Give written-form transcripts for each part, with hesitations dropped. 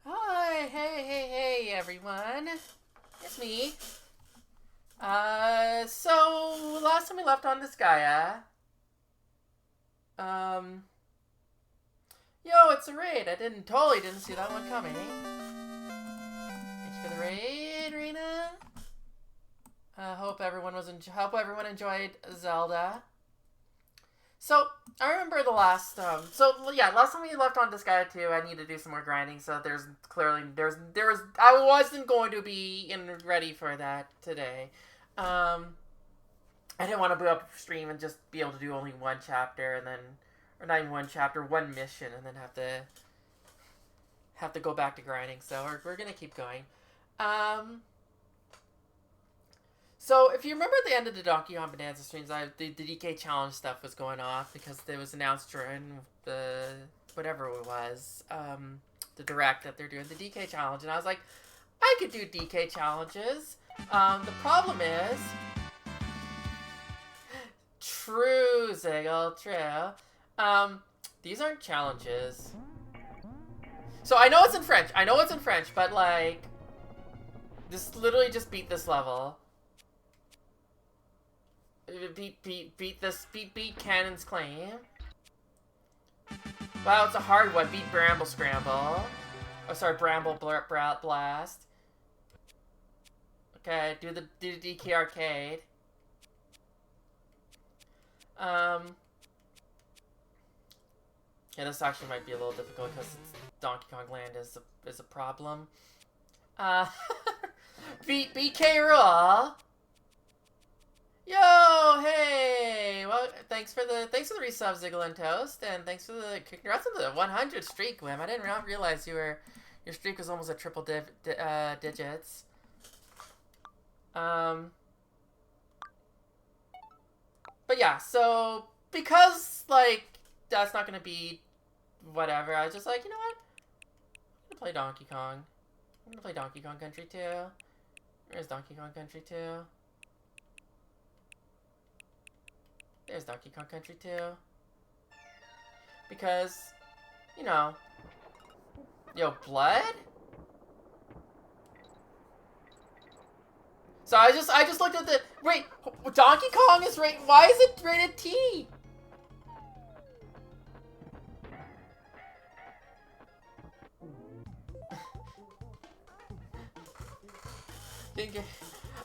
Hi, hey, everyone. It's me. So last time we left on Disgaea, um, yo, it's a raid. I totally didn't see that one coming. Thanks for the raid, Rena. Hope everyone enjoyed Zelda. So I remember the last last time we left on Disgaea 2, I need to do some more grinding. So I wasn't going to be ready for that today. I didn't want to boot up stream and just be able to do only one chapter and then, or not even one chapter, one mission, and then have to go back to grinding. So we're gonna keep going. So if you remember at the end of the Donkey Kong Bonanza streams, the DK challenge stuff was going off because it was announced during the whatever it was, the direct that they're doing the DK challenge, and I was like, I could do DK challenges. The problem is, true, Ziggle, true. These aren't challenges. So I know it's in French, but like, this literally just beat this level. Beat Cannon's Claim. Wow, it's a hard one. Beat Bramble Scramble. Oh, sorry, Bramble Blast. Okay, do the DK Arcade. Yeah, this actually might be a little difficult because Donkey Kong Land is a problem. Beat K. Rool. Yo, hey! Well, thanks for the resub, Ziggle and Toast, and thanks for the congrats on the 100 streak, Wim. I didn't realize your streak was almost at triple digits. But yeah, so because like that's not gonna be whatever, I was just like, you know what? I'm gonna play Donkey Kong. I'm gonna play Donkey Kong Country 2. Where's Donkey Kong Country 2? There's Donkey Kong Country 2. Because, you know, yo, blood? So I just looked at the, wait, Donkey Kong is rated, why is it rated T?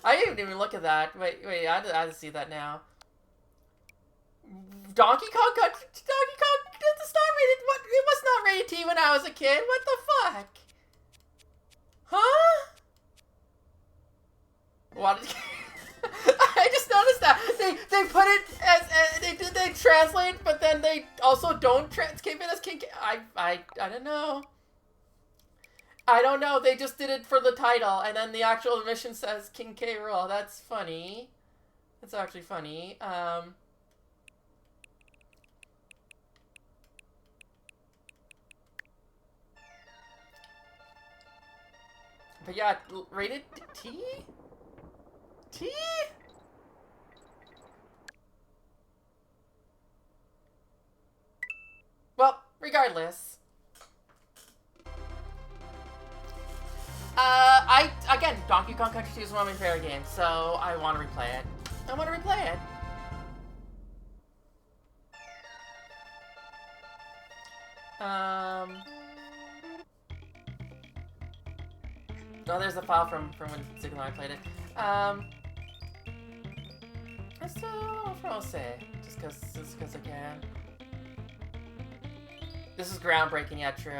I didn't even look at that. Wait, I had to see that now. Donkey Kong Country, Donkey Kong, it's not rated, what, it was not rated T when I was a kid, what the fuck? Huh? What? I just noticed that they put it as they translate, but then they also don't keep it as King K. I don't know. I don't know. They just did it for the title, and then the actual mission says King K. Rool. That's funny. That's actually funny. But yeah, rated T? T? Well, regardless. Again, Donkey Kong Country 2 is one of my favorite games, so I want to replay it. Oh, there's the file from when Ziggy and I played it. That's what I'll say. Just because I can. This is groundbreaking yet true.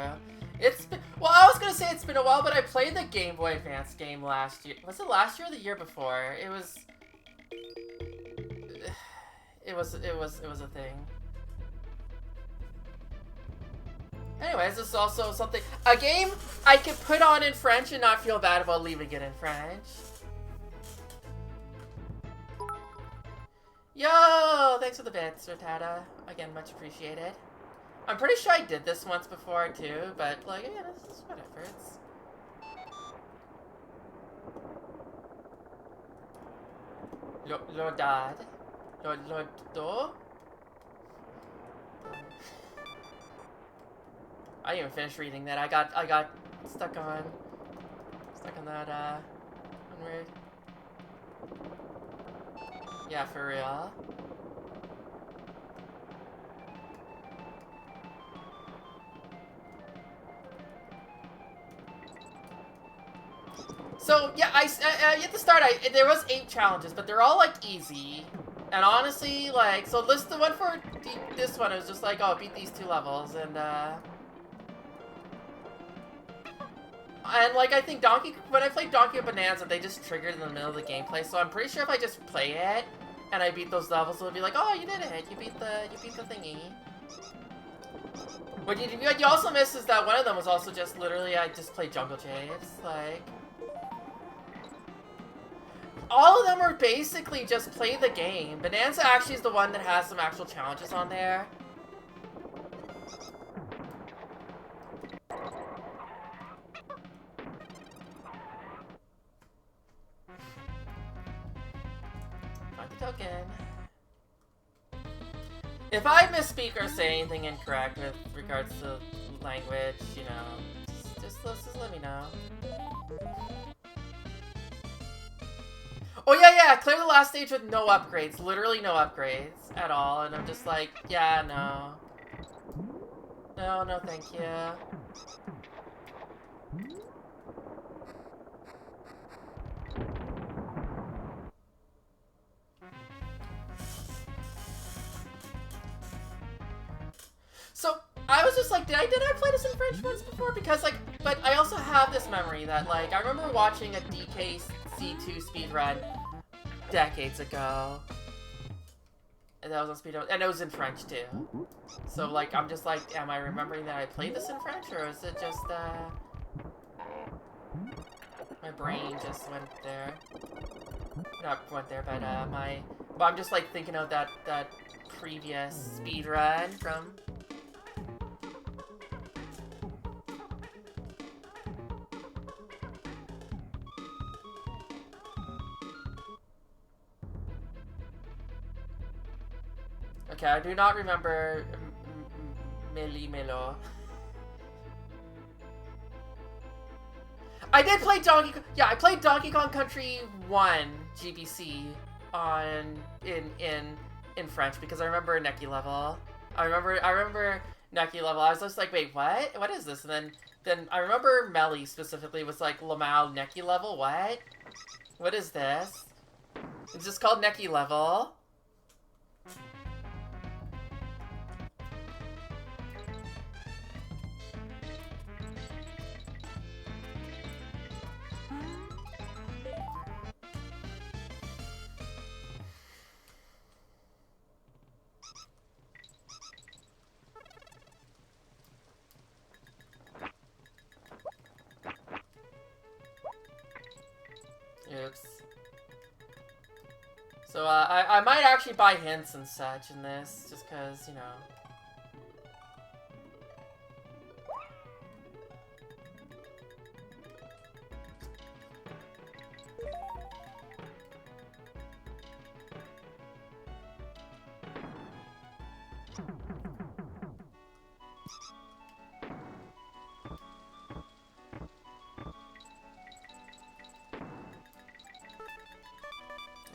It's been, well, I was gonna say it's been a while, but I played the Game Boy Advance game last year. Was it last year or the year before? It was a thing. Anyways, this is also a game I could put on in French and not feel bad about leaving it in French. Yo, thanks for the bits, Rattata. Again, much appreciated. I'm pretty sure I did this once before too, but like, yeah, this is whatever. It's Lodad. Lodo? I didn't even finish reading that. I got stuck on that unread. Yeah, for real. So yeah, at the start, there was 8 challenges, but they're all like easy. And honestly, like, so the one for this one, it was just like, oh, beat these 2 levels, and like, I think when I played Donkey Kong Bonanza, they just triggered in the middle of the gameplay, so I'm pretty sure if I just play it, and I beat those levels, it'll be like, oh, you did it, you beat the thingy. What you also missed is that one of them was also just literally, I just played Jungle Japes, like... All of them are basically just play the game. Bonanza actually is the one that has some actual challenges on there. Monkey token. If I misspeak or say anything incorrect with regards to language, you know, just let me know. Oh yeah, clear the last stage with no upgrades. Literally no upgrades at all. And I'm just like, yeah, no. No, thank you. So, I was just like, did I play this in French once before? Because, like, but I also have this memory that, like, I remember watching a DKC2 speedrun decades ago. And that was on speedrun, and it was in French, too. So, like, I'm just like, am I remembering that I played this in French, or is it just, my brain just went there. Not went there, but, but I'm just, like, thinking of that previous speedrun from... Okay, I do not remember Melo. I did play I played Donkey Kong Country 1 GBC in French because I remember Neki level. I remember Neki level. I was just like, wait, what? What is this? And then I remember Melly specifically was like Lamau Neki level. What? What is this? It's just called Neki level. Oops. So, I might actually buy hints and such in this, just cause, you know.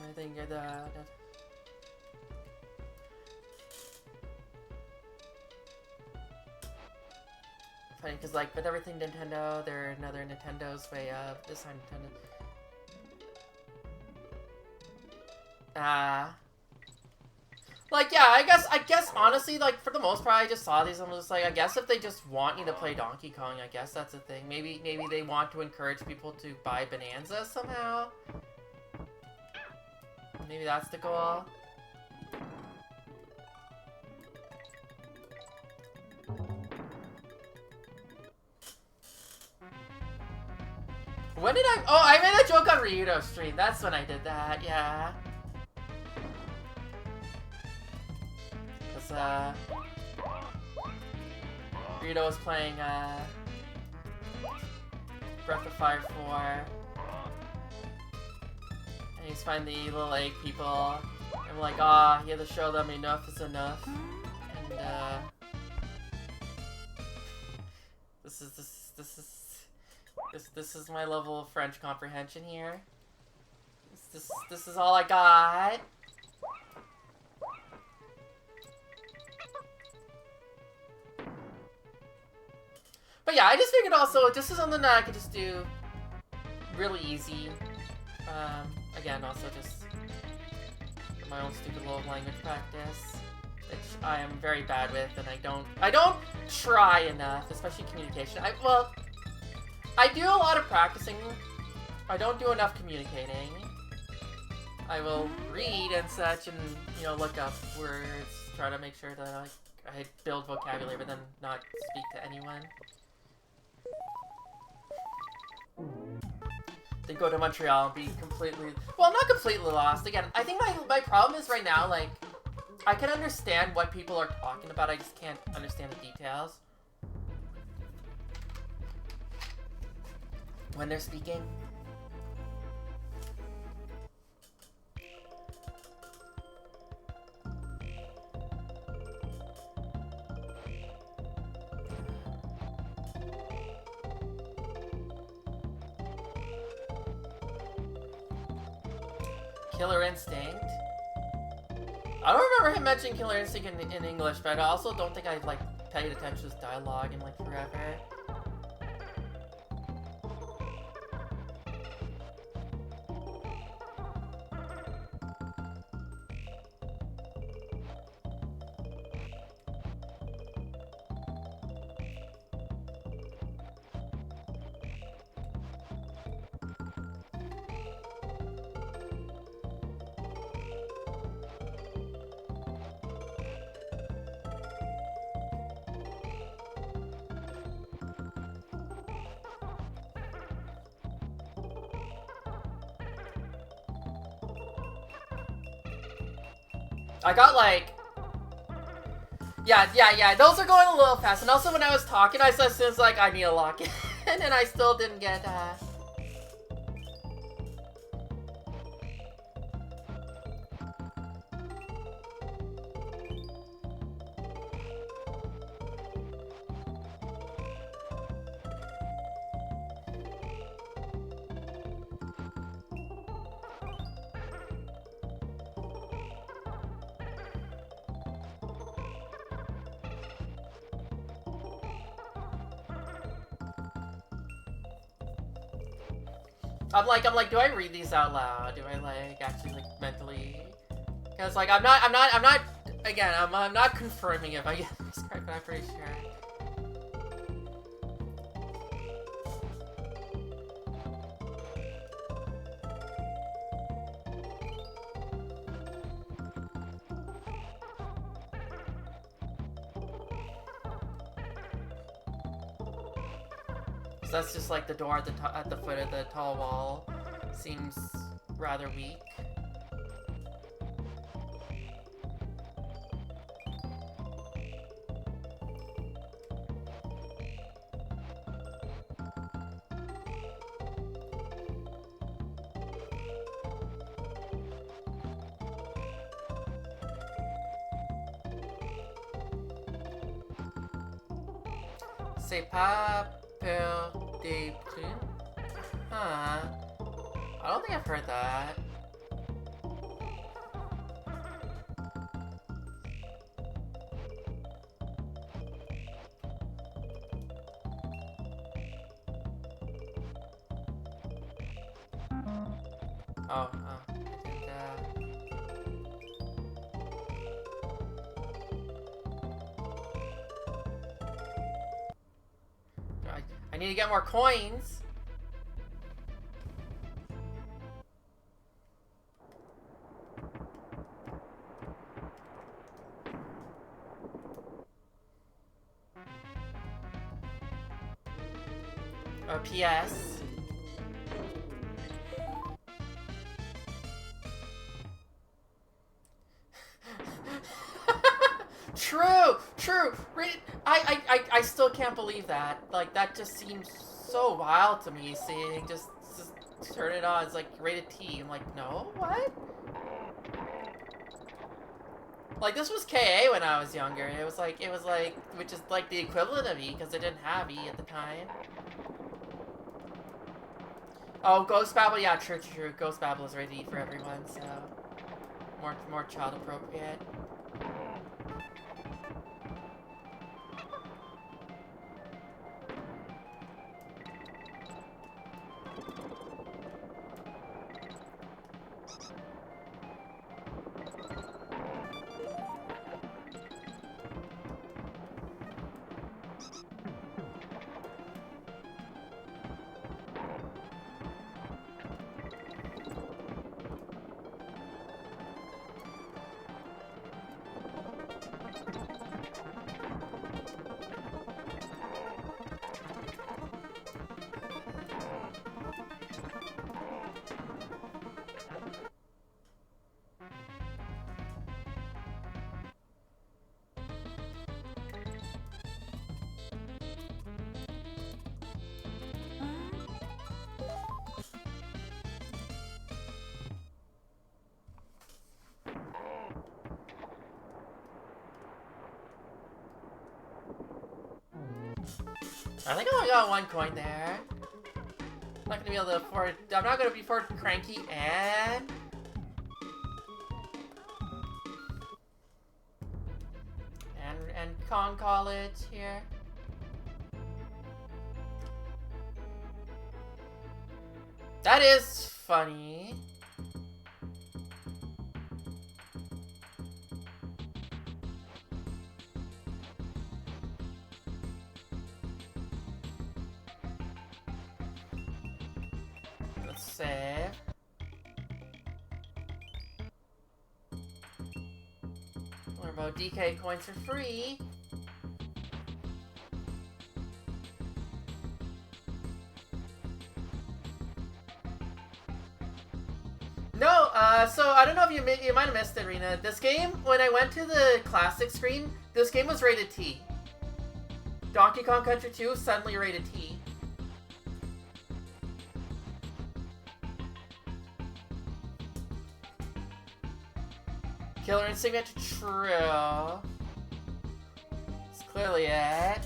I think funny, because, like, with everything Nintendo, they're another Nintendo's way of... This time Nintendo... Like, yeah, I guess, honestly, like, for the most part, I just saw these and was just like, I guess if they just want you to play Donkey Kong, I guess that's a thing. Maybe they want to encourage people to buy Bonanza somehow. Maybe that's the goal. When did I... Oh, I made a joke on Ryudo's stream. That's when I did that, yeah. Because, Ryudo was playing, Breath of Fire 4. And he's finding the little egg people. And I'm like, ah, you have to show them enough is enough. And, This is my level of French comprehension here. This is all I got. But yeah, I just figured also this is something that I could just do really easy. Again, also just my own stupid little language practice, which I am very bad with, and I don't try enough, especially communication. I do a lot of practicing. I don't do enough communicating. I will read and such, and look up words, try to make sure that I build vocabulary, but then not speak to anyone. Then go to Montreal and be completely, well, not completely lost. Again, I think my problem is right now, like, I can understand what people are talking about, I just can't understand the details when they're speaking. Killer Instinct. I don't remember him mentioning Killer Instinct in English, but I also don't think I've, like, paid attention to his dialogue in, like, forever. I got like, yeah, those are going a little fast. And also when I was talking, I said since like I need to lock in, and I still didn't get I'm like, do I read these out loud? Do I like actually like mentally? Because like I'm not. Again, I'm not confirming if I get this correct, but I'm pretty sure. So that's just like the door at the foot of the tall wall. Seems rather weak. C'est pas peur des plumes? Huh. I don't think I've heard that. Oh, I need to get more coins. PS. True. I still can't believe that. Like, that just seems so wild to me, seeing just turn it on. It's like rated T. I'm like, no, what? Like, this was KA when I was younger. It was like, which is like the equivalent of E, because it didn't have E at the time. Oh, Ghost Babble, yeah, true. Ghost Babble is rated E for everyone, so more child appropriate. I think I only got 1 coin there. I'm not gonna be able to afford. I'm not gonna be afford Cranky and Kong College here. That is funny. Let's save. What about DK coins for free? No, so I don't know if you might have missed it, Rena. This game, when I went to the classic screen, this game was rated T. Donkey Kong Country 2 suddenly rated T. Killer Instinct, true. It's clearly it.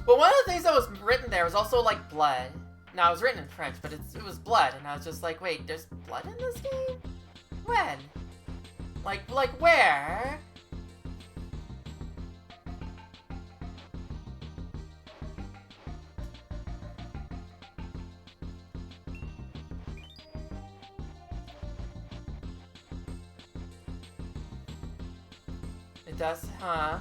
But one of the things that was written there was also like blood. Now it was written in French, but it was blood, and I was just like, wait, there's blood in this game? When? Like where? It does, huh?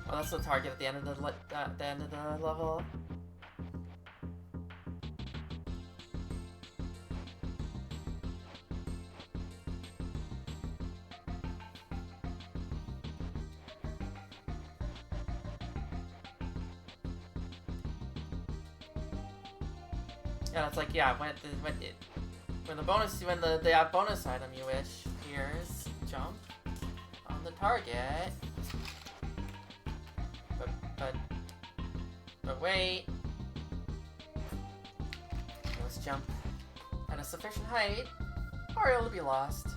Well, that's the target at the end of the level. Yeah, it's like, yeah, when the bonus item you wish appears, jump on the target. But wait. Let's jump at a sufficient height, or it'll be lost.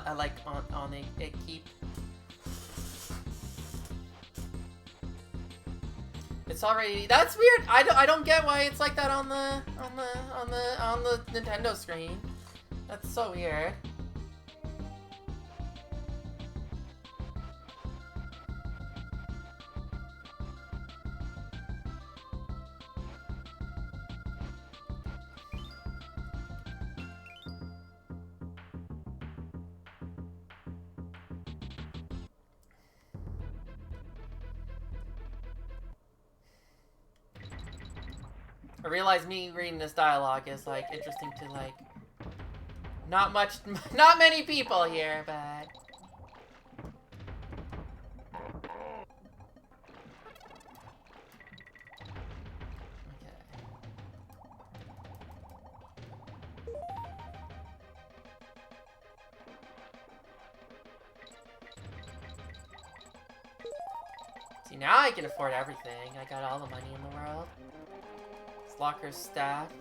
I like on a keep. It's already, that's weird. I don't get why it's like that on the Nintendo screen. That's so weird. I realize me reading this dialogue is, like, interesting to, like, not many people here, but... See, now I can afford everything. I got all the money in the world. This locker's staffed.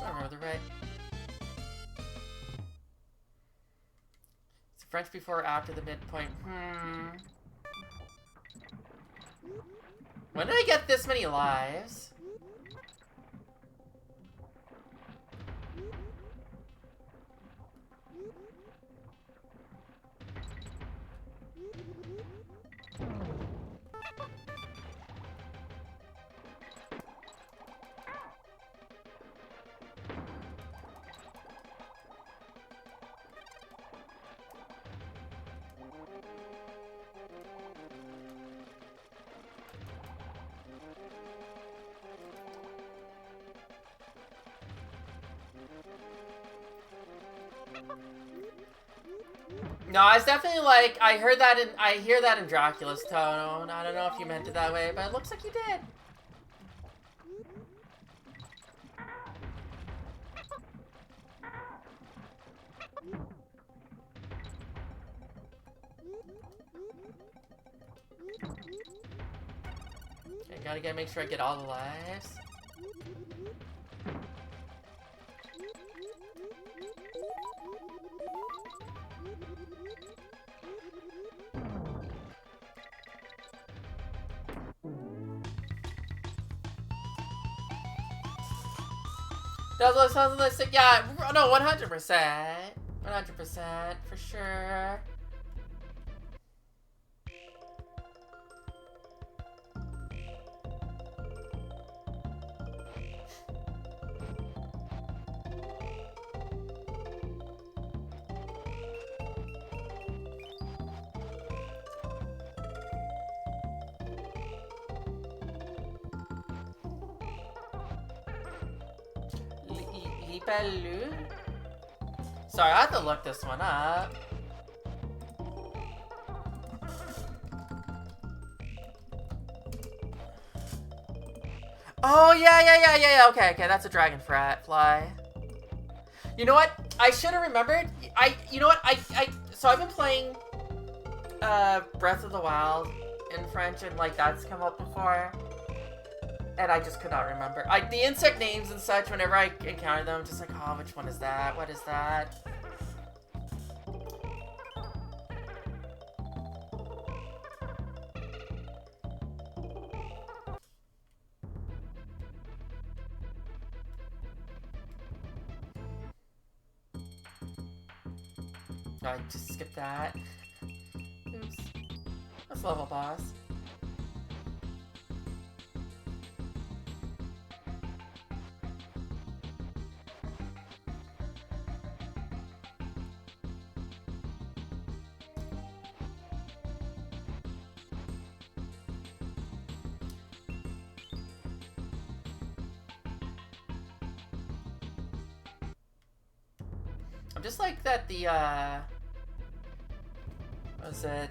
I remember the right. It's French before or after the midpoint. When did I get this many lives? No, I was definitely like, I hear that in Dracula's tone. I don't know if you meant it that way, but it looks like you did. Okay, gotta make sure I get all the lives. That sounds like, yeah, no, 100%. 100%, for sure. Sorry, I have to look this one up. Oh, yeah. Okay, that's a dragonfly. You know what? I should have remembered. You know what? So I've been playing Breath of the Wild in French, and like that's come up before. And I just could not remember. The insect names and such, whenever I encounter them, I'm just like, oh, which one is that? What is that? I just skipped that. Oops. That's level boss. I'm just like that what was it?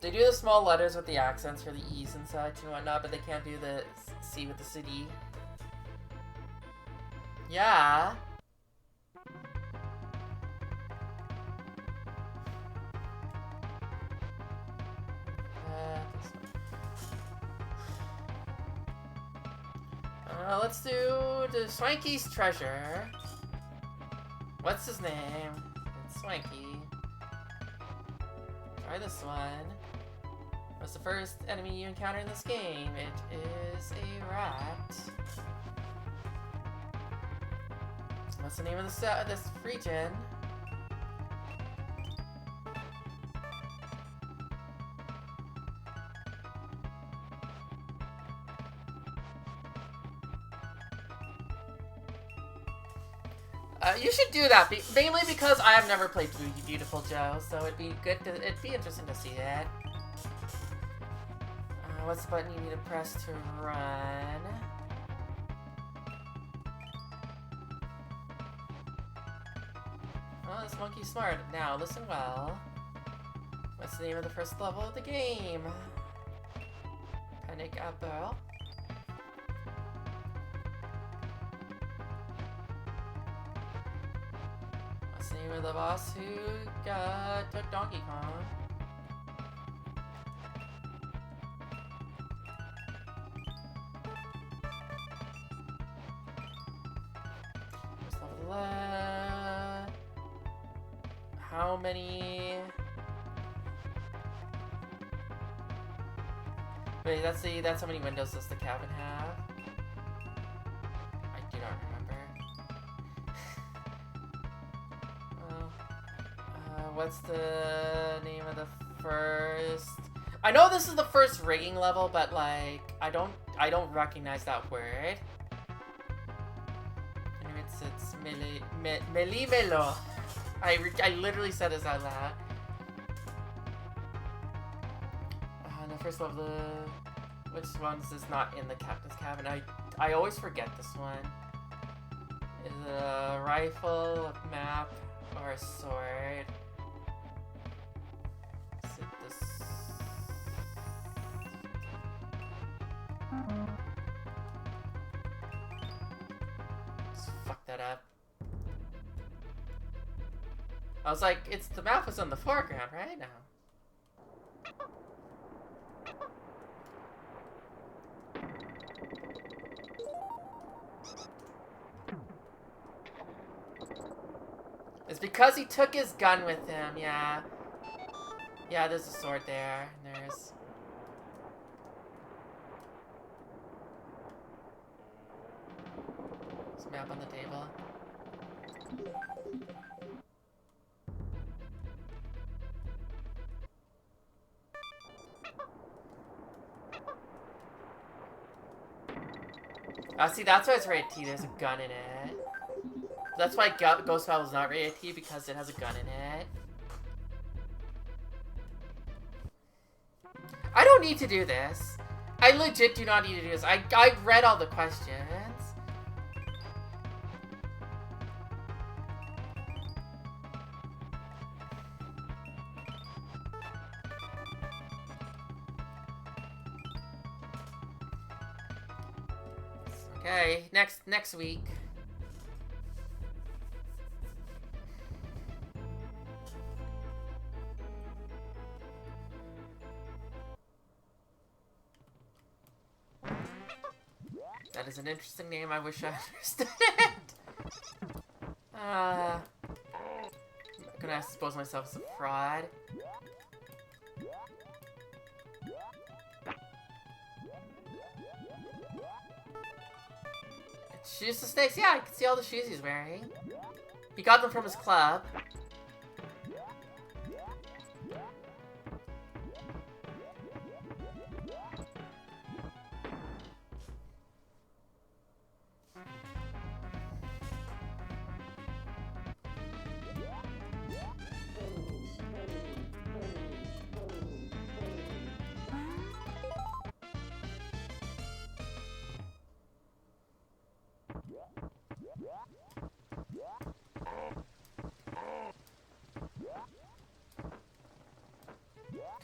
They do the small letters with the accents for the E's and such and whatnot, but they can't do the C with the city. Yeah. Let's do the Swanky's treasure. What's his name? It's Swanky. Try this one. What's the first enemy you encounter in this game? It is a rat. What's the name of this region? You should do that, mainly because I have never played Beautiful Joe, so it'd be interesting to see it. What's the button you need to press to run? Oh, this monkey's smart. Now, listen well. What's the name of the first level of the game? Panic Apple. What's the name of the boss who took Donkey Kong? First level. How many? Wait, that's how many windows does the cabin have? I do not remember. What's the name of the first? I know this is the first rigging level, but like I don't recognize that word. And it's Melimelo. I literally said this out loud. The first level, which ones is not in the captain's cabin? I always forget this one. Is it a rifle, a map, or a sword? Is it this? Just fuck that up. I was like, the map was on the foreground, right? No. It's because he took his gun with him, yeah. Yeah, there's a sword there, and there's... There's a map on the table. See, that's why it's rated T. There's a gun in it. That's why Ghost Battle is not rated T, because it has a gun in it. I don't need to do this. I legit do not need to do this. I read all the questions. Okay, next week. That is an interesting name. I wish I understood it. I'm gonna expose myself as a fraud. Shoes to snakes? Yeah, I can see all the shoes he's wearing. He got them from his club.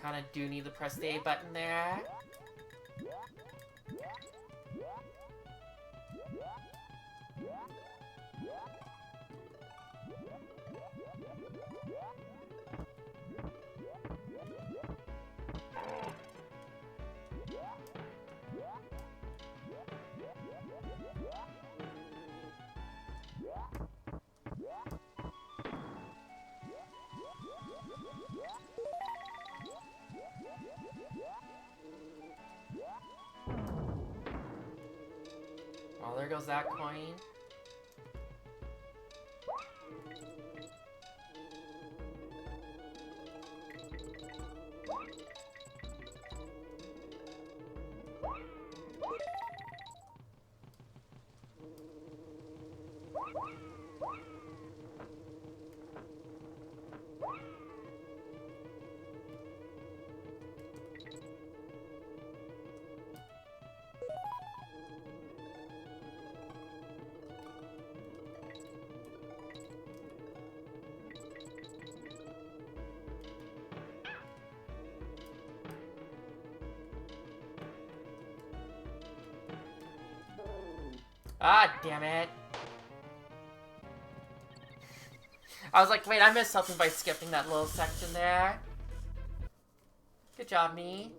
Kinda do need to press the A button there. Oh, there goes that coin. Ah, damn it. I was like, wait, I missed something by skipping that little section there. Good job, me.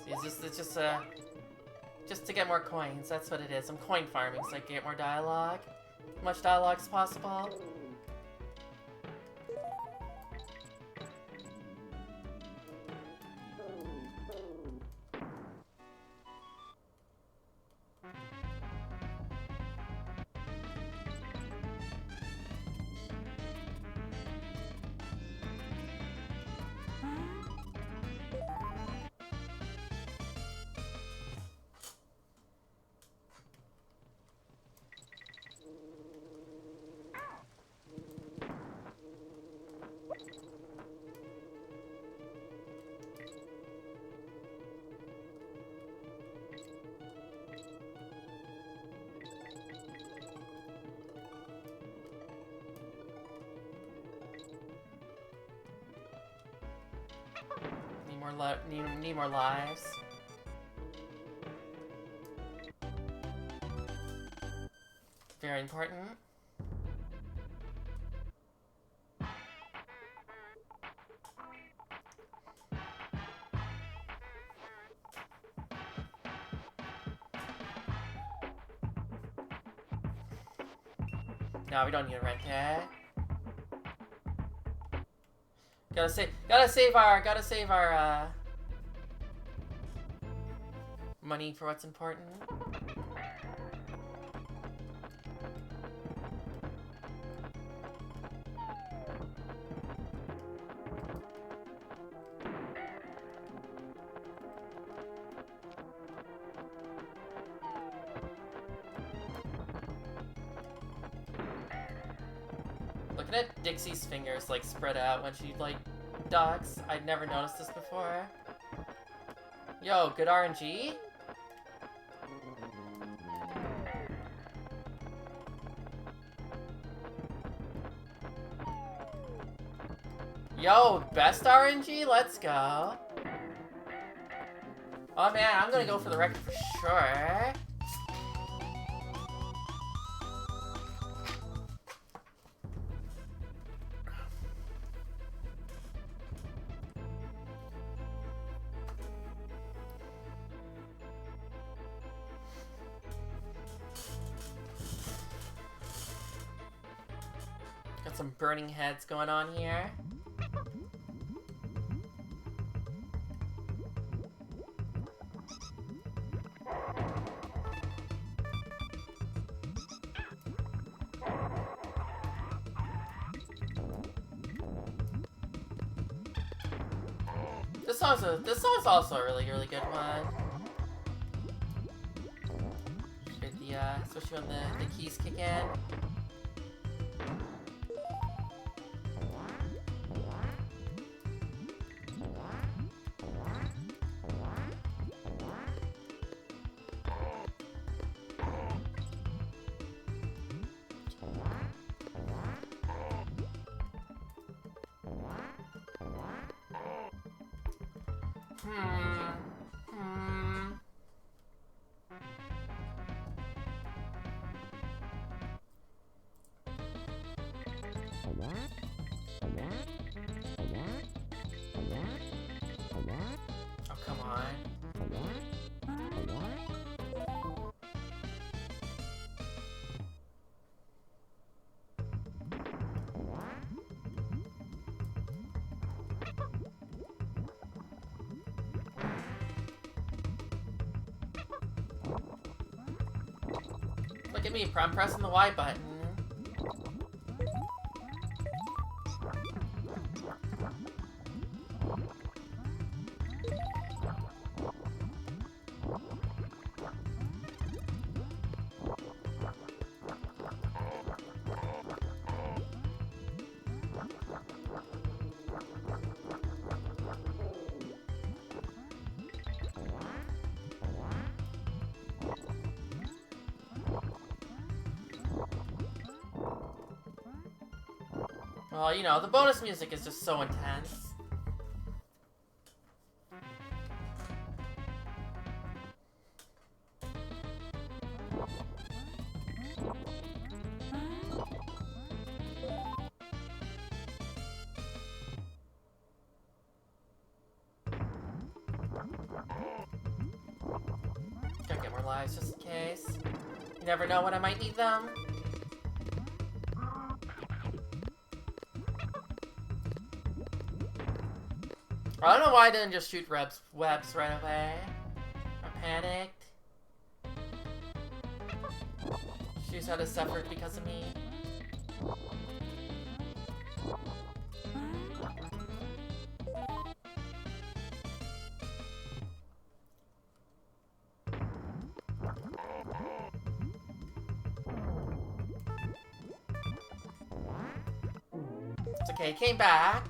See, it's just to get more coins. That's what it is. I'm coin farming, so I can get more dialogue. As much dialogue as possible. Need more lives. Very important. No, we don't need to rent it. Gotta save our money for what's important. Looking at Dixie's fingers like spread out when she like ducks. I'd never noticed this before. Yo, good RNG? Yo, best RNG? Let's go. Oh man, I'm gonna go for the record for sure. Got some burning heads going on here. This song's also a really good one. Especially when the keys kick in. me, I'm pressing the Y button. Well, you know, the bonus music is just so intense. Gotta get more lives just in case. You never know when I might need them. I don't know why I didn't just shoot webs right away. I panicked. She's had to suffer because of me. It's okay, came back.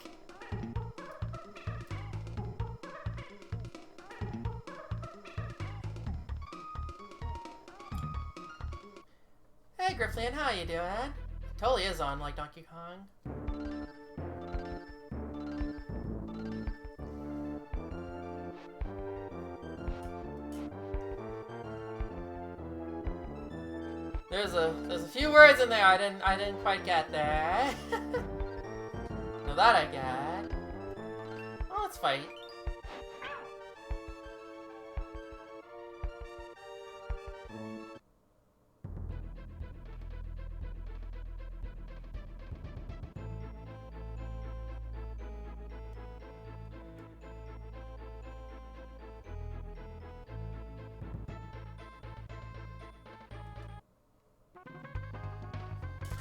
Hey Grifflin, how you doing? Totally is on like Donkey Kong. There's a few words in there I didn't quite get there. Now that I get. Oh, let's fight.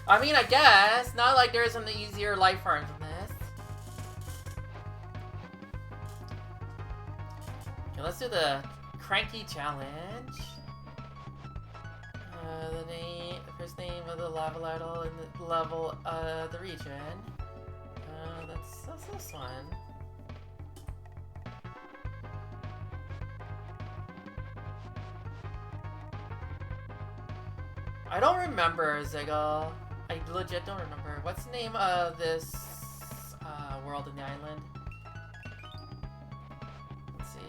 I mean, I guess. Not like there isn't the easier life forms in this. Okay, let's do the Cranky Challenge. The first name of the lava ladle in the level, the region. That's this one. I don't remember, Ziggle. I legit don't remember. What's the name of this world in the island? Let's see.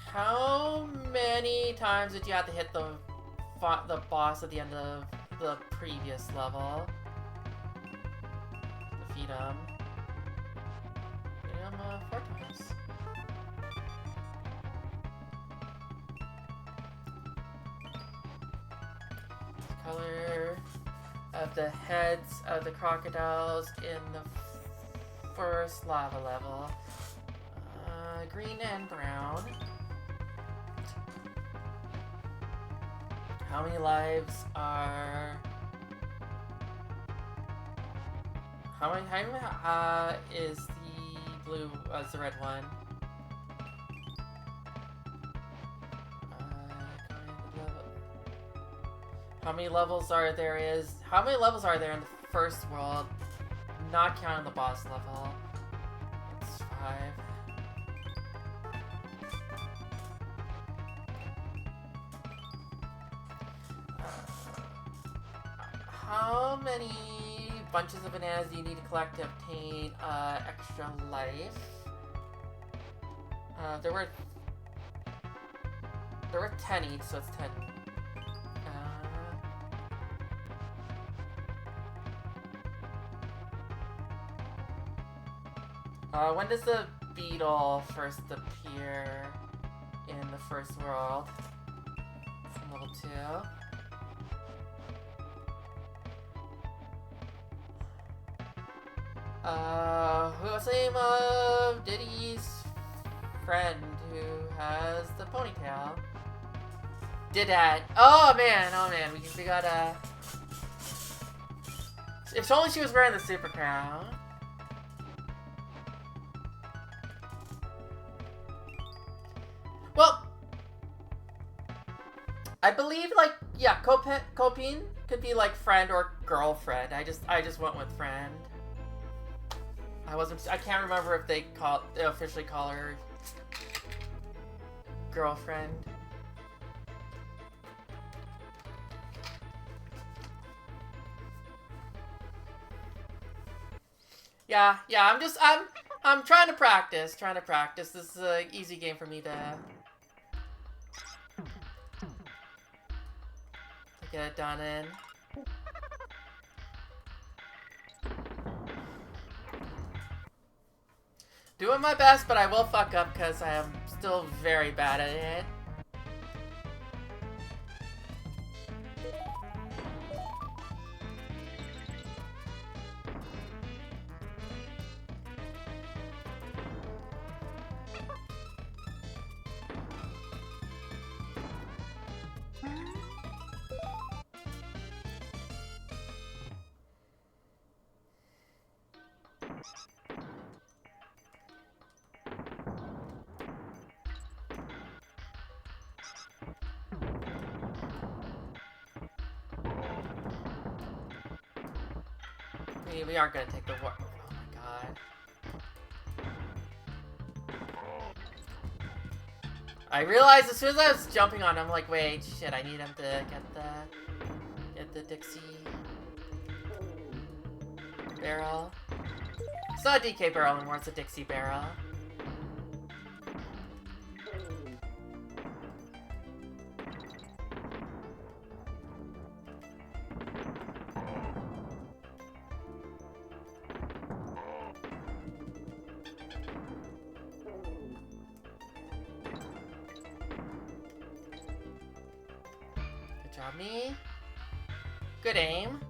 How many times did you have to hit the boss at the end of the previous level? Defeat him. Defeat him 4 times. Color of the heads of the crocodiles in the first lava level. Green and brown. How many lives are... How many is the blue, is the red one? How many levels are there in the first world? Not counting the boss level. It's 5. How many bunches of bananas do you need to collect to obtain extra life? There were 10 each, so it's 10. When does the beetle first appear in the first world? It's in level 2. What's the name of Diddy's friend who has the ponytail? Did that. Oh man, we gotta... If only she was wearing the super crown. Well, I believe, like, yeah, Copine could be like friend or girlfriend. I just went with friend. I can't remember if they officially call her girlfriend. Yeah, I'm trying to practice, This is an easy game for me to get it done in. Doing my best, but I will fuck up because I am still very bad at it. We aren't gonna take the war. Oh my god. I realized as soon as I was jumping on him, I'm like, wait, shit, I need him to get the Dixie barrel. It's not a DK barrel anymore, it's a Dixie barrel. Me. Good aim.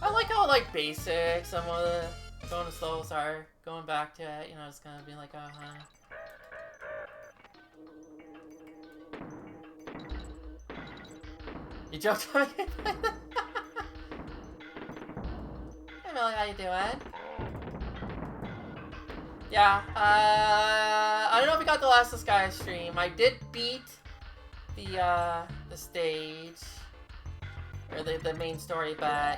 I like how, like, basic some of the bonus levels are. Going back to it, you know, it's gonna be like, You jumped on me? Hey, Millie, how you doing? Yeah, I don't know if you got the last of Sky stream. I did beat the stage, or the main story, but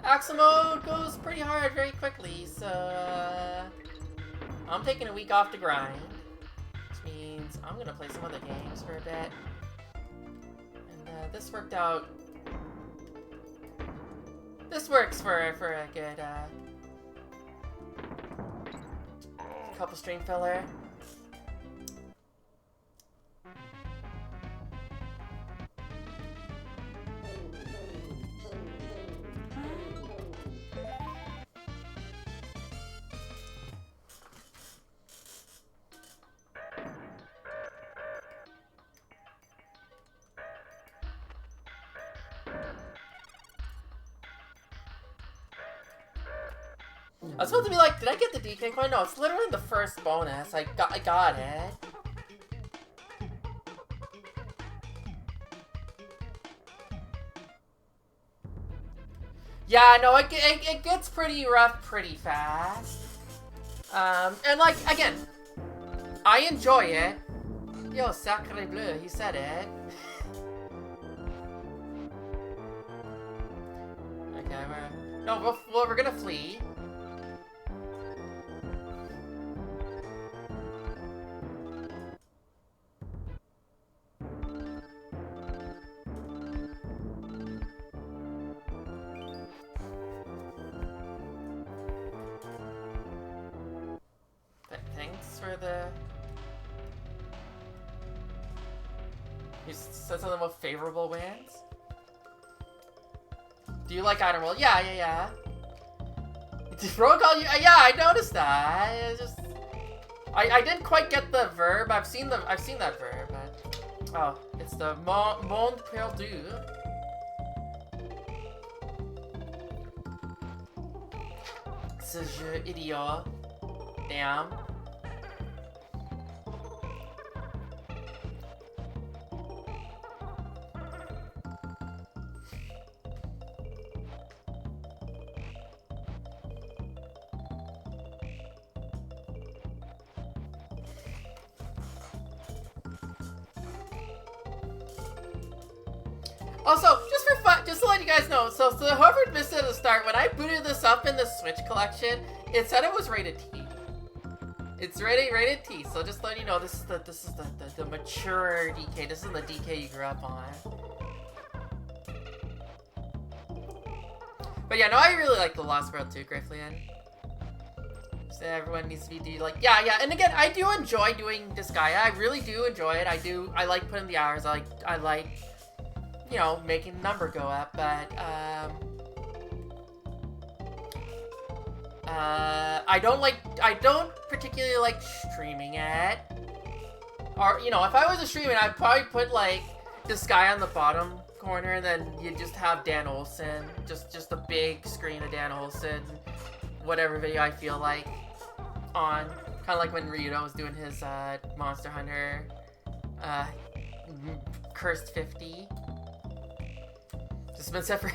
Axel mode goes pretty hard very quickly, so I'm taking a week off to grind, which means I'm gonna play some other games for a bit. And this worked out. This works for a good couple stream filler. I was supposed to be like, did I get the DK coin? No, it's literally the first bonus. I got it. Yeah, no, it gets pretty rough pretty fast. And like, again, I enjoy it. Yo, sacre bleu, he said it. Okay, we're gonna flee. thanks for the... You said something about favorable wins? Do you like Item World? Yeah. Did Rogue call you? Yeah, I noticed that. It's just... I didn't quite get the verb. I've seen that verb, but... Oh, it's the Monde Perdu. Ce jeu idiot. Damn. Also, just for fun, just to let you guys know, so whoever missed it at the start, when I booted this up in the Switch collection, it said it was rated T. It's rated T, so just letting you know, this is the mature DK. This is the DK you grew up on. But yeah, no, I really like The Lost World too, Grifflian. So everyone needs to be like, yeah, and again, I do enjoy doing Disgaea. I really do enjoy it. I like putting the hours. I like, you know, making the number go up, but I don't particularly like streaming it. Or, you know, if I was a streamer, I'd probably put like this guy on the bottom corner, and then you just have Dan Olsen, just a big screen of Dan Olsen, whatever video I feel like on, kind of like when Ryudo was doing his Monster Hunter Cursed 50. Just been set for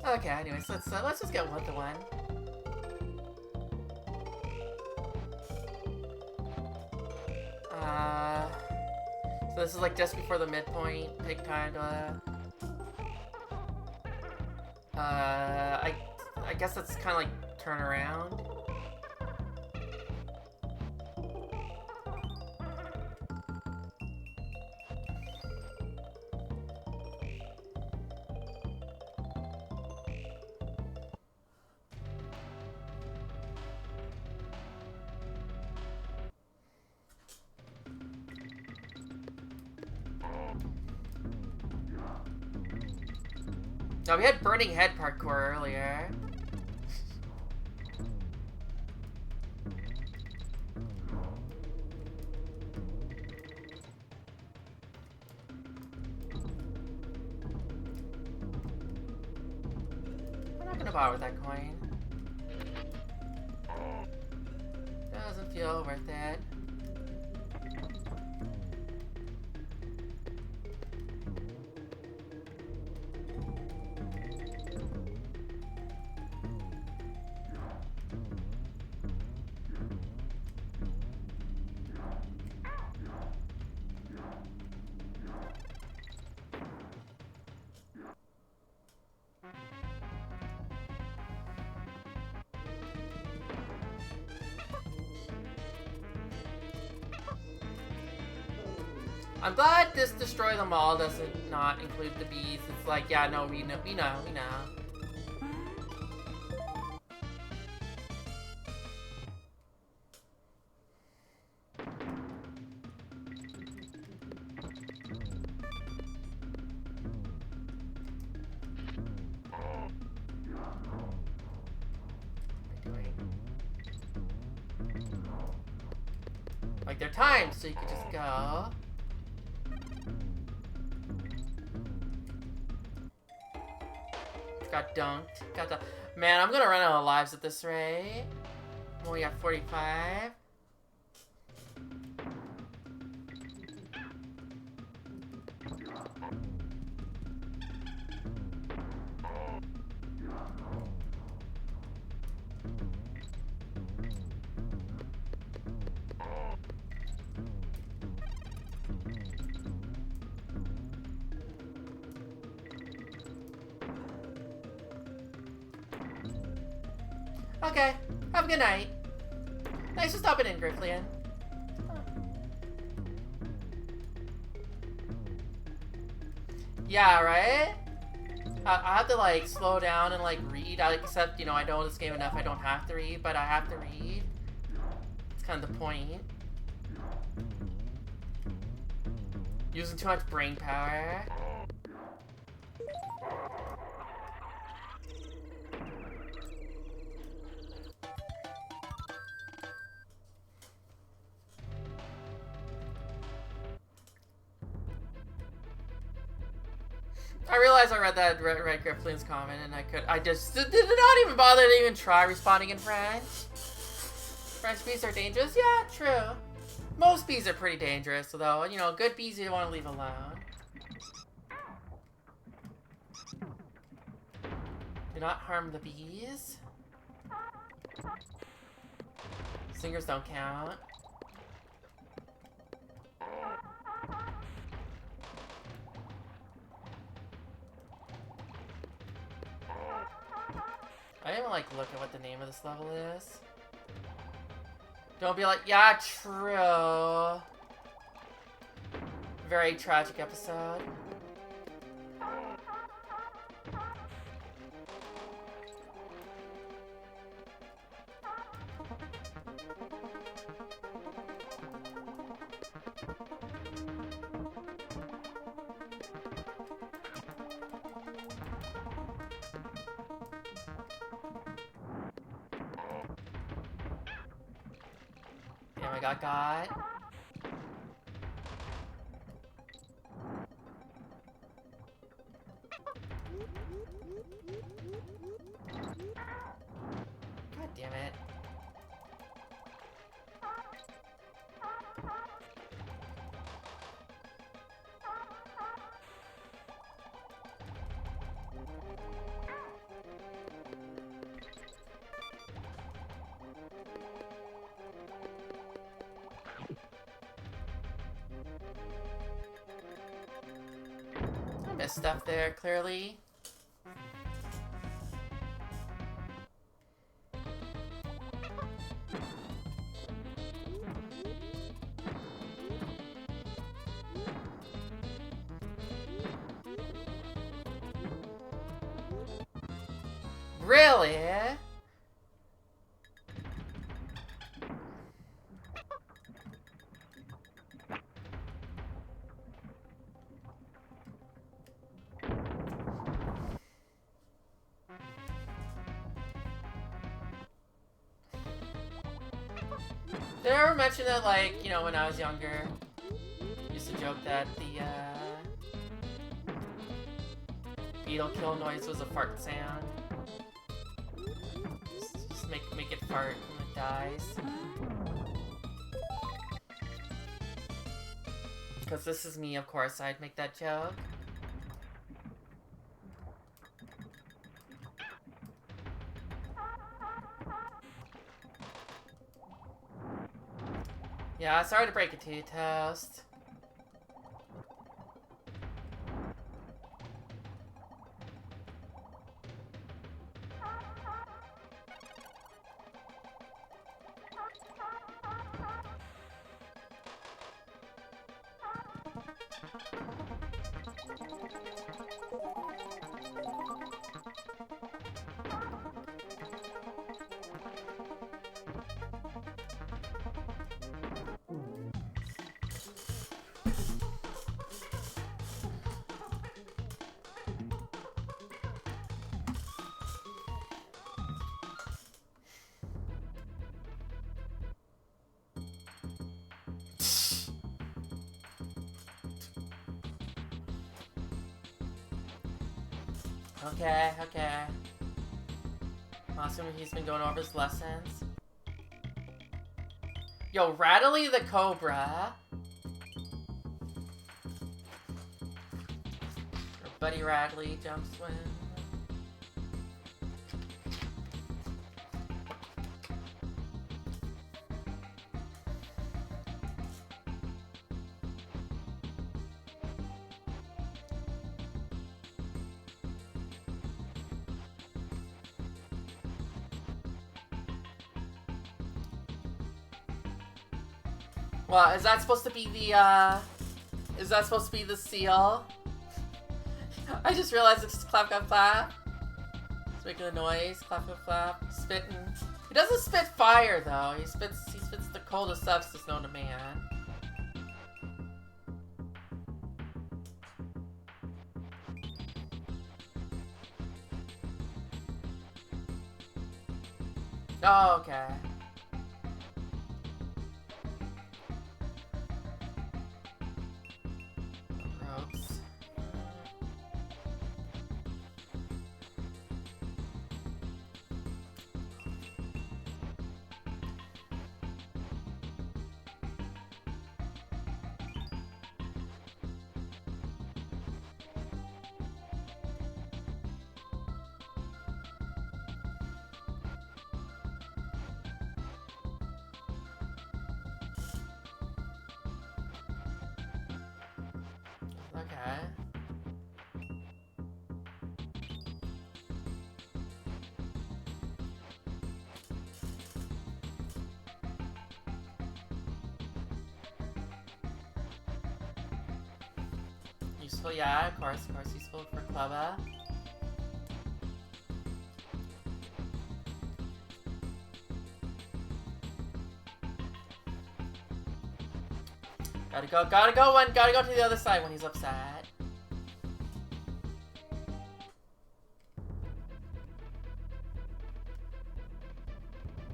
Okay, anyways, let's just get 1-to-1. So this is like just before the midpoint. Take time to I guess that's kind of like turn around. No, we had Burning Head parkour earlier. I'm not gonna bother with that coin. Doesn't feel worth it. I'm glad this destroy them all doesn't not include the bees. It's like, yeah, no, we know. Like, they're timed, so you could just go. Got dunked. Man, I'm gonna run out of lives at this rate. I'm only at 45. Okay, have a good night. Thanks for stopping in, Grifflian. Yeah, right? I have to like slow down and like read. Except, you know, I know this game enough. I don't have to read, but I have to read. It's kind of the point. Using too much brain power. I realized I read that Red Grifflin's comment and I just did not even bother to even try responding in French. French bees are dangerous? Yeah, true. Most bees are pretty dangerous, though. You know, good bees you don't want to leave alone. Do not harm the bees. Singers don't count. I didn't even like look at what the name of this level is. Don't be like, yeah, true. Very tragic episode. Damn, I got. God damn it. I missed stuff there, clearly. Really? Did I ever mention that, like, you know, when I was younger, I used to joke that the, beetle kill noise was a fart sound? Just make it fart when it dies. Because this is me, of course, I'd make that joke. Yeah, sorry to break it to you, Toast. Okay, okay. I'm assuming he's been going over his lessons. Yo, Rattly the Cobra. Or Buddy Rattly jump swim. Well, is that supposed to be the, is that supposed to be the seal? I just realized it's just clap, clap, clap. It's making a noise. Clap, clap, clap. Spitting. He doesn't spit fire though. He spits the coldest substance known to man. Oh, okay. Ropes. Okay. Useful, yeah, of course, useful for Clubba. Gotta go to the other side when he's upset.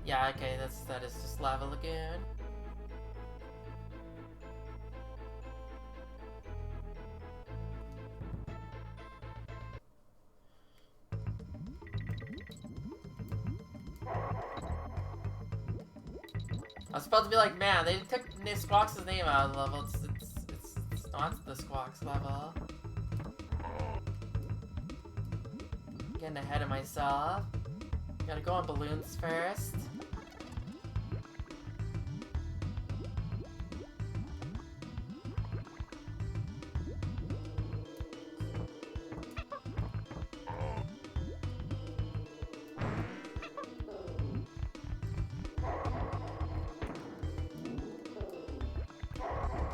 Yeah, okay, that is just Lava Lagoon. I was supposed to be like, man, they took Squawks' name out of the level. It's not the Squawks level. Getting ahead of myself. Gotta go on balloons first.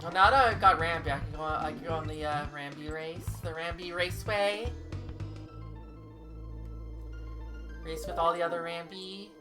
Well, now that I've got Rambi, I can go on the Rambi race, the Rambi Raceway. Race with all the other Rambi.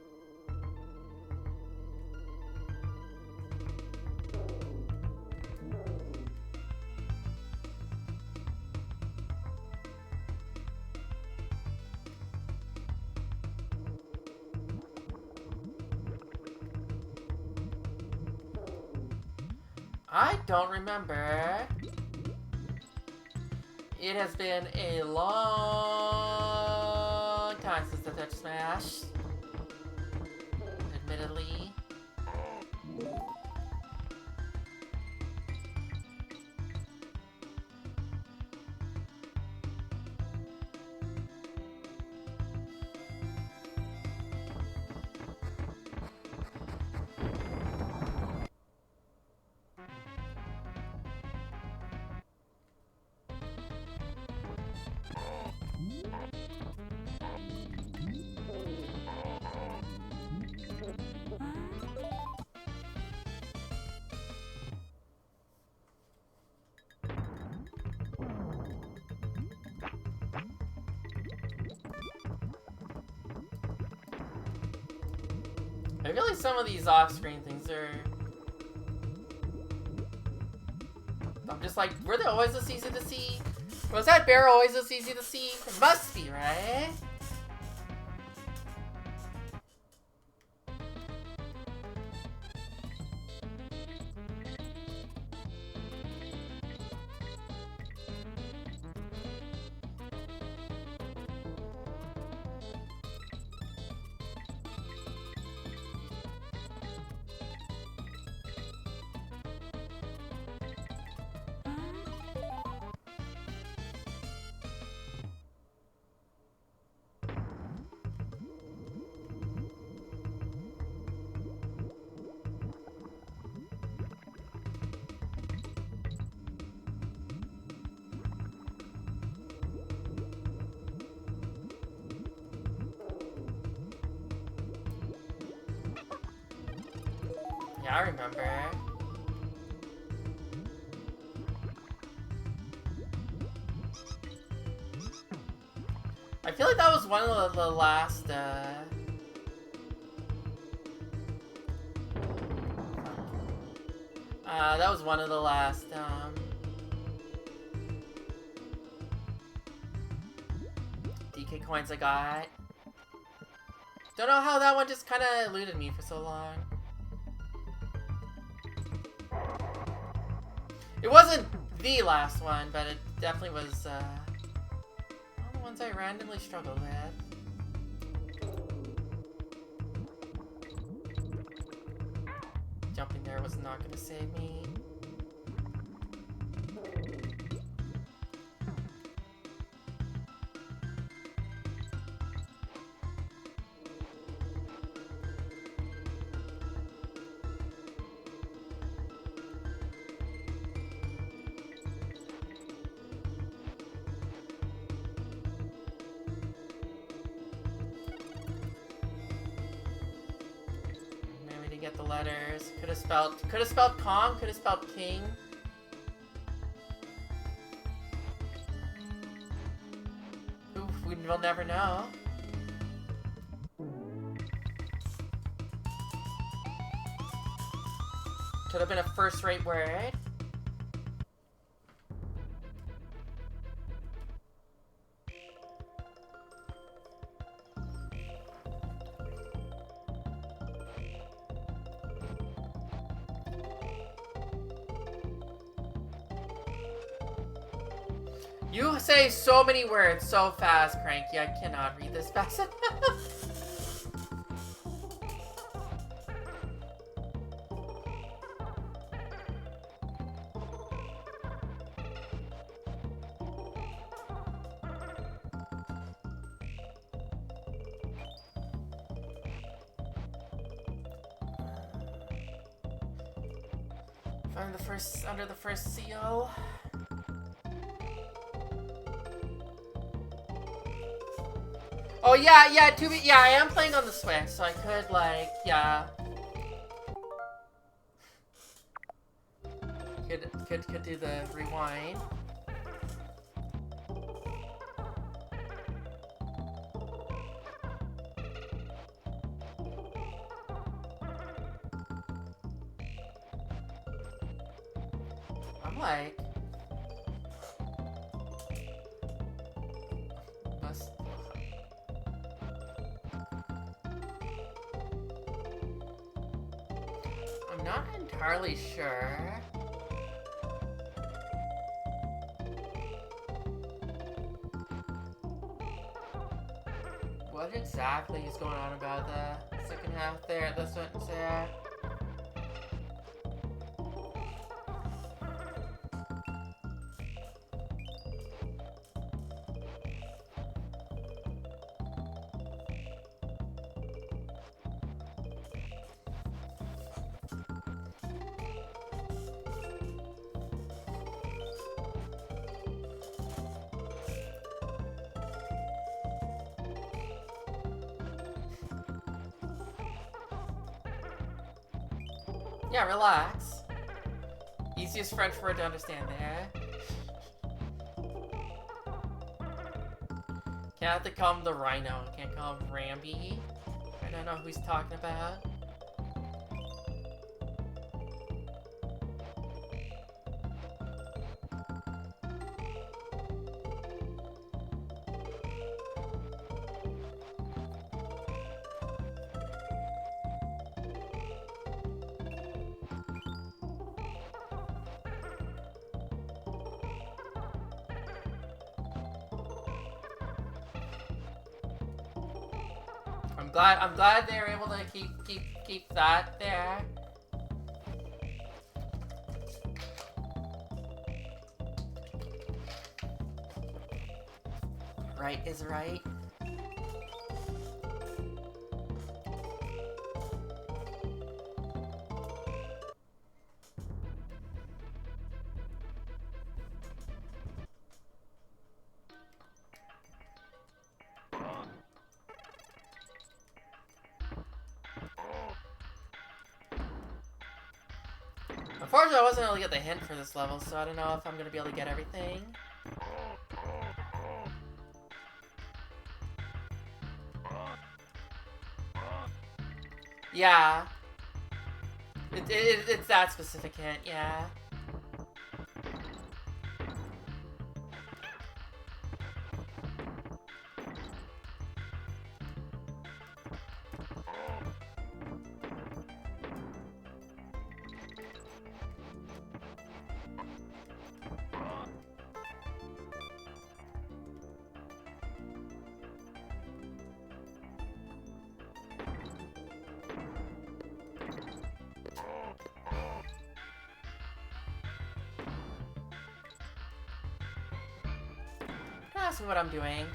I don't remember. It has been a long time since I touched Smash. Admittedly. I feel like some of these off-screen things are... I'm just like, were they always this easy to see? Was that bear always this easy to see? It must be, right? Yeah, I remember. feel like that was one of the last, that was one of the last, DK coins I got. Don't know how that one just kind of eluded me for so long. It wasn't the last one, but it definitely was, one of the ones I randomly struggled with. Jumping there was not going to save me. Get the letters. Could have spelled Kong, could have spelled King. Oof, we'll never know. Could have been a first-rate word. You say so many words so fast, Cranky. I cannot read this fast enough. Find the first, under the first seal. Oh yeah, yeah, I am playing on the Switch, so I could like, yeah. Could do the rewind. I'm like, I'm not entirely sure. What exactly is going on about the second half there? This one's there. Yeah, relax. Easiest French word to understand there. Can't have to call him the Rhino. Can't call him Rambi. I don't know who he's talking about. I'm glad they were able to keep that there. Right is right. Unfortunately, I wasn't able to get the hint for this level, so I don't know if I'm going to be able to get everything. Yeah. It's that specific hint, yeah. Ask me what I'm doing.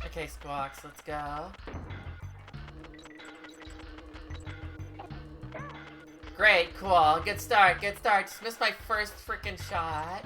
Okay, Squawks, let's go. Great, cool. Good start, good start. Just missed my first freaking shot.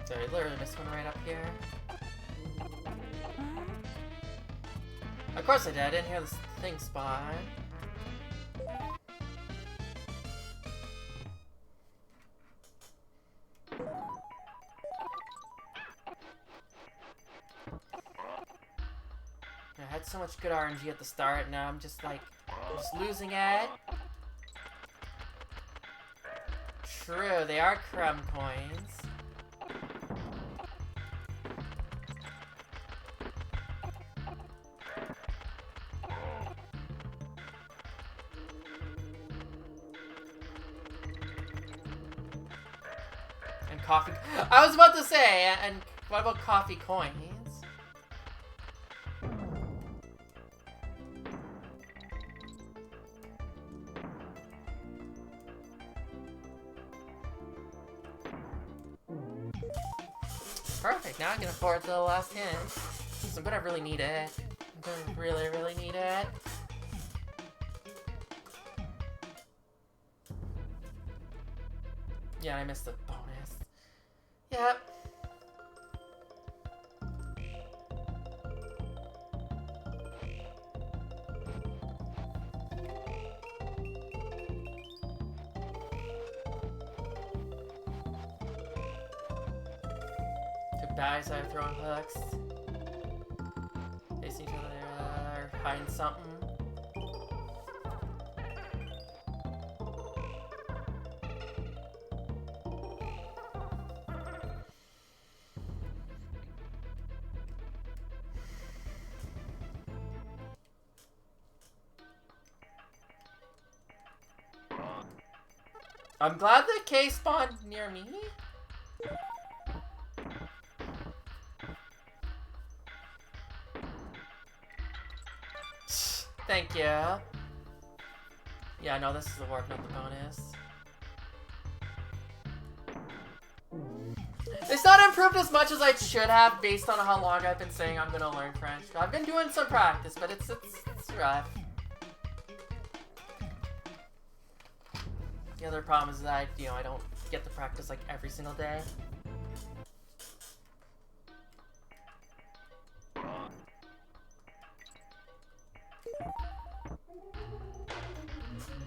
Sorry, literally missed one right up here. Of course I did. I didn't hear this thing spawn. I had so much good RNG at the start, now I'm just like, losing it. True, they are crumb coins. And coffee. I was about to say, and what about coffee coins? Perfect, now I can afford the last hint. I'm gonna really need it. I'm gonna really, really need it. Yeah, I missed the bonus. Yep. Guys are throwing hooks. Facing each other, hiding something. I'm glad the K spawned near me. Thank you. Yeah, no, this is the warp, not the bonus. It's not improved as much as I should have based on how long I've been saying I'm gonna learn French. I've been doing some practice, but it's rough. The other problem is that I don't get to practice like every single day.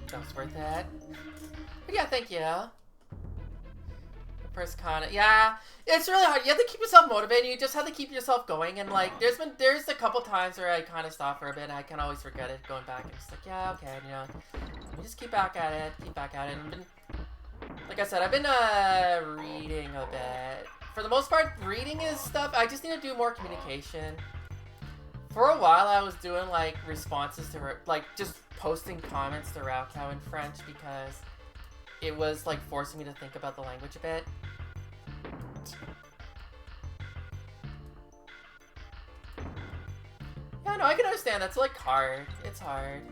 That was worth it. But yeah, thank you. The first con, yeah, it's really hard. You have to keep yourself motivated. You just have to keep yourself going. And like, there's a couple times where I kind of stop for a bit. And I can always regret it going back and just like, yeah, okay, let me just keep back at it, And like I said, I've been reading a bit. For the most part, reading is stuff. I just need to do more communication. For a while, I was doing like responses to her, like just posting comments to Raocow in French because it was like forcing me to think about the language a bit. Yeah, no, I can understand. That's like hard. It's hard.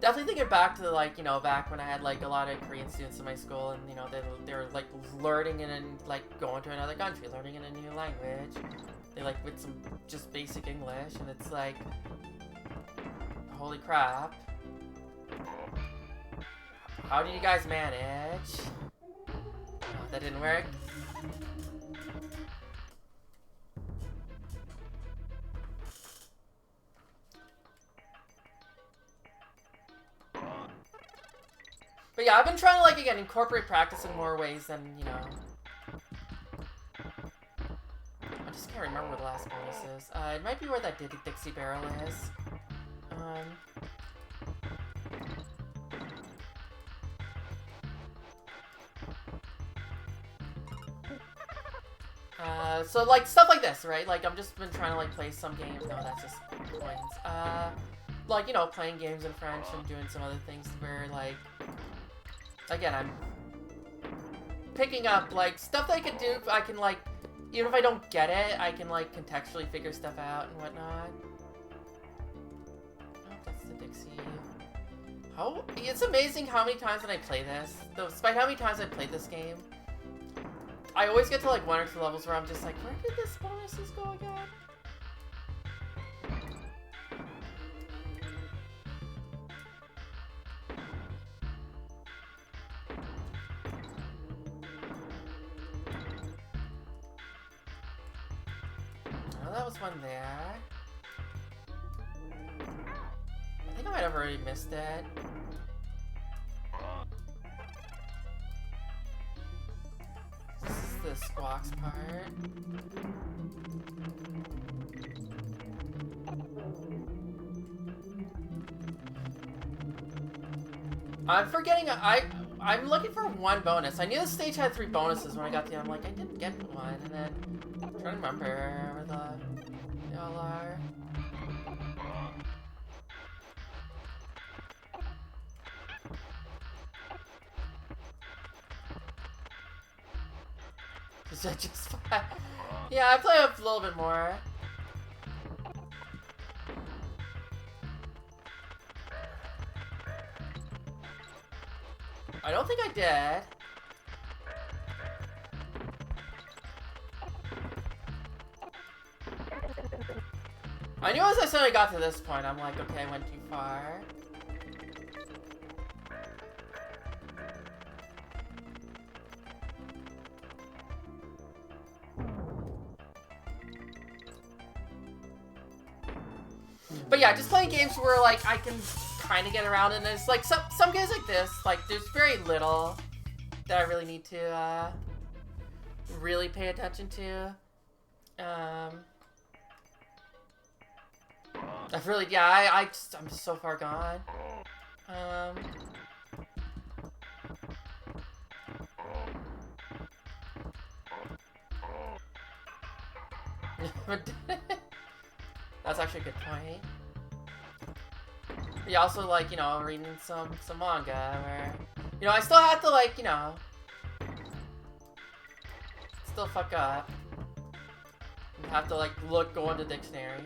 Definitely thinking back to like, back when I had like a lot of Korean students in my school, and they were like learning and like going to another country, learning in a new language. They like with some just basic English, and it's like, holy crap. How did you guys manage? Oh, that didn't work. But yeah, I've been trying to, like, again, incorporate practice in more ways than, I just can't remember what the last bonus is. It might be where that Dixie barrel is. So, like, stuff like this, right? Like, I've just been trying to, like, play some games. No, that's just coins. Like, playing games in French and doing some other things where, like, again, I'm picking up, like, stuff that I can do. I can, like, even if I don't get it, I can, like, contextually figure stuff out and whatnot. Oh, that's the Dixie. It's amazing how many times when I play this, despite how many times I played this game, I always get to, like, 1 or 2 levels where I'm just like, where did this bonuses go again? Oh, that was one there. I think I might have already missed it. This is the squawks part. I'm forgetting, I'm looking for one bonus. I knew the stage had 3 bonuses when I got to I'm like, I didn't get one, and then I'm trying to remember where they all are. Is that just fine? Yeah, I play up a little bit more. I don't think I did. I knew as I said I got to this point, I'm like, okay, I went too far. But yeah, just playing games where, like, I can kind of get around, and it's like some games like this, like, there's very little that I really need to really pay attention to. I've really, yeah, I'm just so far gone. That's actually a good point. Yeah, also, like, reading some manga where, I still have to, like, still fuck up. And have to, like, go into dictionary.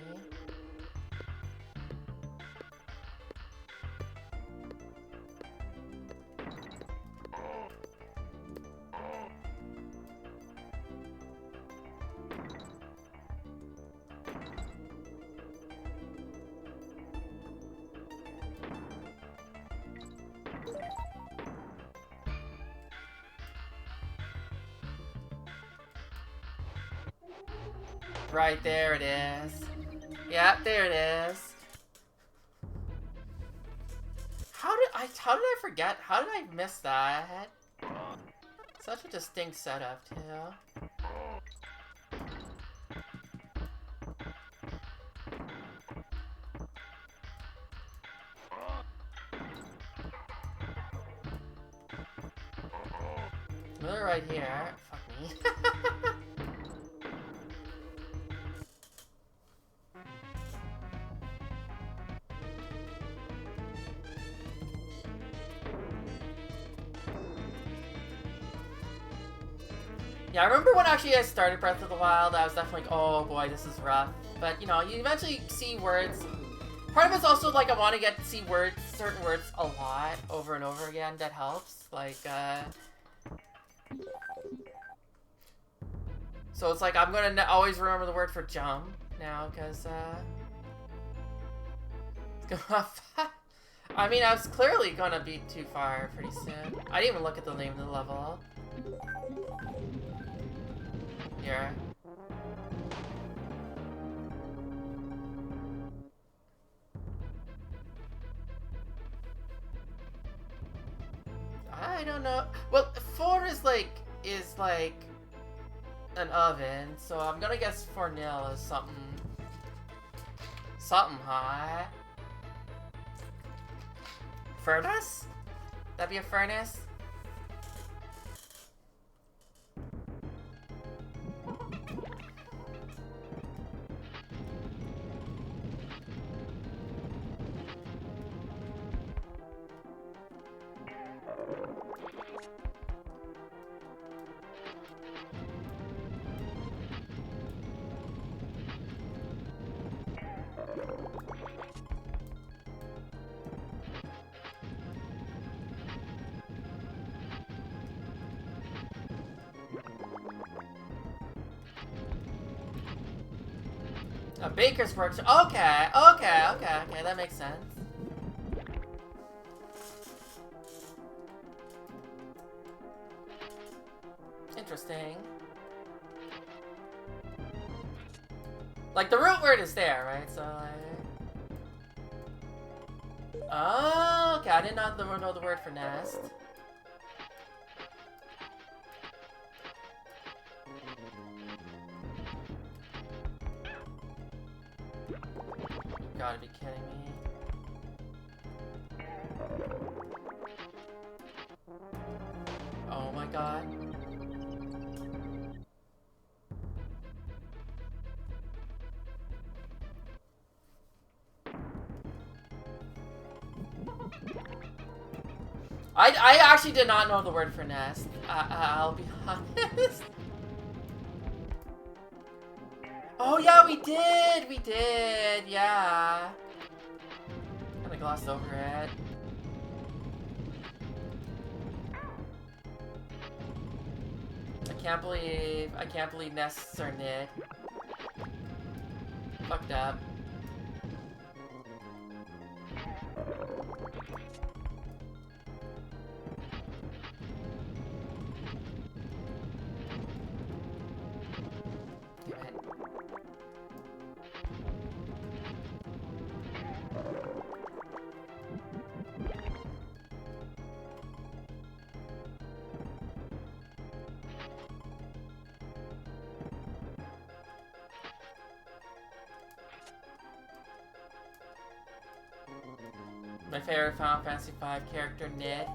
Right, there it is. Yep, there it is. How did I forget? How did I miss that? Such a distinct setup, too. They're right here. Fuck me. Yeah, I remember when actually I started Breath of the Wild, I was definitely like, oh boy, this is rough. But, you know, you eventually see words. Part of it's also like I want to get to see words, certain words a lot over and over again. That helps. Like, so it's like I'm gonna always remember the word for jump now, because, I mean, I was clearly gonna be too far pretty soon. I didn't even look at the name of the level. Here. I don't know. Well, 4 is like an oven, so I'm gonna guess 4-0 is something hot. Furnace? That'd be a furnace? A baker's workshop. Okay, that makes sense. Interesting. Like, the root word is there, right? So, oh, okay, I did not know the word for nest. You gotta be kidding me. Oh my god. I actually did not know the word for nest. I'll be honest. Oh yeah, we did, yeah. Kinda glossed over it. I can't believe nests are knit. Fucked up. My favorite Final Fantasy V character, Nid.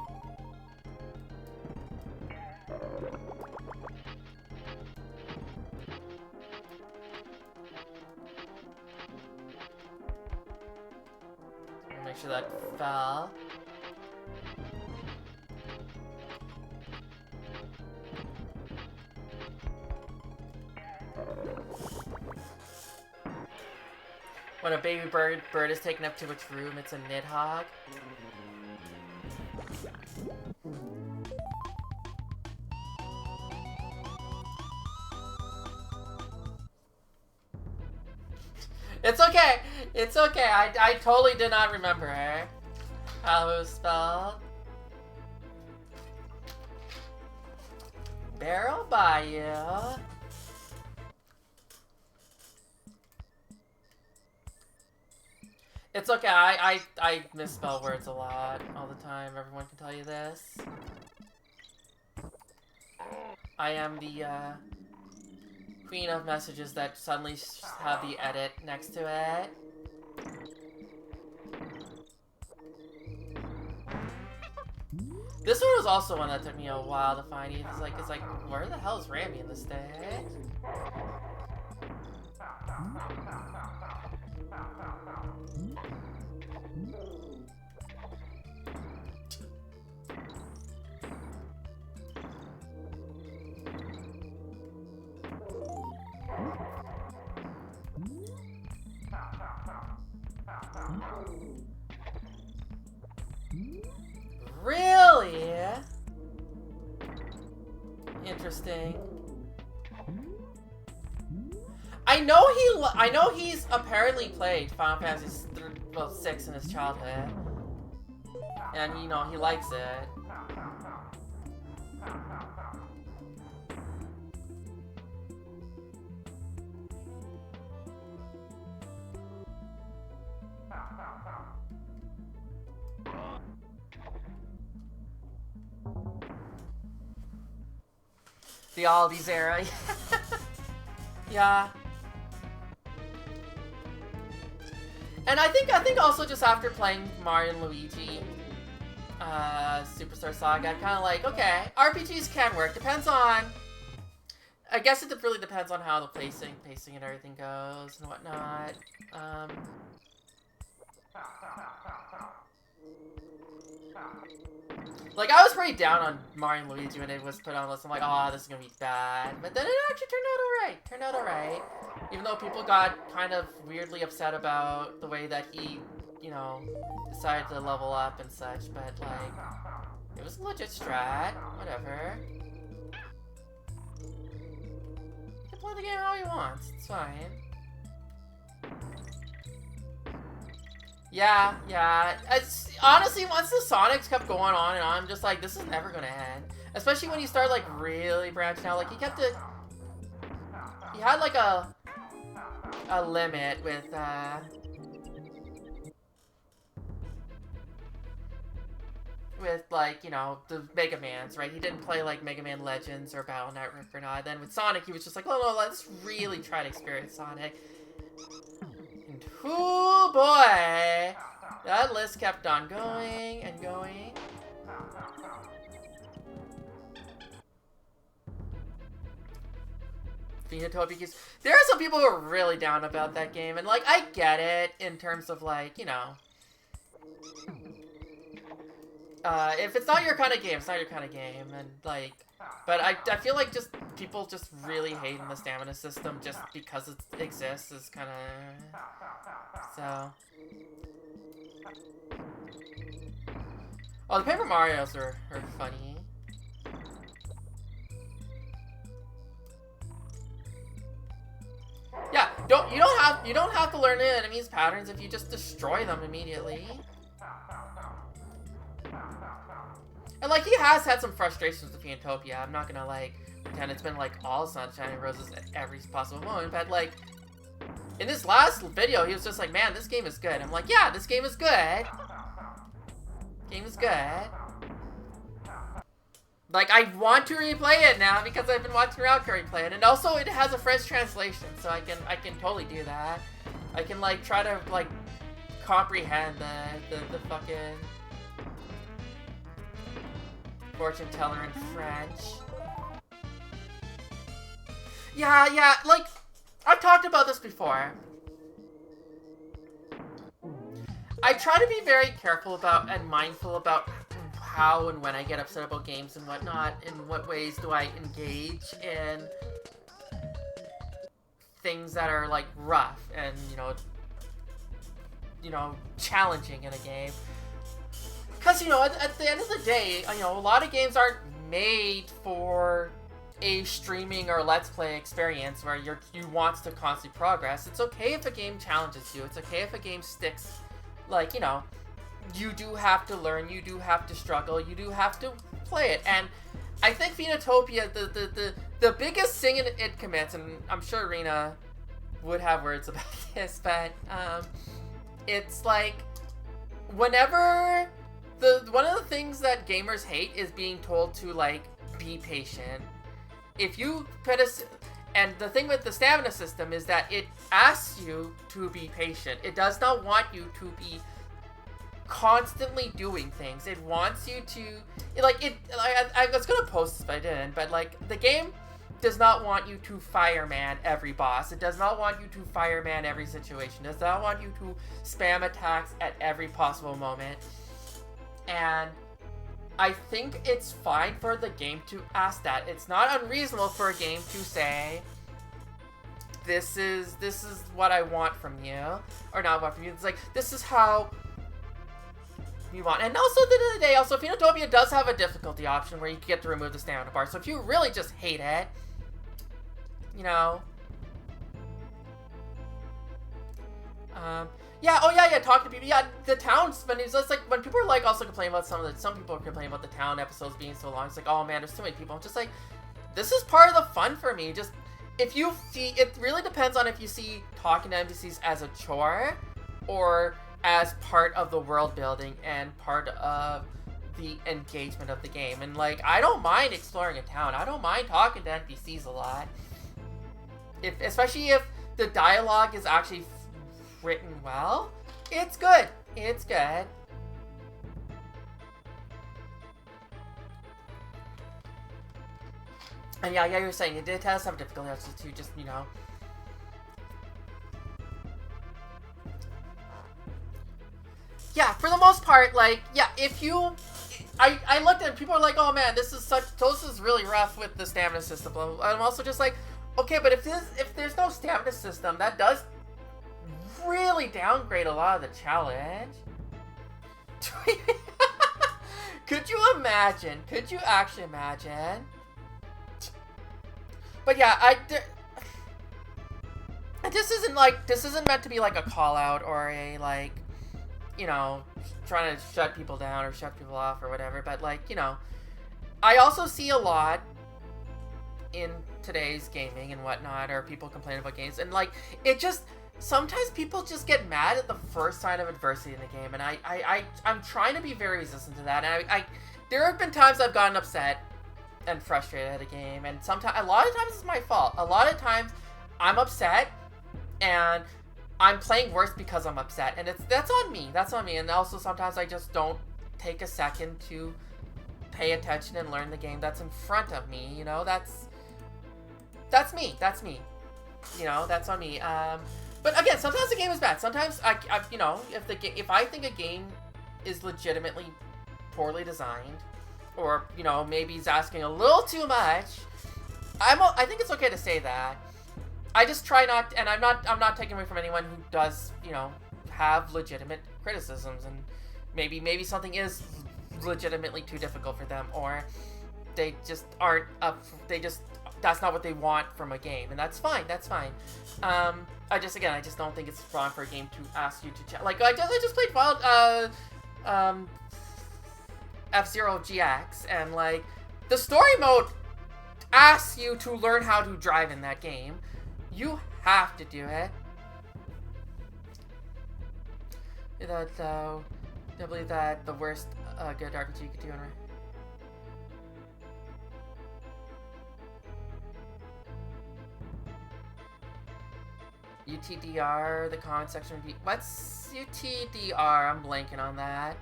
Make sure that fell. When a baby bird is taking up too much room, it's a Nidhogg. It's okay. It's okay. I totally did not remember her. How it was spelled. Barrel Bayou. It's okay, I misspell words a lot all the time. Everyone can tell you this. I am the, queen of messages that suddenly have the edit next to it. This one was also one that took me a while to find. It's like, where the hell is Rambi in this stage? Really? Interesting. I know he's apparently played Final Fantasy VI in his childhood, and you know he likes it. The Aldi's era. Yeah. And I think also just after playing Mario and Luigi Superstar Saga, I'm kind of like, okay, RPGs can work. Depends on, I guess it really depends on how the pacing and everything goes and whatnot. Like, I was pretty down on Mario and Luigi when it was put on the list. I'm like, oh, this is gonna be bad. But then it actually turned out alright. Even though people got kind of weirdly upset about the way that he, you know, decided to level up and such. But, like, it was a legit strat. Whatever. He can play the game how he wants. It's fine. Yeah. Honestly, once the Sonics kept going on and on, I'm just like, this is never gonna end. Especially when you start, like, really branching out. Like, he had, like, a limit with, like, you know, the Mega Mans, right? He didn't play, like, Mega Man Legends or Battle Network or not. Then with Sonic, he was just like, oh, no, let's really try to experience Sonic. And, oh boy! That list kept on going and going. Phoenotopia. There are some people who are really down about that game, and, like, I get it in terms of, like, you know, if it's not your kind of game, it's not your kind of game, and, like, but I feel like just people just really hating the stamina system just because it exists is kind of, so. Oh, the Paper Marios are funny. Yeah, you don't have to learn the enemies' patterns if you just destroy them immediately. And, like, he has had some frustrations with Phoenotopia. I'm not gonna, like, pretend it's been, like, all sunshine and roses at every possible moment. But, like, in this last video, he was just like, man, this game is good. I'm like, yeah, this game is good. Game is good. Like, I want to replay it now because I've been watching Railcurry play it. And also, it has a French translation, so I can totally do that. I can, like, try to, like, comprehend the fucking fortune teller in French. Yeah, like, I've talked about this before. I try to be very careful about and mindful about how and when I get upset about games and whatnot. In what ways do I engage in things that are, like, rough and, you know, challenging in a game. Because, you know, at the end of the day, you know, a lot of games aren't made for a streaming or let's play experience where you want to constantly progress. It's okay if a game challenges you. It's okay if a game sticks. Like, you know, you do have to learn, you do have to struggle, you do have to play it. And I think Phoenotopia, the biggest thing it commits, and I'm sure Rena would have words about this, but it's like whenever one of the things that gamers hate is being told to like be patient. If you put and the thing with the stamina system is that it asks you to be patient. It does not want you to be constantly doing things. It wants you to I was gonna post this but I didn't, but like the game does not want you to fireman every boss. It does not want you to fireman every situation. It does not want you to spam attacks at every possible moment. And I think it's fine for the game to ask that. It's not unreasonable for a game to say, this is what I want from you. Or not what from you. It's like, this is how you want. And also, at the end of the day, also, Phoenotopia does have a difficulty option where you get to remove the stamina bar. So if you really just hate it, you know. Yeah, oh yeah, talking to people. Yeah, the towns, when it's just like, when people are like also complaining about some people are complaining about the town episodes being so long. It's like, oh man, there's too many people. I'm just like, this is part of the fun for me. Just, if you see, it really depends on if you see talking to NPCs as a chore or as part of the world building and part of the engagement of the game. And like, I don't mind exploring a town. I don't mind talking to NPCs a lot. Especially if the dialogue is actually written well, it's good. It's good. And yeah, you're saying it did have some difficulty too, just, you know. Yeah, for the most part, like, yeah, if you... I looked at it, people are like, oh man, this is really rough with the stamina system. I'm also just like, okay, but if there's no stamina system, that does really downgrade a lot of the challenge. Could you imagine? Could you actually imagine? But yeah, this isn't meant to be like a call out or a like, you know, trying to shut people down or shut people off or whatever. But like, you know, I also see a lot in today's gaming and whatnot, or people complaining about games, and like, it just, sometimes people just get mad at the first sign of adversity in the game, and I'm trying to be very resistant to that. And there have been times I've gotten upset and frustrated at a game, and a lot of times it's my fault. A lot of times I'm upset and I'm playing worse because I'm upset, and that's on me. That's on me. And also sometimes I just don't take a second to pay attention and learn the game that's in front of me. You know, that's me. That's me. You know, that's on me. But again, sometimes the game is bad. Sometimes you know, if I think a game is legitimately poorly designed, or you know, maybe he's asking a little too much, I think it's okay to say that. I just try not, and I'm not taking away from anyone who does, you know, have legitimate criticisms, and maybe something is legitimately too difficult for them, or they just aren't up. That's not what they want from a game, and that's fine. That's fine. I just don't think it's wrong for a game to ask you to like. I just played F-Zero GX, and like, the story mode asks you to learn how to drive in that game. You have to do it. I believe that the worst good RPG you could do in UTDR, the comment section would be... What's UTDR? I'm blanking on that.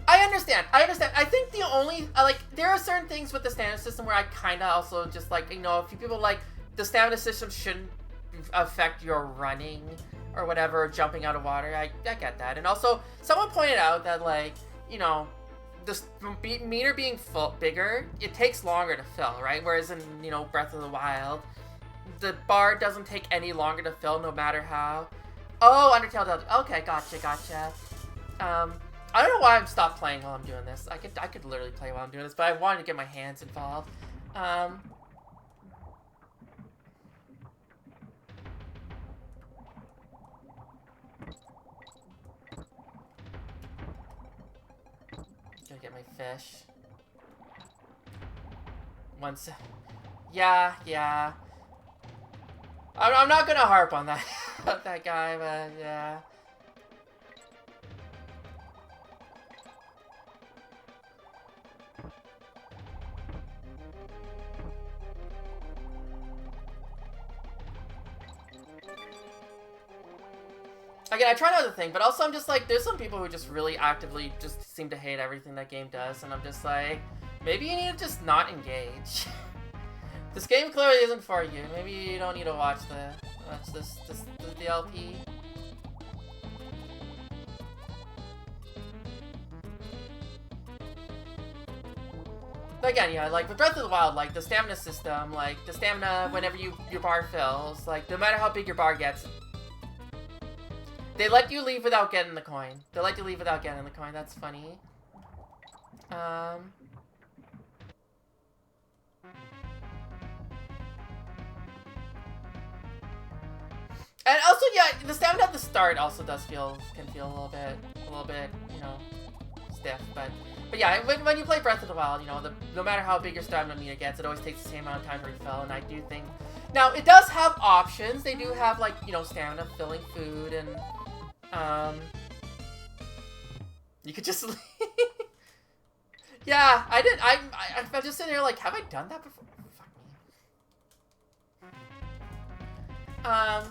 I understand. I think the only... there are certain things with the stamina system where I kind of also just, like, you know, a few people, like, the stamina system shouldn't affect your running or whatever, or jumping out of water. I get that. And also, someone pointed out that, like, you know, the meter being bigger, it takes longer to fill, right? Whereas in, you know, Breath of the Wild, the bar doesn't take any longer to fill, no matter how. Oh, Undertale does. Okay, gotcha. I don't know why I'm stopped playing while I'm doing this. I could literally play while I'm doing this, but I wanted to get my hands involved. Gotta get my fish. Yeah. I'm not gonna harp on that. about that guy, but yeah. Again, I try not to think, but also I'm just like, there's some people who just really actively just seem to hate everything that game does, and I'm just like, maybe you need to just not engage. This game clearly isn't for you. Maybe you don't need to watch the LP. But again, yeah, like with Breath of the Wild, like the stamina system, like the stamina whenever your bar fills, like no matter how big your bar gets, they let you leave without getting the coin. They let you leave without getting the coin. That's funny. And also, yeah, the stamina at the start also can feel a little bit, you know, stiff. But yeah, when you play Breath of the Wild, you know, no matter how big your stamina meter gets, it always takes the same amount of time to refill. And I do think, now it does have options. They do have like, you know, stamina filling food, and you could just leave. Yeah, I'm just sitting there like, have I done that before? Fuck me.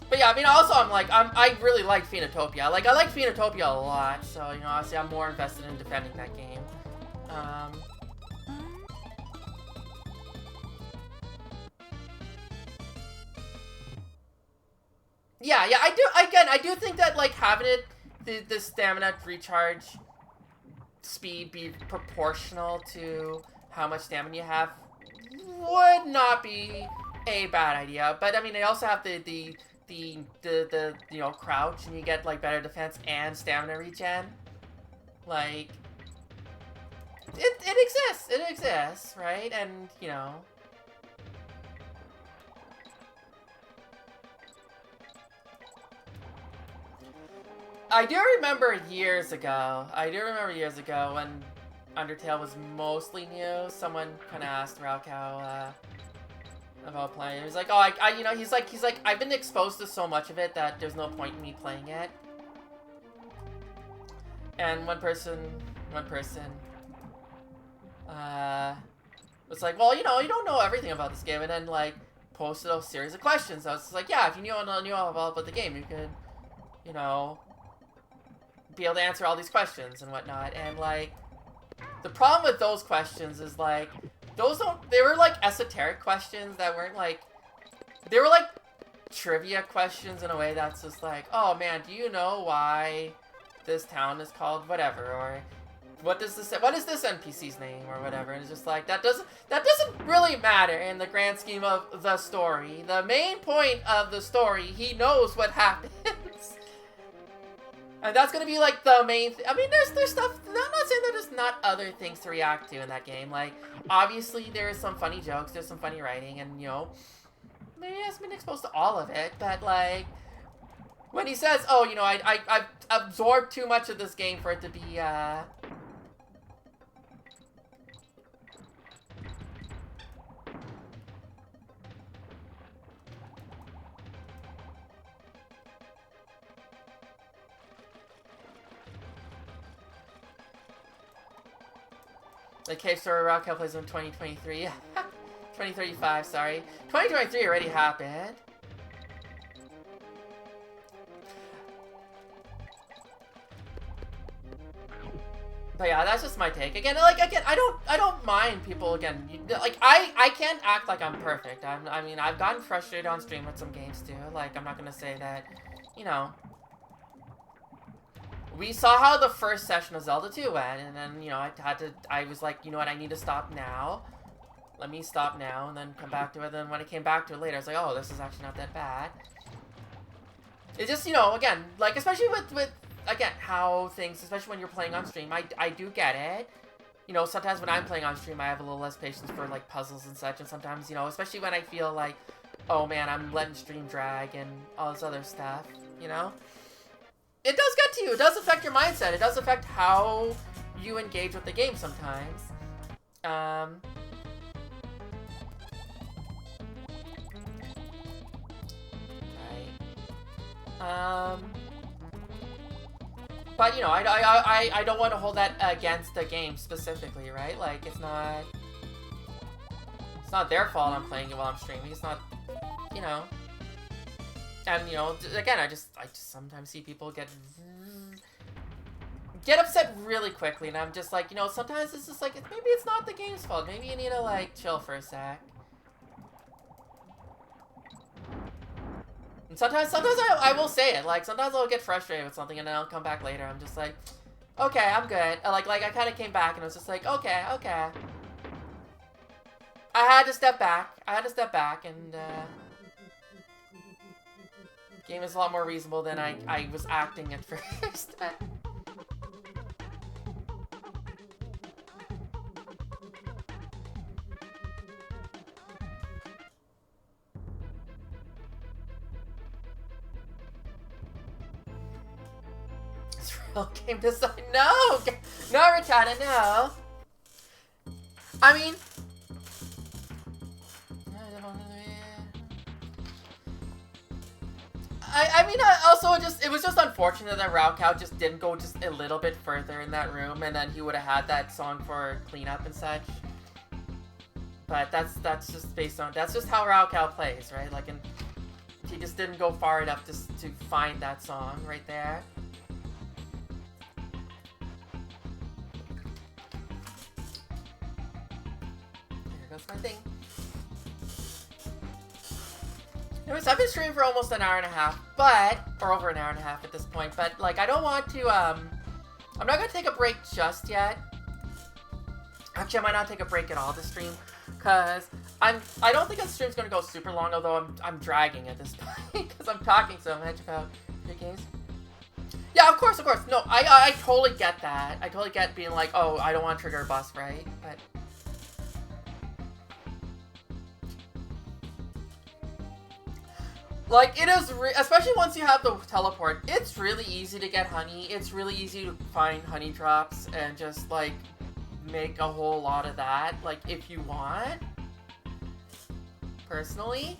But yeah, I mean, also I really like Phoenotopia. Like, I like Phoenotopia a lot, so, you know, obviously I'm more invested in defending that game. Yeah, I do think that, like, having the stamina recharge speed be proportional to how much stamina you have would not be a bad idea. But, I mean, they also have the you know, crouch, and you get like better defense and stamina regen. Like, it exists, right? And, you know, I do remember years ago when Undertale was mostly new, someone kind of asked raocow about playing. He was like, oh, you know, he's like, I've been exposed to so much of it that there's no point in me playing it. And one person, was like, well, you know, you don't know everything about this game, and then, like, posted a series of questions. I was just like, yeah, if you knew all about the game, you could, you know, be able to answer all these questions and whatnot. And, like, the problem with those questions is, like, they were, like, esoteric questions that weren't, like, they were, like, trivia questions in a way that's just like, oh, man, do you know why this town is called whatever, or what is this NPC's name, or whatever. And it's just like, that doesn't really matter in the grand scheme of the story. The main point of the story, he knows what happens. And that's gonna be, like, the main I mean, there's stuff, I'm not saying that there's not other things to react to in that game. Like, obviously, there's some funny jokes, there's some funny writing, and, you know, maybe I haven't been exposed to all of it, but, like, when he says, oh, you know, I've absorbed too much of this game for it to be, the Cave Story raocow plays in 2023. 2035, sorry. 2023 already happened. But yeah, that's just my take. Again, I don't mind people, again, like, I can't act like I'm perfect. I mean, I've gotten frustrated on stream with some games too. Like, I'm not gonna say that, you know, we saw how the first session of Zelda 2 went, and then, you know, I was like, you know what, I need to stop now. Let me stop now, and then come back to it. Then when I came back to it later, I was like, oh, this is actually not that bad. It's just, you know, again, like, especially with again, how things, especially when you're playing on stream, I do get it. You know, sometimes when I'm playing on stream, I have a little less patience for, like, puzzles and such, and sometimes, you know, especially when I feel like, oh man, I'm letting stream drag and all this other stuff, you know? It does get to you. It does affect your mindset. It does affect how you engage with the game sometimes. But you know, I don't want to hold that against the game specifically, right? Like it's not their fault I'm playing it while I'm streaming. It's not, you know. And you know, again, I just sometimes see people get upset really quickly, and I'm just like, you know, sometimes it's just like maybe it's not the game's fault. Maybe you need to like chill for a sec. And sometimes I will say it. Like sometimes I'll get frustrated with something, and then I'll come back later. I'm just like, okay, I'm good. Like I kind of came back, and I was just like, okay. I had to step back. And game is a lot more reasonable than I was acting at first. It's real game design. No, Ricardo, no. I mean, also it was just unfortunate that raocow just didn't go just a little bit further in that room, and then he would have had that song for cleanup and such. But that's just based on that's just how raocow plays, right? Like, and he just didn't go far enough just to find that song right there. There goes my thing. Anyways, I've been streaming for almost an hour and a half, or over an hour and a half at this point, but, like, I don't want to, I'm not gonna take a break just yet. Actually, I might not take a break at all this stream, because I don't think this stream's gonna go super long, although I'm dragging at this point, because I'm talking so much about video games. Yeah, of course, no, I totally get that. I totally get being like, oh, I don't want to trigger a bus, right? But like, it is, especially once you have the teleport, it's really easy to get honey. It's really easy to find honey drops and just, like, make a whole lot of that, like, if you want. Personally.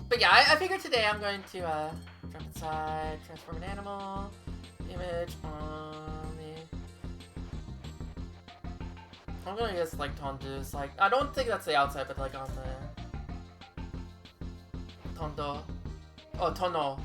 But yeah, I figured today I'm going to, jump inside, transform an animal, image on the... I'm gonna guess, like, Tondu's, like, I don't think that's the outside, but, like, on the... Tondo. Oh, Tono.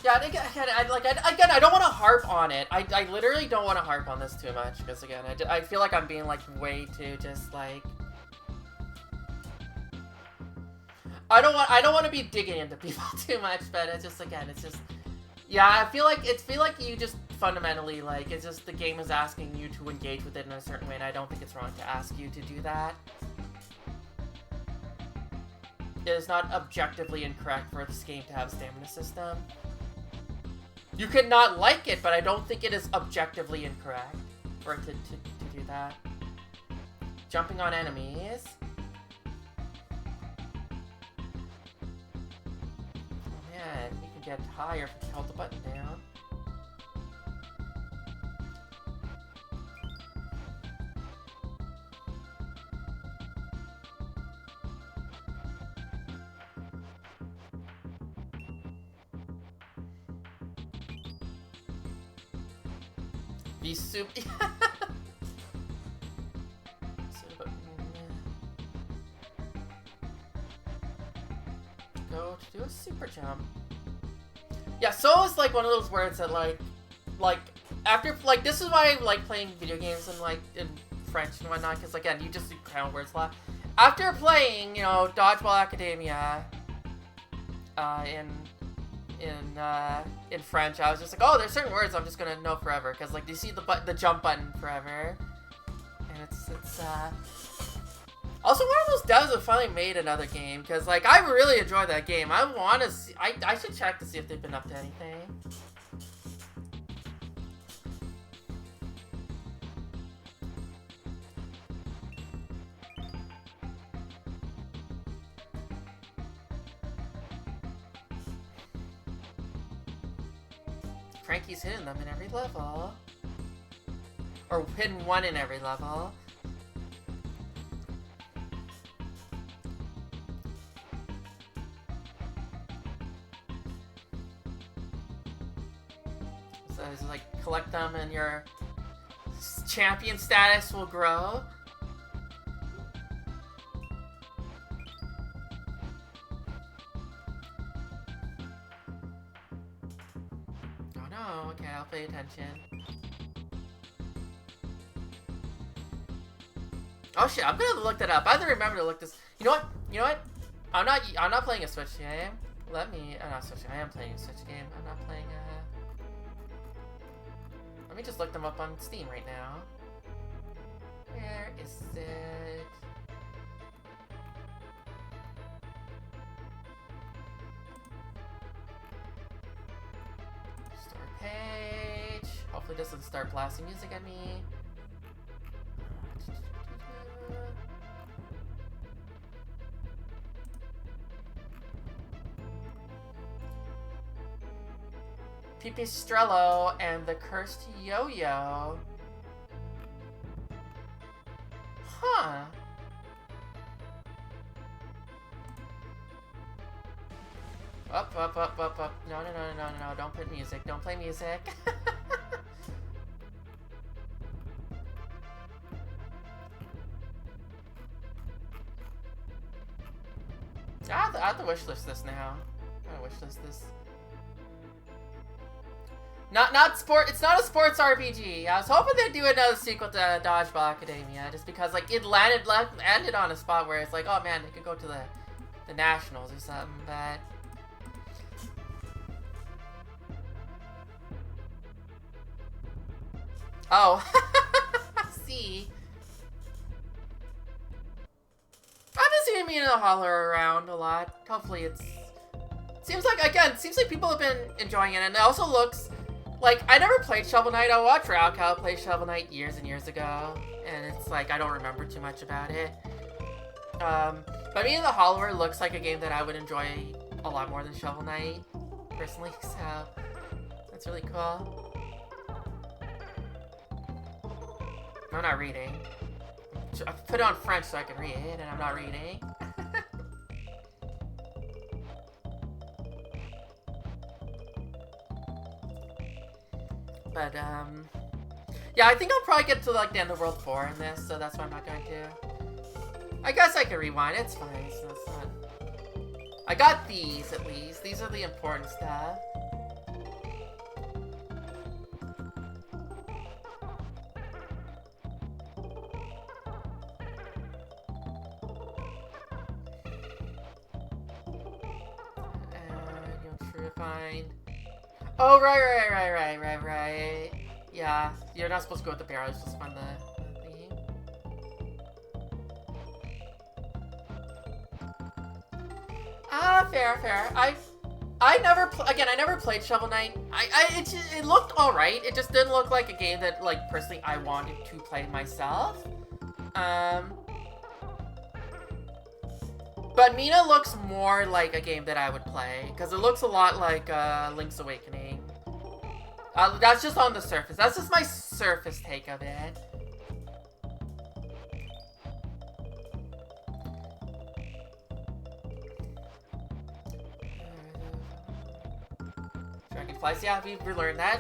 Yeah, again, I don't want to harp on it. I literally don't want to harp on this too much, because again, I feel like I'm being, like, way too just, like... I don't want to be digging into people too much, but it's just, again, it's just... Yeah, I feel like you just fundamentally, like, it's just the game is asking you to engage with it in a certain way, and I don't think it's wrong to ask you to do that. It is not objectively incorrect for this game to have a stamina system. You could not like it, but I don't think it is objectively incorrect for it to do that. Jumping on enemies. Oh man, you can get higher if you hold the button down. Be super. Go to do a super jump. Yeah, so is like one of those words that like after like this is why I like playing video games and like in French and whatnot, because again you just do crown words a lot. After playing, you know, Dodgeball Academia, in French, I was just like, oh, there's certain words I'm just gonna know forever, because like you see the jump button forever, and it's also one of those devs that finally made another game, because like I really enjoyed that game. I want to see, I should check to see if they've been up to anything. Frankie's hidden them in every level. Or hidden one in every level. So it's like collect them and your champion status will grow. Oh no, okay, I'll pay attention. Oh shit, I'm gonna look that up. I have to remember to look this. You know what? You know what? I'm not playing a Switch game. Let me. Not Switch game. I am playing a Switch game. I'm not playing a. Let me just look them up on Steam right now. Where is it? Store page. Hopefully this doesn't start blasting music at me. Pipistrello and the Cursed Yo-Yo. Huh. Up. No. Don't put music. Don't play music. I have to wishlist this now. I gotta wishlist this. Not sport. It's not a sports RPG. I was hoping they'd do another sequel to Dodgeball Academia, just because like it ended on a spot where it's like, oh man, they could go to the nationals or something. But oh, see, I've been seeing Mina the Holler around a lot. Hopefully, seems like people have been enjoying it, and it also looks. Like, I never played Shovel Knight. I watched raocow play Shovel Knight years and years ago, and it's like, I don't remember too much about it. But Mina the Hollower looks like a game that I would enjoy a lot more than Shovel Knight, personally, so that's really cool. I'm not reading. I put it on French so I can read, and I'm not reading. But, yeah, I think I'll probably get to, like, the end of World 4 in this, so that's why I'm not going to. I guess I can rewind, it's fine, so it's not. I got these, at least. These are the important stuff. You'll try to find... Oh, right. Yeah, you're not supposed to go with the bear, I was supposed to find the theme. Ah, fair. I never played Shovel Knight. It looked alright, it just didn't look like a game that, like, personally I wanted to play myself. But Mina looks more like a game that I would play, because it looks a lot like Link's Awakening. That's just on the surface. That's just my surface take of it. Dragonflies, yeah, we learned that.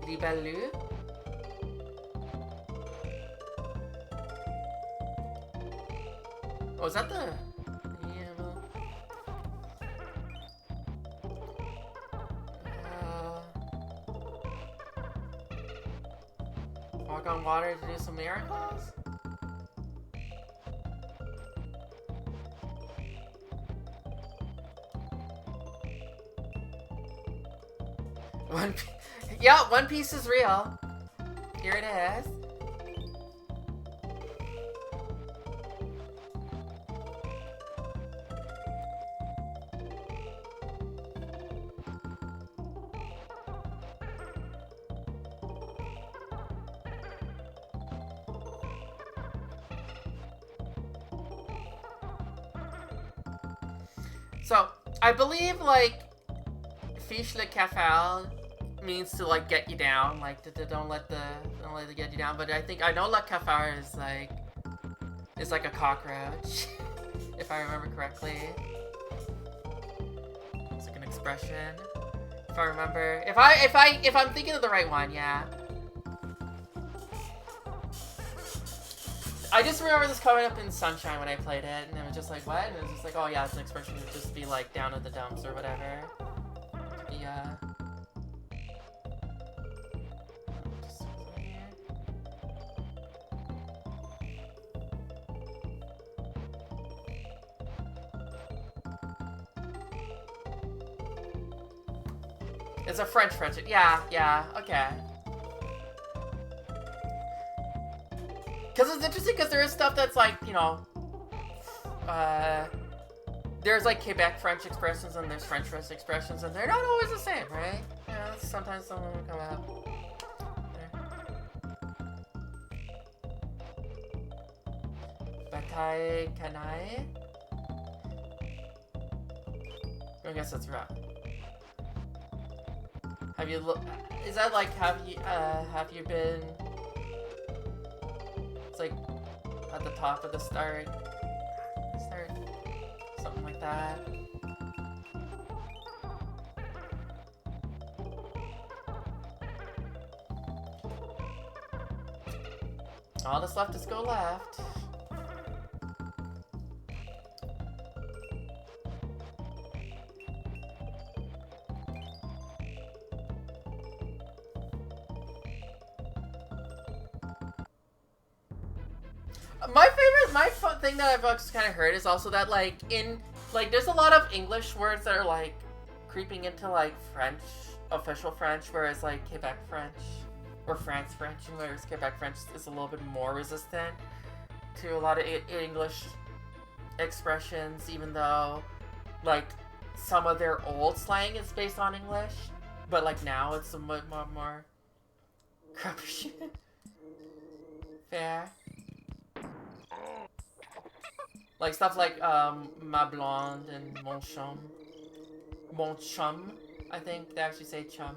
Libellu. Oh, is that the... Walk on water to do some miracles? Yeah, One Piece is real. Here it is. So, I believe, like, Fiche le Cafal means to like get you down, like don't let it get you down. But I know La Cafard is like a cockroach, if I remember correctly. It's like an expression, if I remember. If I'm thinking of the right one, yeah. I just remember this coming up in Sunshine when I played it, and it was just like, what? And it was just like, oh yeah, it's an expression. It would just be like down at the dumps or whatever. Yeah. It's a French. Yeah, okay. Because it's interesting because there is stuff that's like, you know, there's like Quebec French expressions and there's French expressions and they're not always the same, right? Yeah, sometimes some of them come out. Bataille Canaille? I guess that's right. Have you is that like have you been? It's like at the top of the start, something like that. All that's left is go left. My fun thing that I've kind of heard is also that like there's a lot of English words that are like creeping into like French, official French, whereas like Quebec French or France French, whereas Quebec French is a little bit more resistant to a lot of English expressions, even though like some of their old slang is based on English, but like now it's a bit more crappy shit. Fair. Like stuff like ma blonde and mon chum, I think they actually say chum.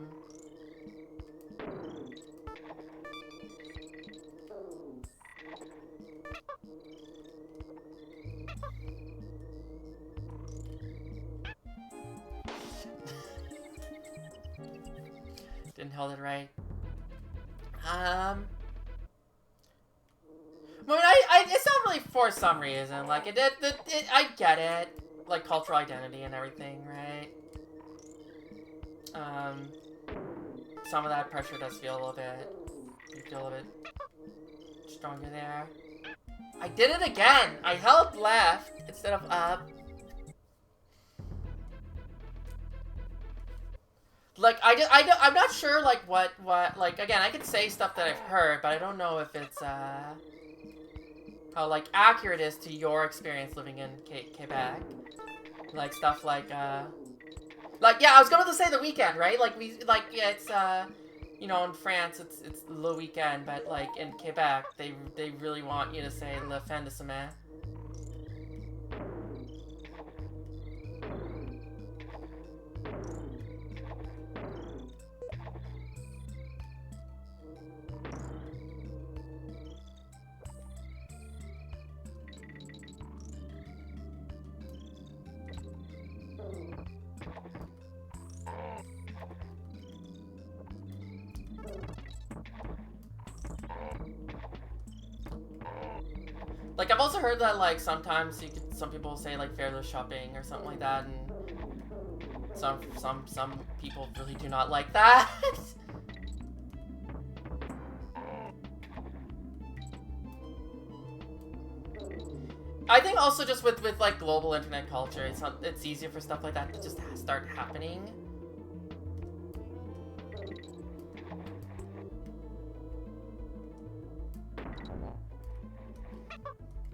Didn't hold it right. I mean, it's not really for some reason. Like, I get it. Like, cultural identity and everything, right? Some of that pressure does feel a little bit... You feel a little bit stronger there. I did it again! I held left instead of up. Like, I'm not sure, like, what, like, again, I could say stuff that I've heard, but I don't know if it's, how, like, accurate it is to your experience living in Quebec. Like, stuff like, yeah, I was going to say the weekend, right? Like, yeah, it's, you know, in France, it's le weekend, but, like, in Quebec, they really want you to say le fin de semaine. Like, I've also heard that, like, sometimes some people say, like, fairless shopping or something like that, and some people really do not like that. I think also just with like, global internet culture, it's easier for stuff like that to just start happening.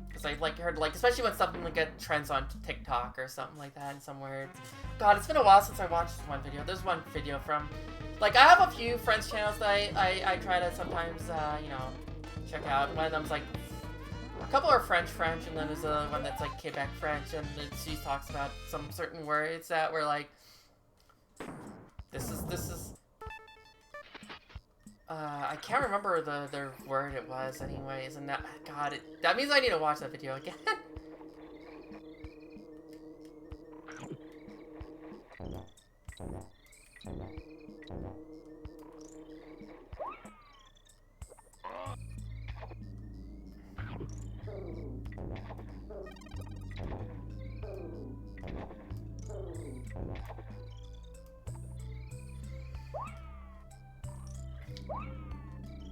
Because I like heard, like, especially when something like get trends on TikTok or something like that in some words. God, it's been a while since I watched one video. There's one video from, like, I have a few French channels that I try to sometimes, you know, check out. One of them's like, a couple are French, and then there's a one that's like Quebec French, and she talks about some certain words that were like, this is I can't remember the word it was anyways, and that, God, that means I need to watch that video again.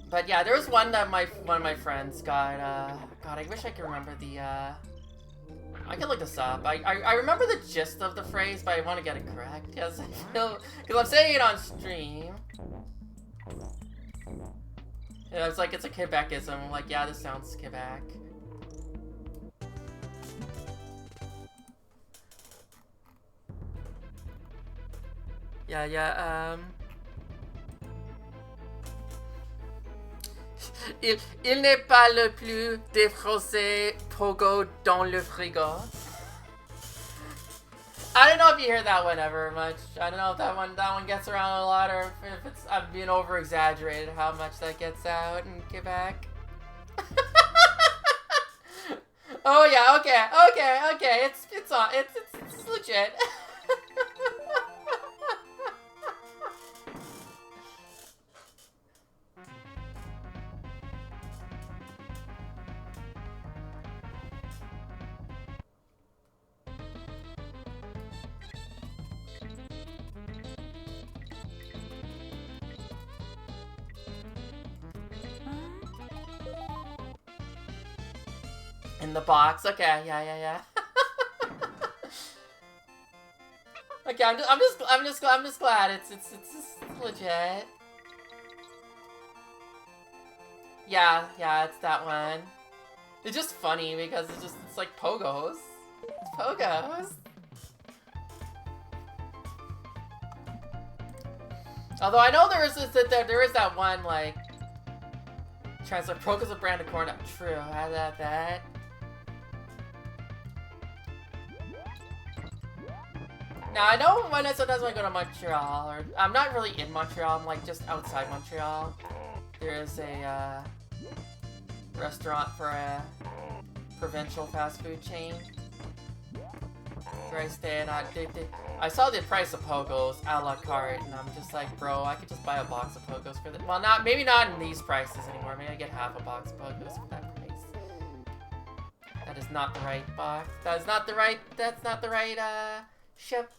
But yeah, there was one that one of my friends got, God, I wish I could remember the, I can look this up. I remember the gist of the phrase, but I want to get it correct, because I'm saying it on stream. Yeah, it's like, it's a Quebecism. I'm like, yeah, this sounds Quebec. Yeah, il n'est pas le plus défoncé pogo dans le frigo. I don't know if you hear that one ever much. I don't know if that one gets around a lot, or if it's I'm being over exaggerated how much that gets out in Quebec. Oh yeah, okay. It's on. It's legit. In the box. Okay, yeah. Okay, I'm just glad it's legit. Yeah, it's that one. It's just funny because it's like pogos. It's pogos. Although I know there is that one like translate pogos a brand of corn. True, I had that. Now, I know sometimes when I go to Montreal, or I'm not really in Montreal, I'm like just outside Montreal, there is a restaurant for a provincial fast food chain where I stay, and I saw the price of pogos a la carte, and I'm just like, bro, I could just buy a box of pogos for well, maybe not in these prices anymore. Maybe I get half a box of pogos for that price. That is not the right box. That's not the right ship.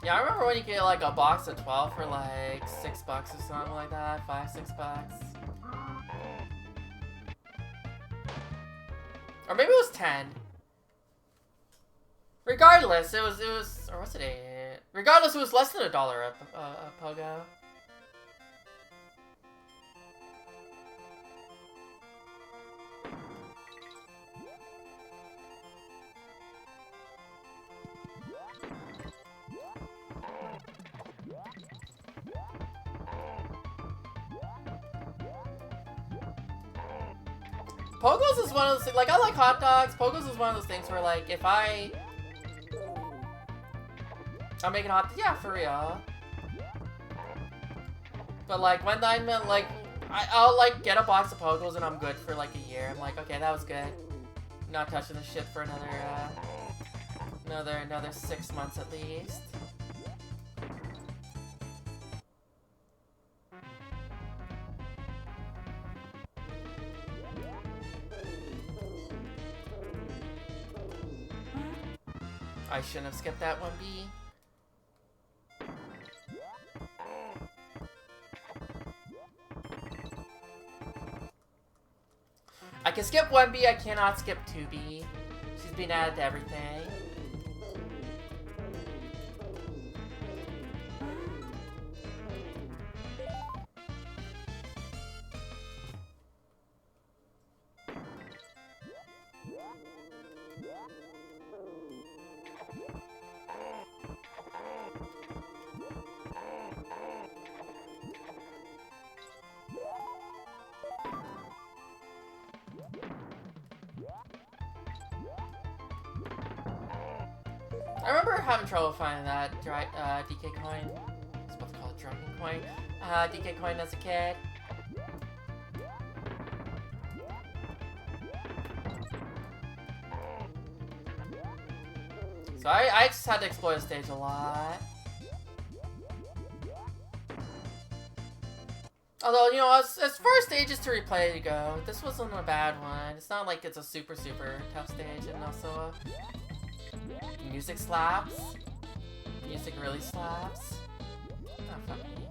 Yeah, I remember when you get like a box of 12 for like $6 or something like that, $5-6. Or maybe it was 10. Regardless, it was, or was it 8? Regardless, it was less than $1 a pogo. Pogos is one of those things, like, I like hot dogs. Pogos is one of those things where, like, if I'm making hot, yeah, for real. But, like, when I'm, like, I'll, like, get a box of Pogos and I'm good for, like, a year. I'm like, okay, that was good. I'm not touching this shit for another 6 months at least. I shouldn't have skipped that 1B. I can skip 1B, I cannot skip 2B. She's been added to everything. I remember having trouble finding that DK coin. I was about to call it Dragon coin. DK coin as a kid. So I just had to explore the stage a lot. Although, you know, as far as stages to replay go, this wasn't a bad one. It's not like it's a super tough stage, and also music slaps. Music really slaps. Oh, fuck me.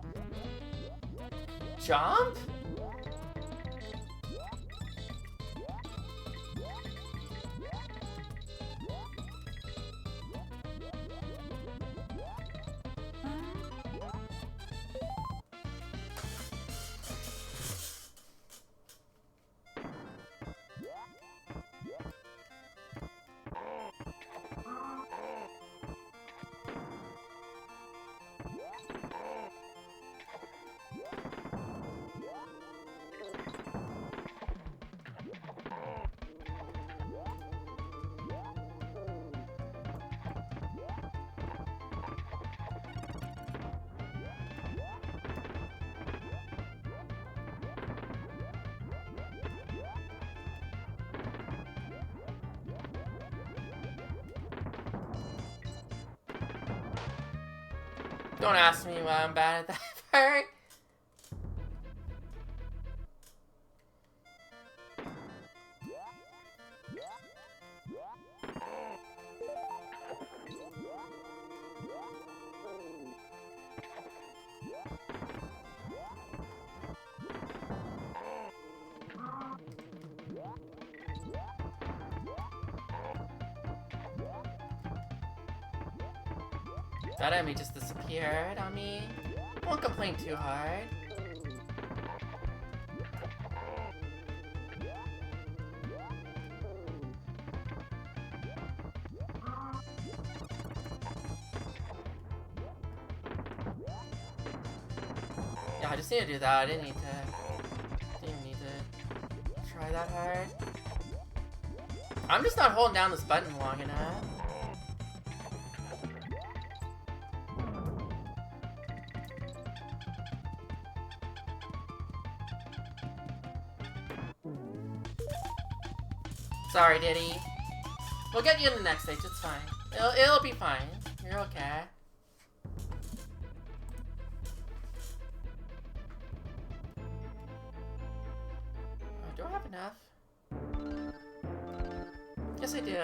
Jump? Don't ask me why I'm bad at that part. That enemy just disappeared on me. Won't complain too hard. Yeah, I just need to do that. I didn't need to try that hard. I'm just not holding down this button long enough. Sorry, Diddy. We'll get you in the next stage, it's fine. It'll be fine. You're okay. Oh, do I have enough? Yes, I do.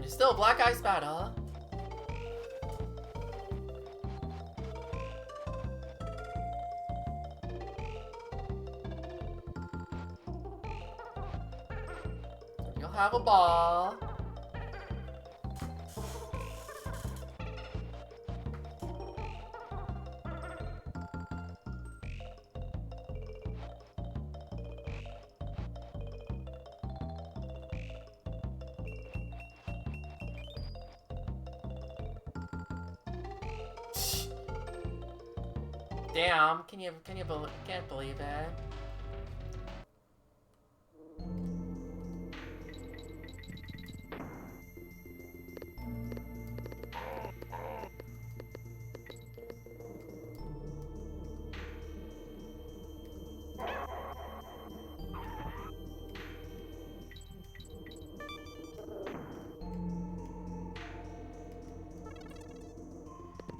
It's still a Black Ice battle. You'll have a ball. Damn, can't believe it.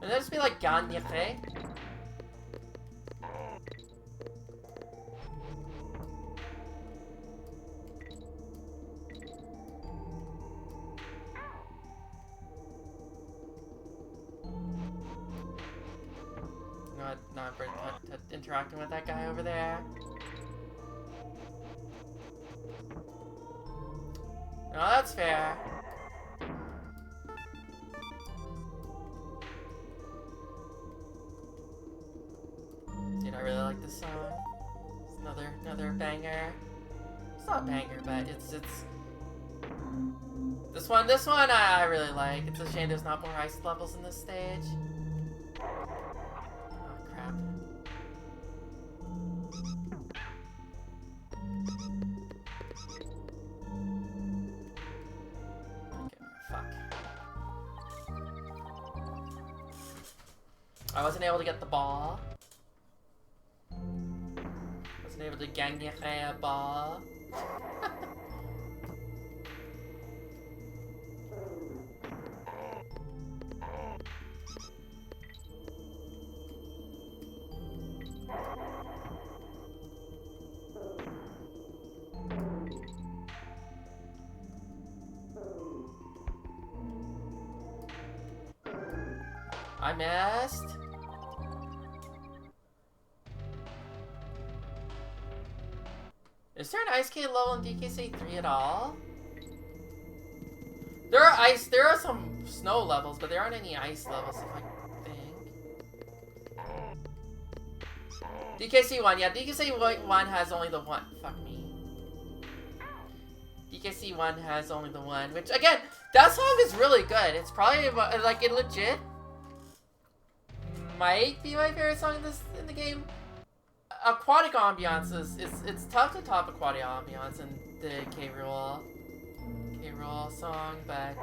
Would that just be like Ganyefe? Not interacting with that guy over there. No, that's fair. this song. It's another banger. It's not a banger, but it's this one I really like. It's a shame there's not more ice levels in this stage. Oh crap. Okay, fuck. I wasn't able to get the ball. Wasn't able to gagner a ball. I missed. Is there an ice skate level in DKC 3 at all? There are some snow levels, but there aren't any ice levels, if I think. DKC 1, yeah, DKC 1 has only the one. Fuck me. DKC 1 has only the one, which, again, that song is really good. It's probably, like, it legit might be my favorite song in the game. Aquatic Ambiance it's tough to top Aquatic Ambiance in the K. Rool song, but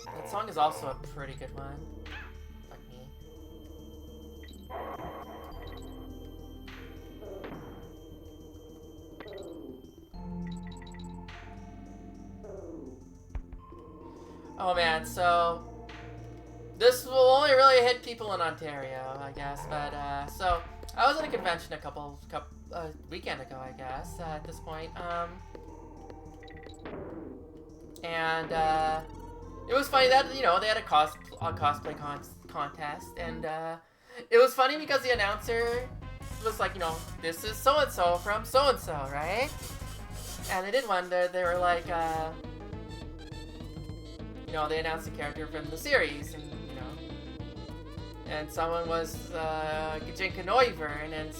that song is also a pretty good one. Fuck me. Oh man, so this will only really hit people in Ontario, I guess, but so I was at a convention a weekend ago, I guess, at this point, and it was funny that, you know, they had a cosplay contest, and it was funny because the announcer was like, you know, this is so-and-so from so-and-so, right? And they did one, they were like, you know, they announced a character from the series, and, you know, and someone was Kajinka Noivern, and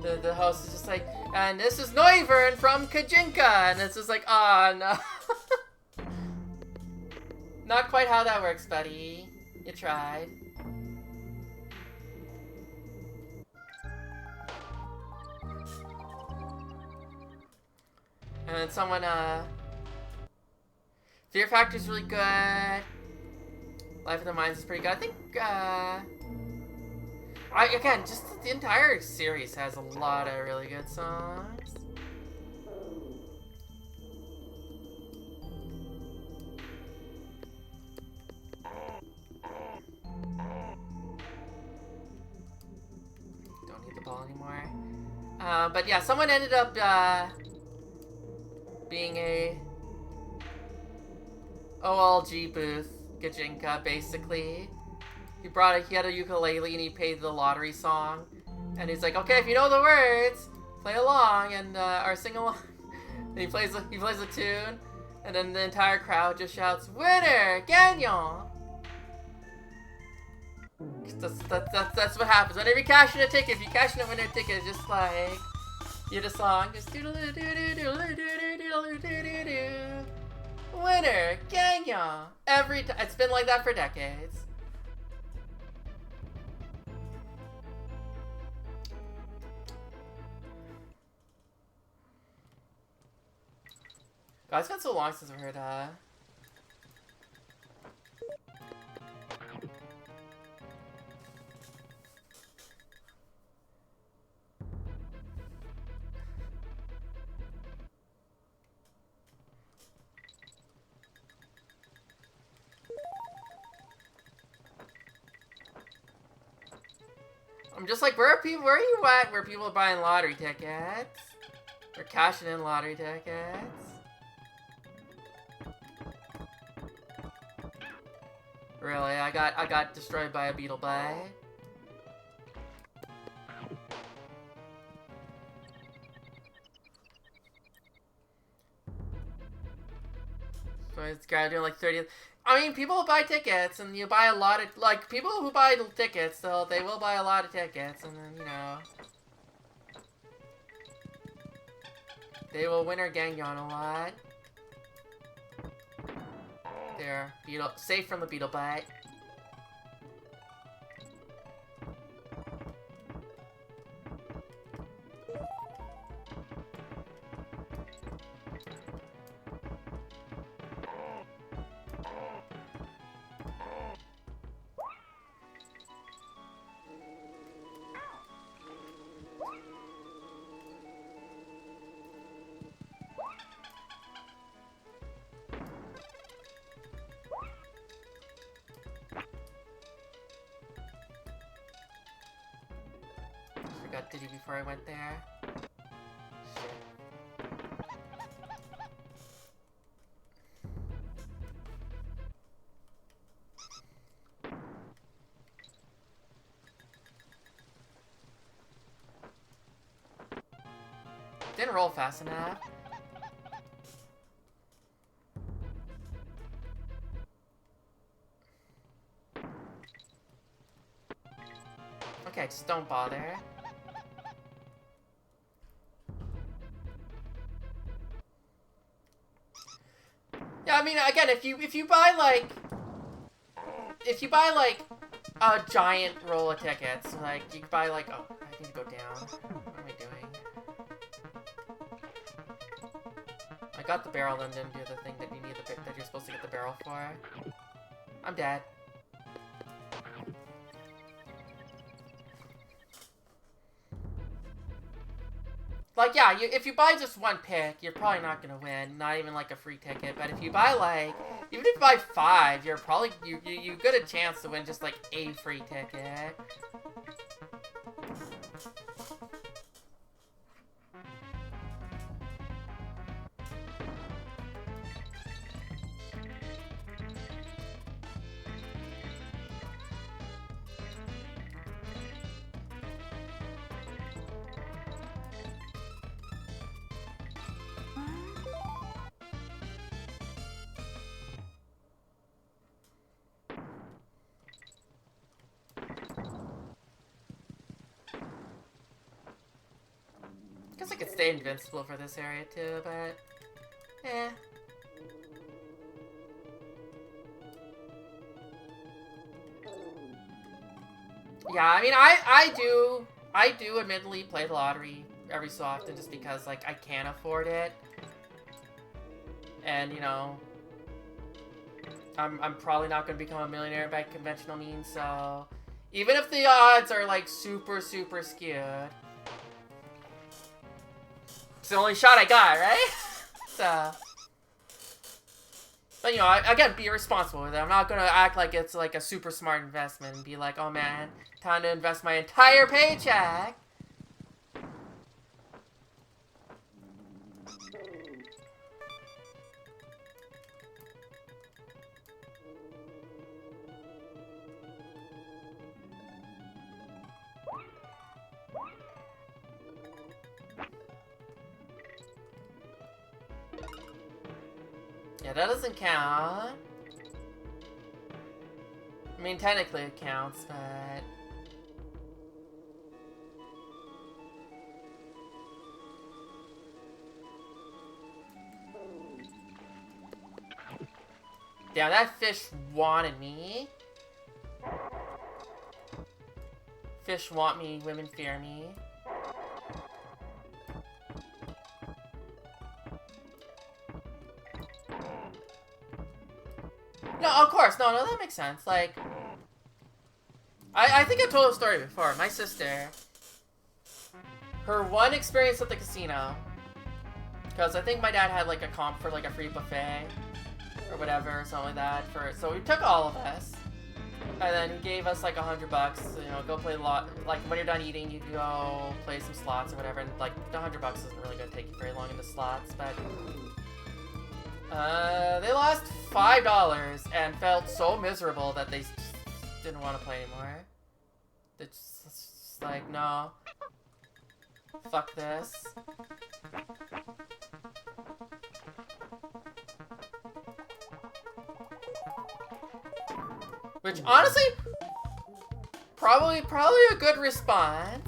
then the host is just like, and this is Noivern from Kajinka, and it's just like, oh no. Not quite how that works, buddy. You tried. And then someone, Fear Factor's really good. Life of the Minds is pretty good. I think, again, just the entire series has a lot of really good songs. Don't need the ball anymore. But yeah, someone ended up, being a OLG booth, Kajinka, basically. He had a ukulele and he played the lottery song. And he's like, okay, if you know the words, play along and or sing along. And he plays the tune, and then the entire crowd just shouts, "Winner! Gagnon!" That's what happens. Whenever you cash in a ticket, if you cash in a winner ticket, it's just like you the song, just winner, Gagnon. Every time. It's been like that for decades. God, it's been so long since I've heard, I'm just like, where are you at where people are buying lottery tickets? Or cashing in lottery tickets? Really? I got destroyed by a beetle bite. it's doing like 30. I mean, people buy tickets, and you buy a lot of, like, people who buy tickets, they will buy a lot of tickets, and then, you know, they will winner Gangyon a lot. There, beetle, safe from the beetle bite. Forgot Diddy before I went there. Shit. Didn't roll fast enough. Okay, just don't bother. Yeah, I mean, again, if you buy like a giant roll of tickets, like you could buy like, oh, I need to go down. What am I doing? I got the barrel and didn't do the thing that you need that you're supposed to get the barrel for. I'm dead. Like, yeah, if you buy just one pick, you're probably not gonna win. Not even like a free ticket. But if you buy like, even if you buy 5, you're probably you get a chance to win just like a free ticket. Guess I could stay invincible for this area too, but eh. Yeah, I mean, I do admittedly play the lottery every so often just because, like, I can't afford it. And, you know, I'm probably not going to become a millionaire by conventional means, so even if the odds are, like, super, super skewed, it's the only shot I got, right? So, but, you know, again, be responsible with it. I'm not going to act like it's, like, a super smart investment and be like, oh, man, time to invest my entire paycheck. Yeah, that doesn't count. I mean, technically it counts, but... Damn, that fish wanted me. Fish want me, women fear me. No, of course, no, that makes sense. Like, I think I told a story before. My sister, her one experience at the casino, because I think my dad had like a comp for like a free buffet or whatever, something like that. So we took all of us, and then he gave us like $100. You know, go play a lot. Like when you're done eating, you can go play some slots or whatever. And like the $100 isn't really gonna take you very long in the slots, but. They lost $5 and felt so miserable that they just didn't want to play anymore. It's just like, no. Fuck this. Which, honestly, probably a good response.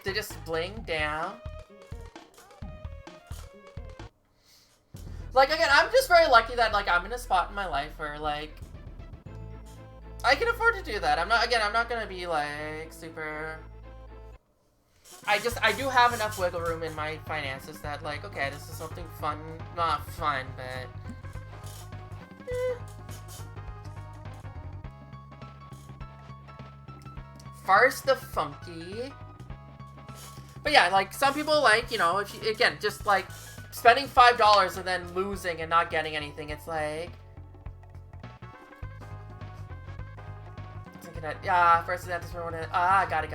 To just bling down. Like, again, I'm just very lucky that, like, I'm in a spot in my life where, like, I can afford to do that. I'm not gonna be, like, super... I do have enough wiggle room in my finances that, like, okay, this is something fun. Not fun, but... Farce the Funky. But yeah, like, some people, like, you know, if you, again, just, like, spending $5 and then losing and not getting anything, it's like... Thinking that, yeah, first that is one. Ah, got it.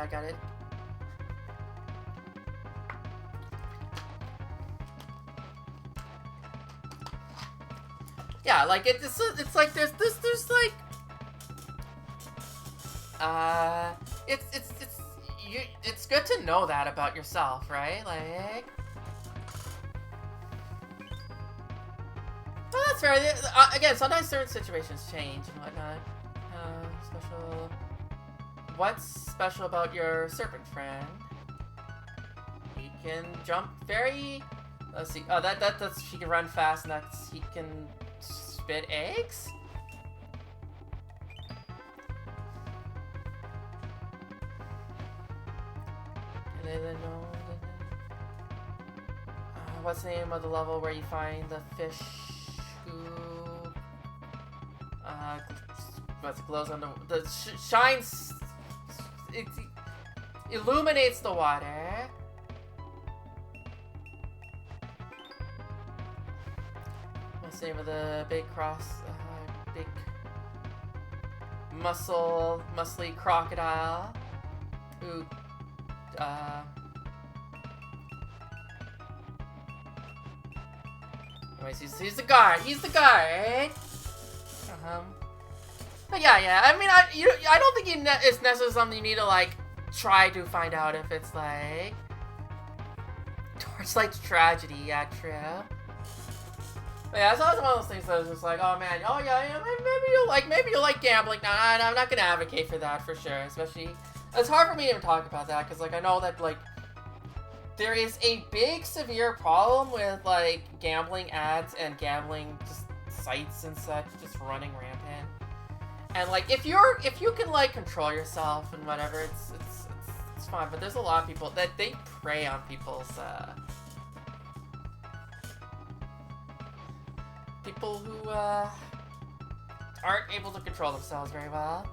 Yeah, like it's like there's like it's good to know that about yourself, right? Like, well, that's fair. Again, sometimes certain situations change and whatnot. Special. What's special about your serpent friend? He can jump very. Let's see. Oh, that's he can run fast, and he can spit eggs. What's the name of the level where you find the fish who glows on the shines? It illuminates the water. What's the name of the big big muscly crocodile? Who, anyways, he's the guy. He's the guy, right? But yeah. I mean, I don't think it's necessarily something you need to, like, try to find out if it's, like... Torchlight's tragedy, yeah, true. But yeah, it's always one of those things that was just like, oh man, oh yeah, maybe you like gambling. No, I'm not gonna advocate for that for sure. Especially, it's hard for me to even talk about that because, like, I know that, like, there is a big, severe problem with, like, gambling ads and gambling just sites and such just running rampant. And, like, if you can, like, control yourself and whatever, it's fine. But there's a lot of people that they prey on people's people who aren't able to control themselves very well.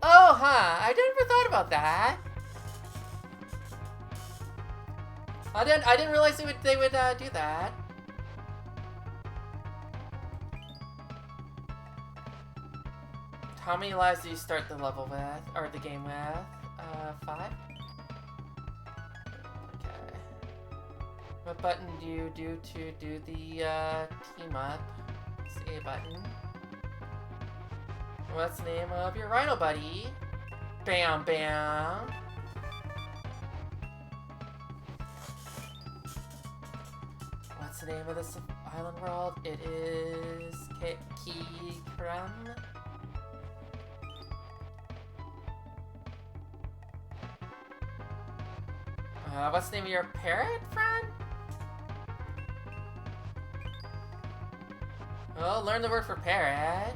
Oh, huh? I never thought about that. I didn't realize they would do that. How many lives do you start the level with, or the game with? 5? Okay. What button do you do to do the team up? It's the A button. What's the name of your rhino buddy? Bam Bam. What's the name of this island world? It is Kikram. What's the name of your parrot friend? Well, learn the word for parrot.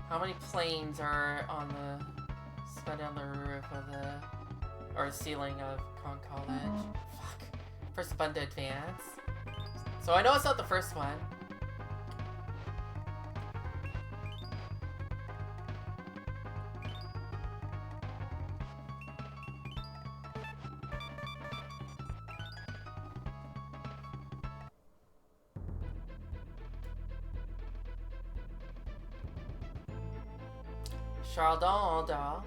How many planes are suspended on the roof of or ceiling of Kong College? Fuck. First button to advance. So I know it's not the first one. Chardon.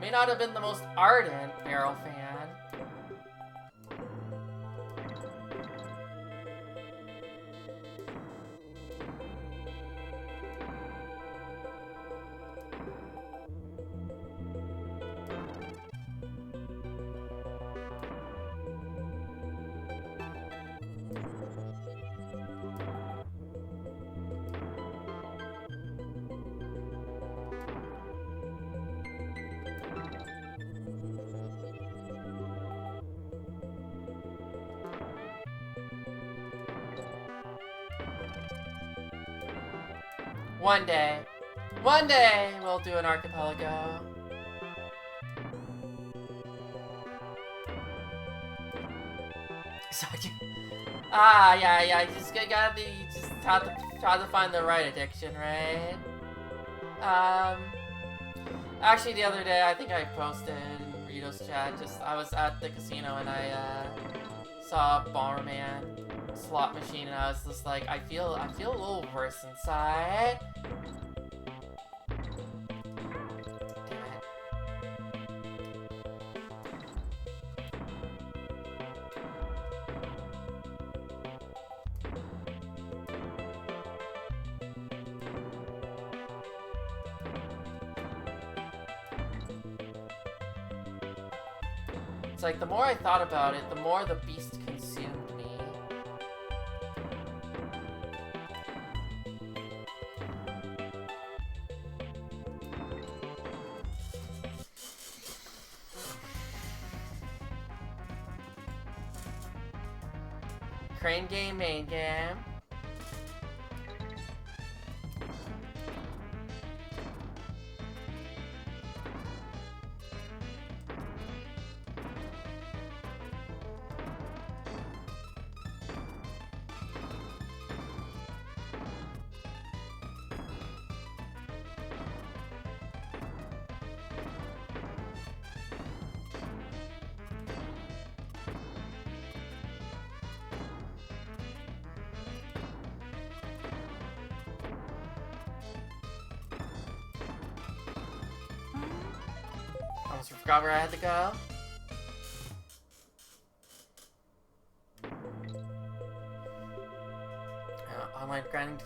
May not have been the most ardent Barrel fan. One day. One day we'll do an archipelago. So yeah, you just have to find the right addiction, right? Actually the other day, I think I posted in Rito's chat, I was at the casino and I, saw a Bomberman slot machine and I was just like, I feel a little worse inside. It's like, the more I thought about it, the more the beast consumed me. Crane game, main game. Almost forgot where I had to go. Online grinding to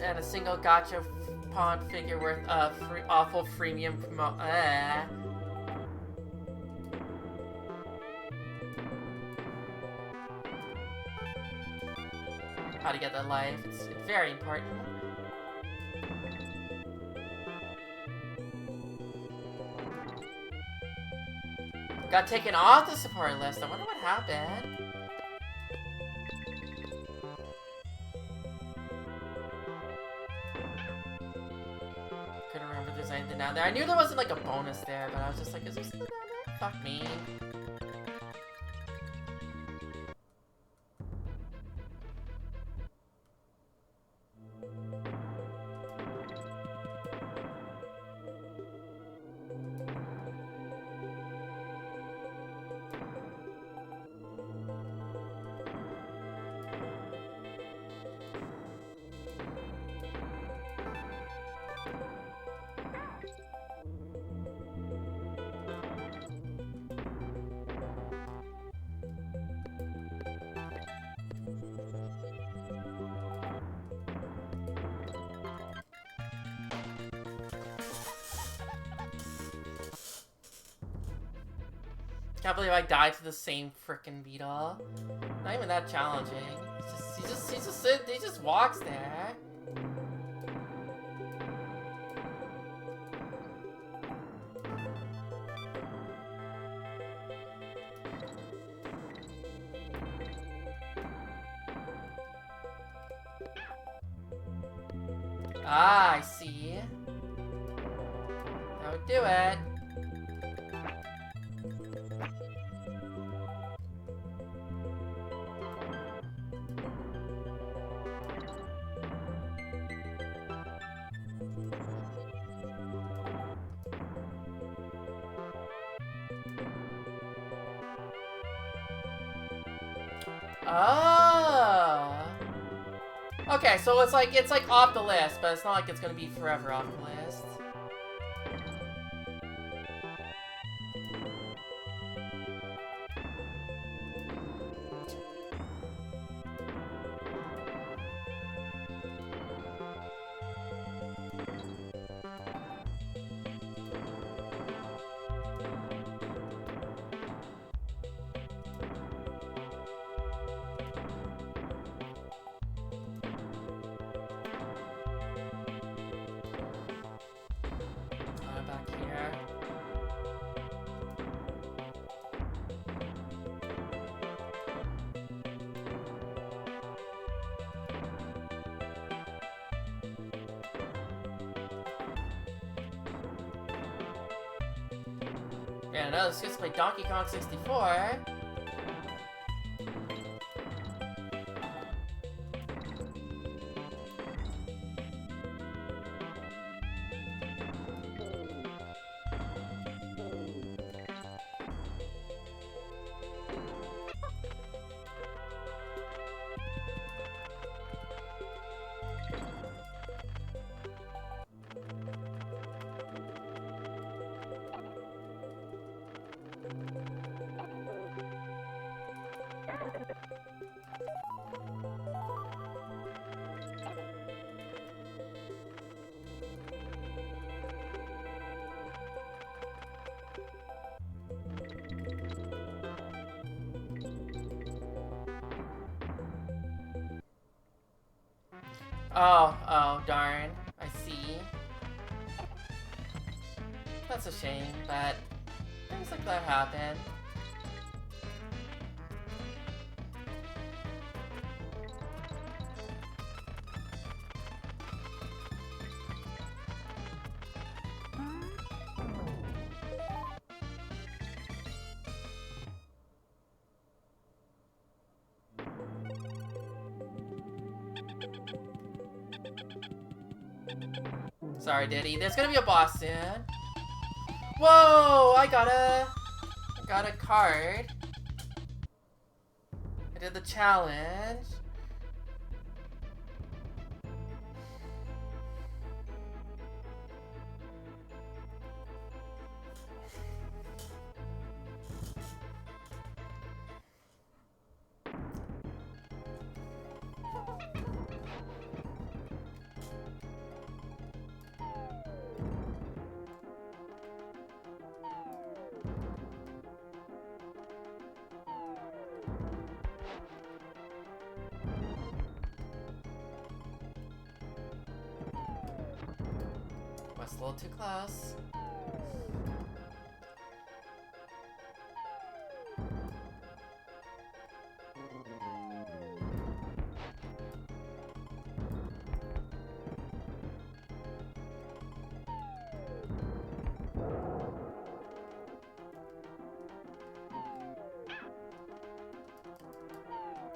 and a single gacha pawn figure worth of awful freemium promo. How to get that life? It's very important. Got taken off the support list. I wonder what happened. Anything down there. I knew there wasn't like a bonus there, but I was just like, is there something down there? Fuck me. Can't believe I died to the same frickin' beetle. Not even that challenging. He just walks there. Ah, I see. That would do it. Oh. Okay, so it's like off the list, but it's not like it's gonna be forever off the list. Yeah, no, let's just play Donkey Kong 64. Oh, darn. I see. That's a shame, but things like that happen. Sorry, Diddy. There's gonna be a boss soon. Whoa! I got a card. I did the challenge. West a little too close.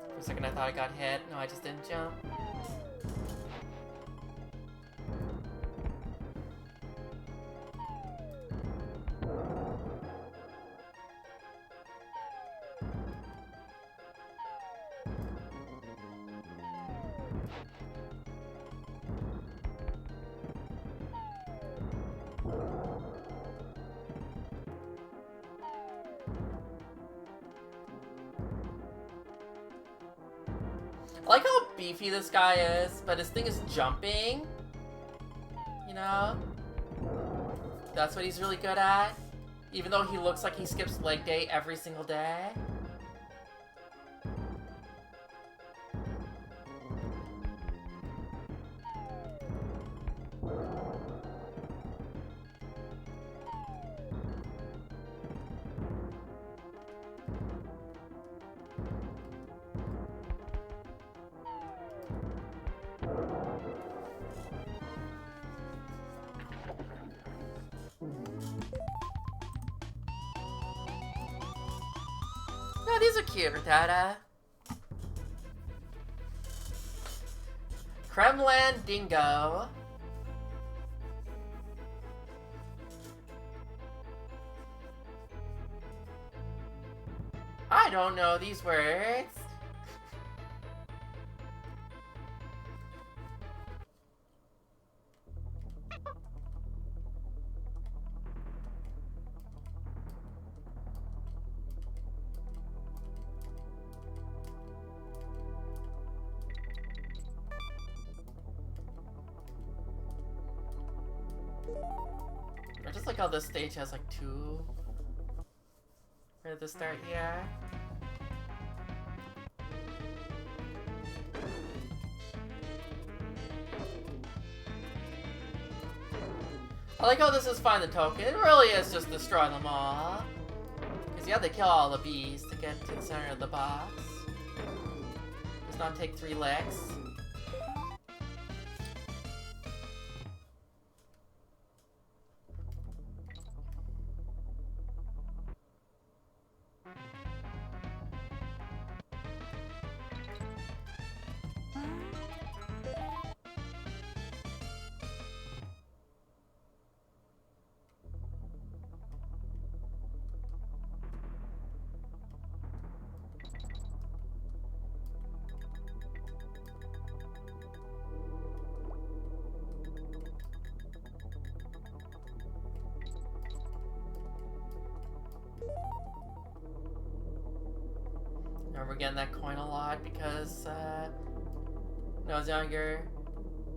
For a second I thought I got hit. No, I just didn't jump. I like how beefy this guy is, but his thing is jumping. You know? That's what he's really good at. Even though he looks like he skips leg day every single day. No, these are cute, Rattata. Kremland Dingo. I don't know these words. I just like how this stage has like two. Where to start here. I like how this is find the token. It really is just destroy them all. Because you have to kill all the bees to get to the center of the box. Does not take 3 licks. remember getting that coin a lot because when I was younger,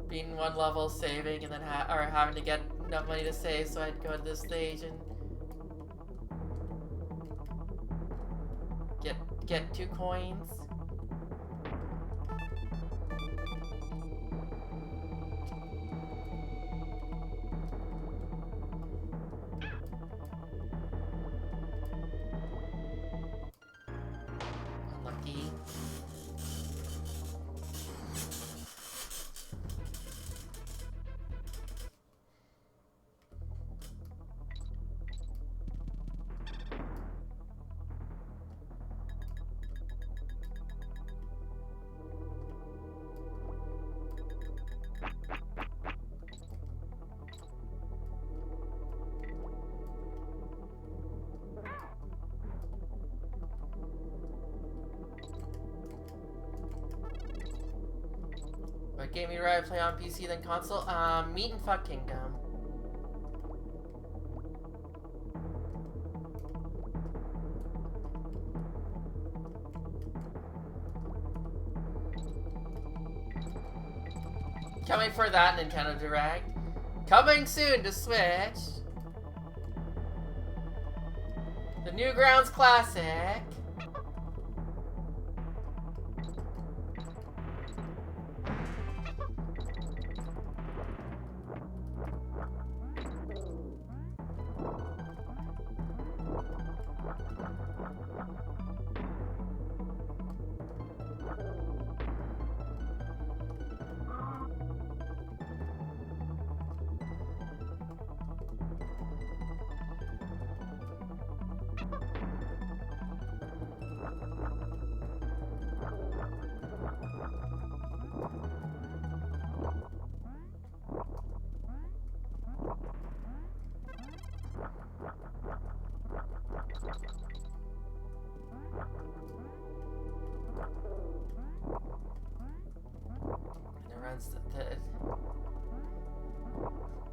being one level, saving, and then having to get enough money to save, so I'd go to this stage and get 2 coins. Unlucky. What game you'd rather play on PC than console? Meat and Fuck Kingdom. Coming for that Nintendo Direct. Coming soon to Switch. The Newgrounds Classic.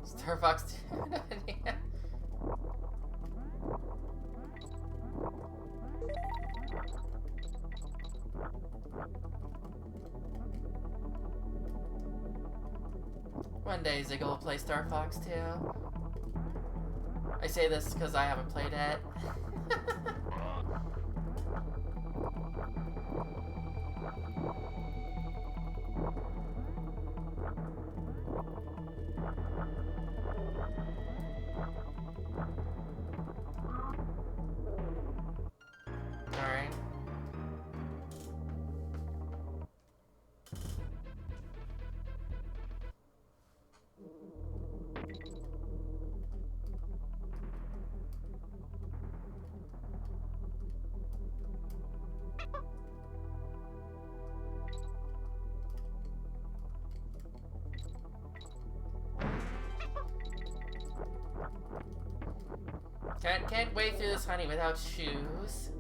Starbucks. One day Ziggle will play Star Fox 2. I say this because I haven't played it. Alright. Can't wade through this honey without shoes.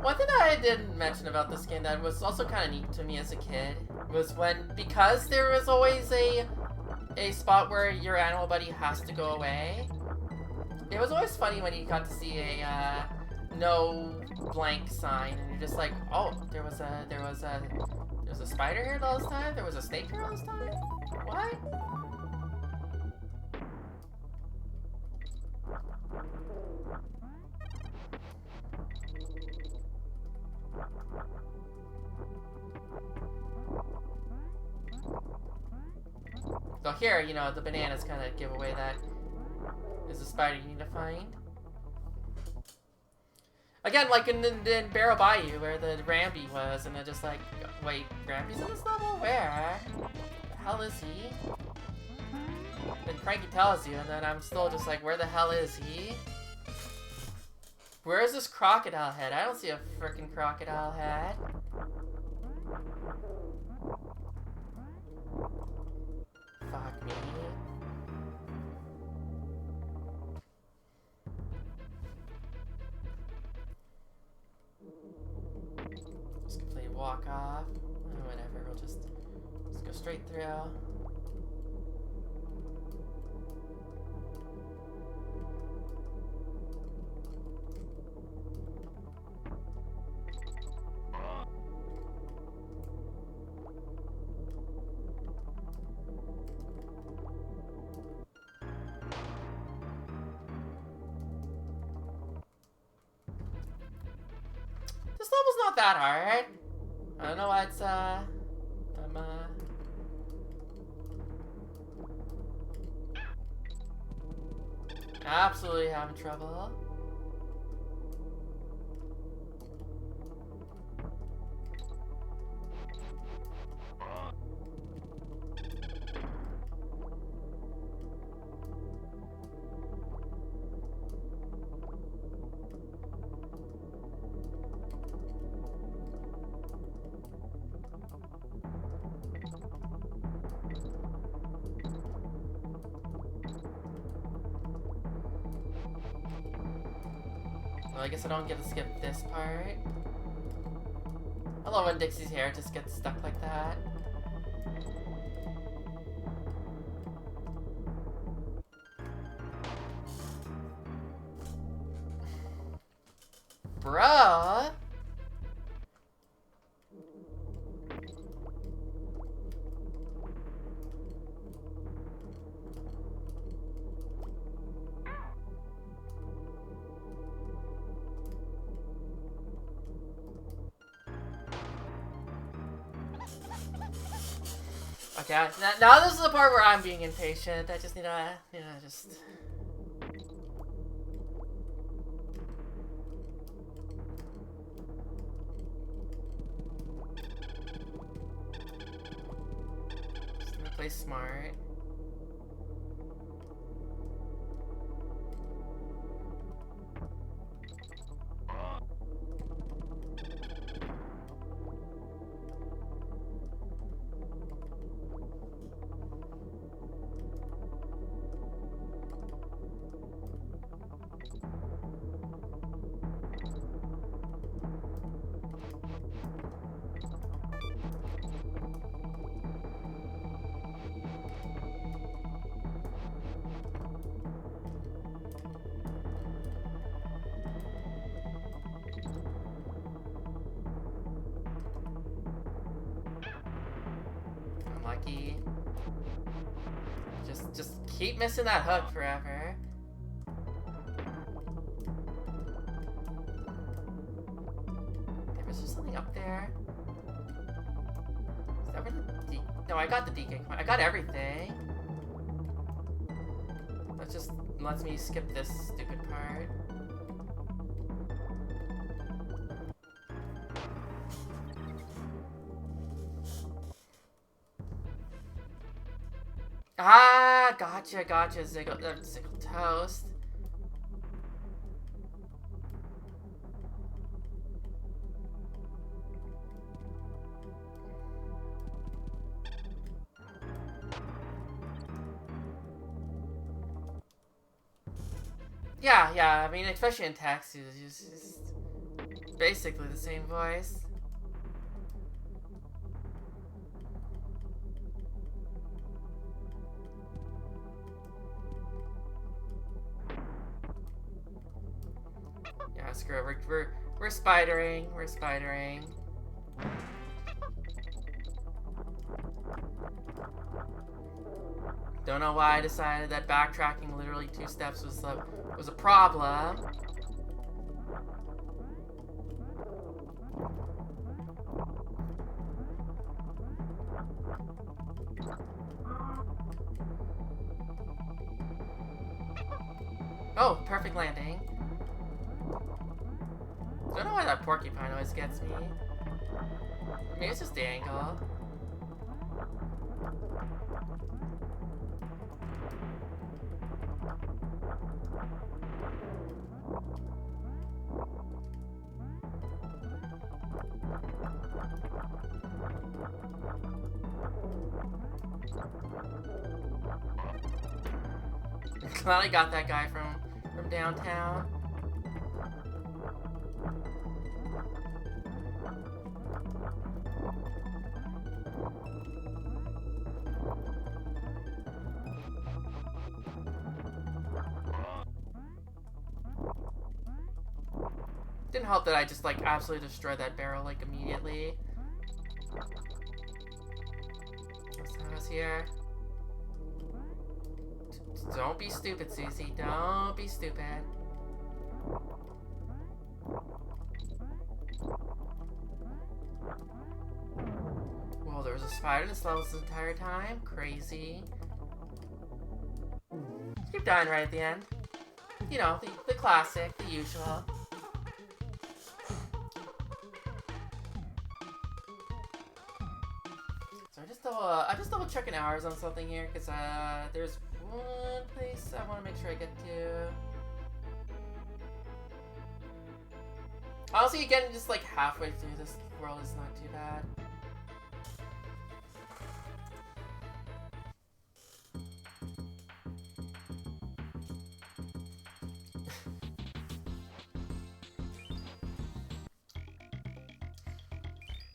One thing that I didn't mention about this game that was also kind of neat to me as a kid was because there was always a spot where your animal buddy has to go away. It was always funny when you got to see a no blank sign and you're just like, oh, there was a spider here all this time? There was a snake here all this time? What? So here, you know, the bananas kind of give away that there's a spider you need to find. Again, like in Barrow Bayou, where the Rambi was, and I just like, wait, Rambi's in this level? Where? The hell is he? Then Cranky tells you, and then I'm still just like, where the hell is he? Where is this crocodile head? I don't see a frickin' crocodile head. Fuck me. Just completely walk off. Whatever, we'll just go straight through. This level's not that hard. I don't know why it's, I'm absolutely having trouble. Well, I guess I don't get to skip this part. I love when Dixie's hair just gets stuck like that. Bruh! Okay, now this is the part where I'm being impatient. I just need to, just... Just gonna play smart. Lucky. Just keep missing that hook forever. Damn, is there something up there? Is that where the No, I got the DK coin. I got everything. That just lets me skip this stupid part. Ah, gotcha, Ziggle Toast. Yeah, I mean, especially in text, it's just basically the same voice. Yeah, screw it. We're spidering. We're spidering. Don't know why I decided that backtracking literally 2 steps was a problem. Oh, perfect landing. that porcupine always gets me. Maybe it's just the angle. Glad I got that guy from downtown. Didn't help that I just like absolutely destroyed that barrel like immediately. What's house here? Don't be stupid, Susie. Don't be stupid. Whoa, there was a spider in this level this entire time? Crazy. Keep dying right at the end. You know, the classic, the usual. So I'm just double checking hours on something here, because there's one place I want to make sure I get to. Honestly, getting just like halfway through this world is not too bad.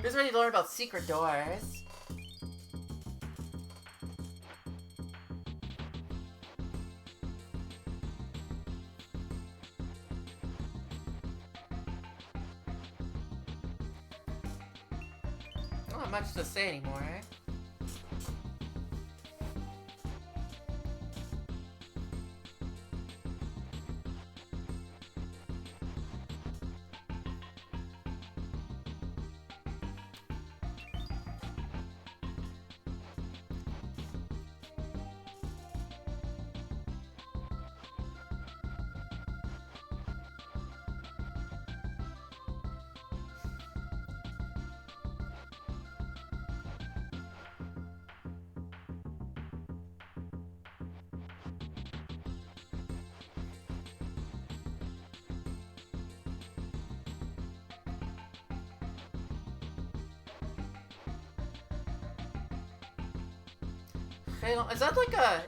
Who's ready to learn about secret doors? Not much to say anymore, eh?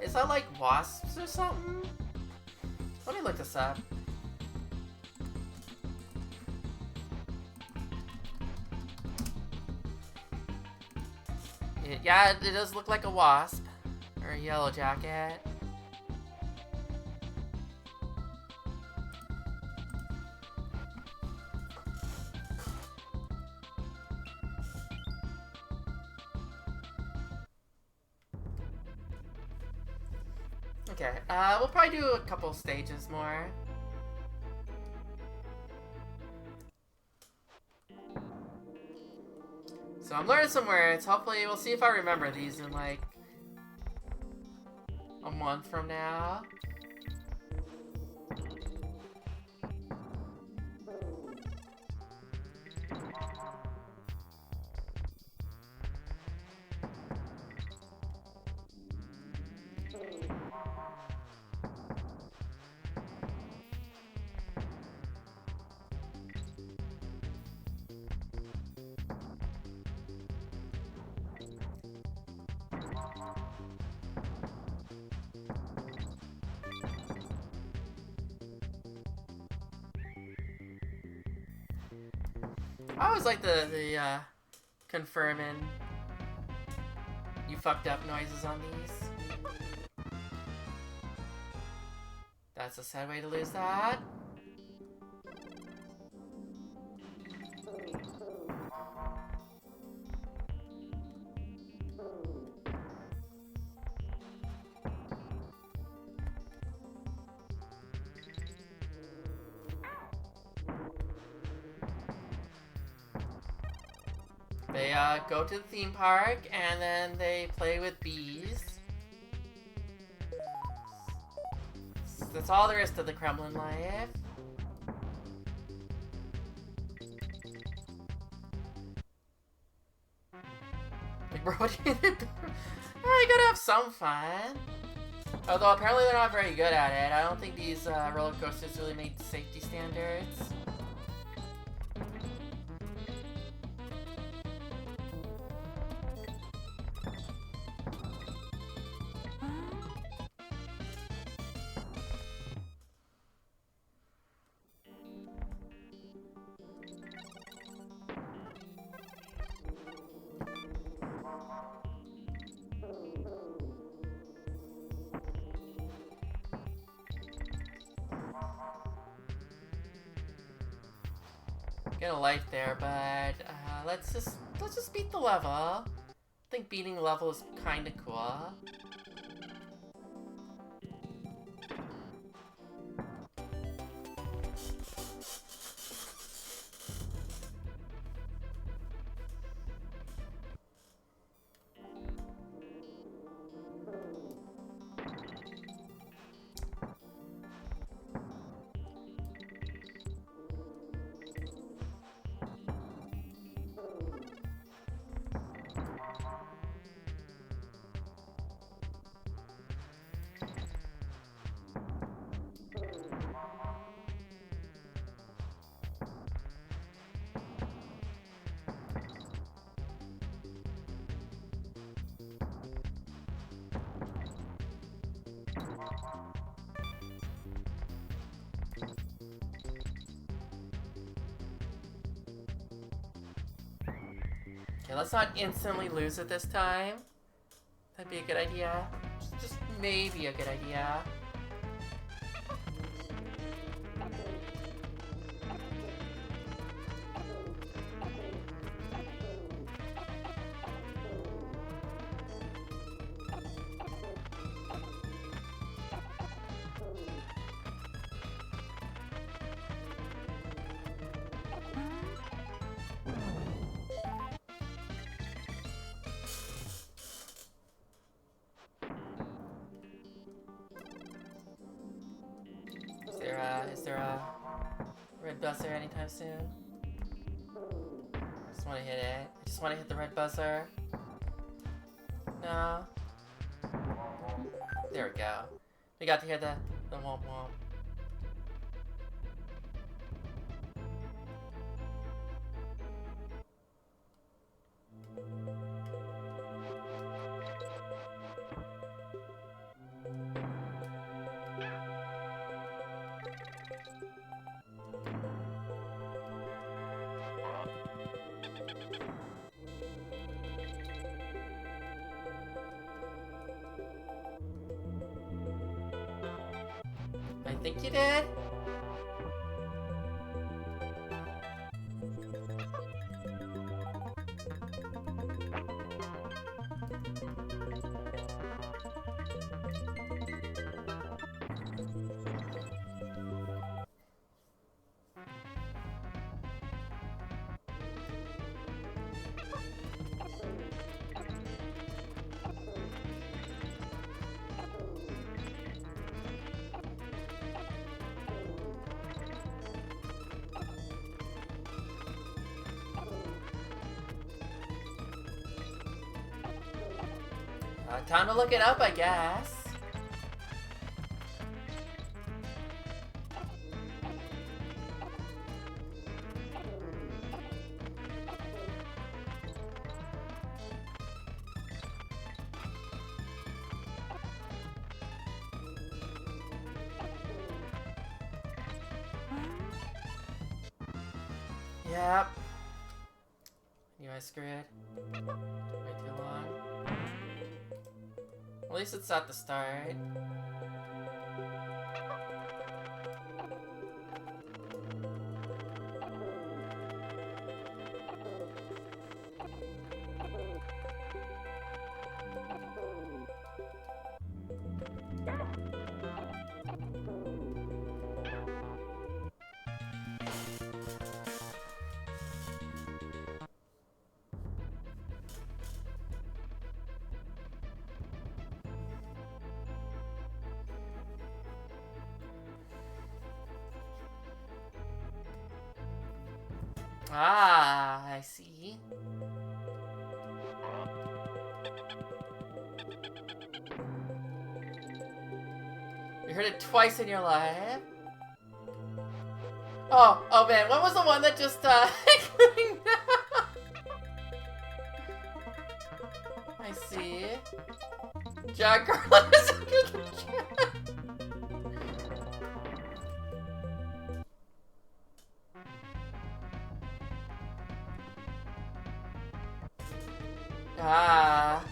Is that like wasps or something? Let me look this up. Yeah, it does look like a wasp. Or a yellow jacket. Okay, we'll probably do a couple stages more. So I'm learning some words. Hopefully, we'll see if I remember these in like a month from now. I always like the confirming you fucked up noises on these. That's a sad way to lose that. They go to the theme park and then they play with bees. That's all there is to the Kremlin life. You gotta have some fun. Although apparently they're not very good at it. I don't think these roller coasters really meet safety standards. Get a life there, but let's just beat the level. I think beating the level is kind of cool. Okay, let's not instantly lose it this time. That'd be a good idea. Just maybe a good idea. Is there a red buzzer anytime soon? I just want to hit it. I just want to hit the red buzzer. No. There we go. We got to hear the womp womp. I think you did. Time to look it up, I guess. Yep. Knew I screwed. Way too long. At least it's at the start. Ah, I see. heard it twice in your life. Oh man, what was the one that just, including now? I see. Jack Garland is under the chat. Ah.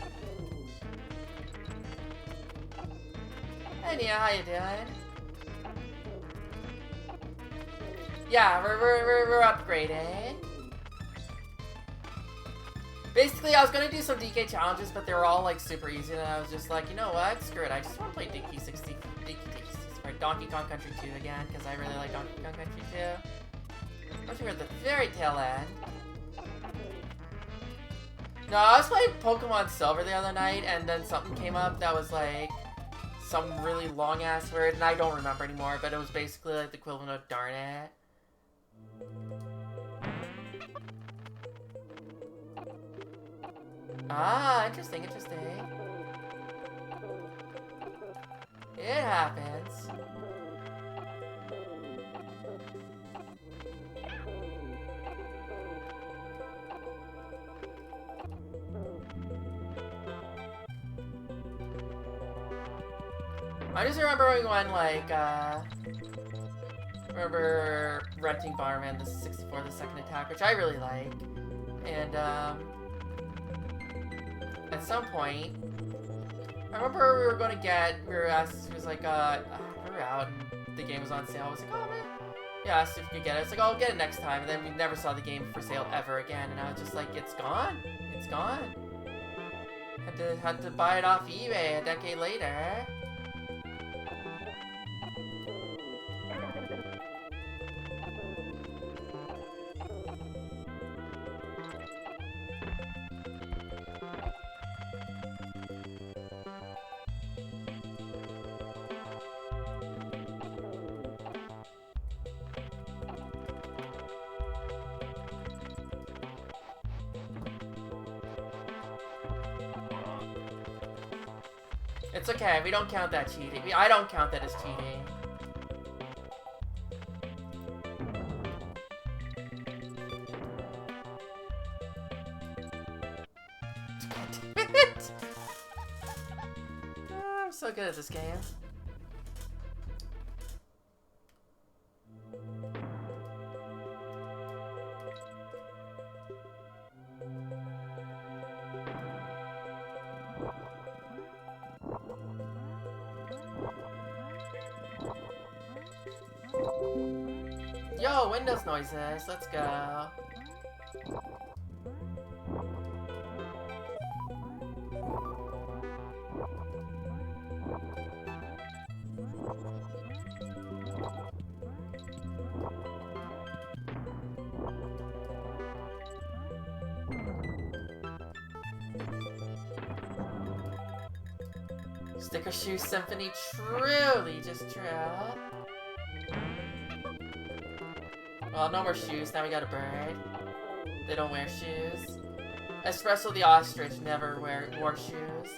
Hey Nia, how you doing? Yeah, we're upgrading. Basically, I was gonna do some DK challenges, but they were all like super easy, and I was just like, you know what? Screw it. I just want to play Donkey Kong Country 2 again, because I really like Donkey Kong Country 2. Especially at the very tail end. No, I was playing Pokemon Silver the other night, and then something came up that was like some really long ass word, and I don't remember anymore, but it was basically like the equivalent of darn it. Ah, interesting. It happens. I just remember when, like, remember renting Bomberman the 64, the second attack, which I really like. And, at some point, I remember we were asked, it was like, we were out and the game was on sale. I was like, oh man, yeah, asked if you could get it. It's like, oh, I'll get it next time. And then we never saw the game for sale ever again. And I was just like, it's gone. It's gone. Had to buy it off eBay a decade later. It's okay, we don't count that cheating. I don't count that as cheating. God damn it! Oh, I'm so good at this game. Yo, Windows noises, let's go. Sticker Shoe Symphony, truly just true. Well, no more shoes, now we got a bird. They don't wear shoes. Espresso the ostrich never wore shoes.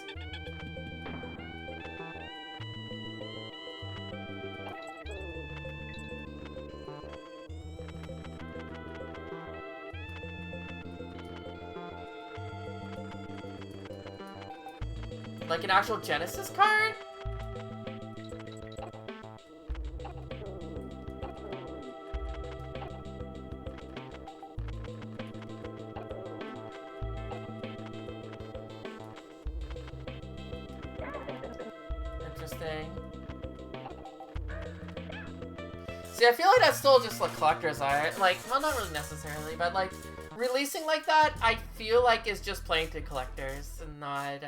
Like an actual Genesis card? Interesting. See, I feel like that's still just like collector's art. Like, well, not really necessarily, but like releasing like that, I feel like is just playing to collectors and not.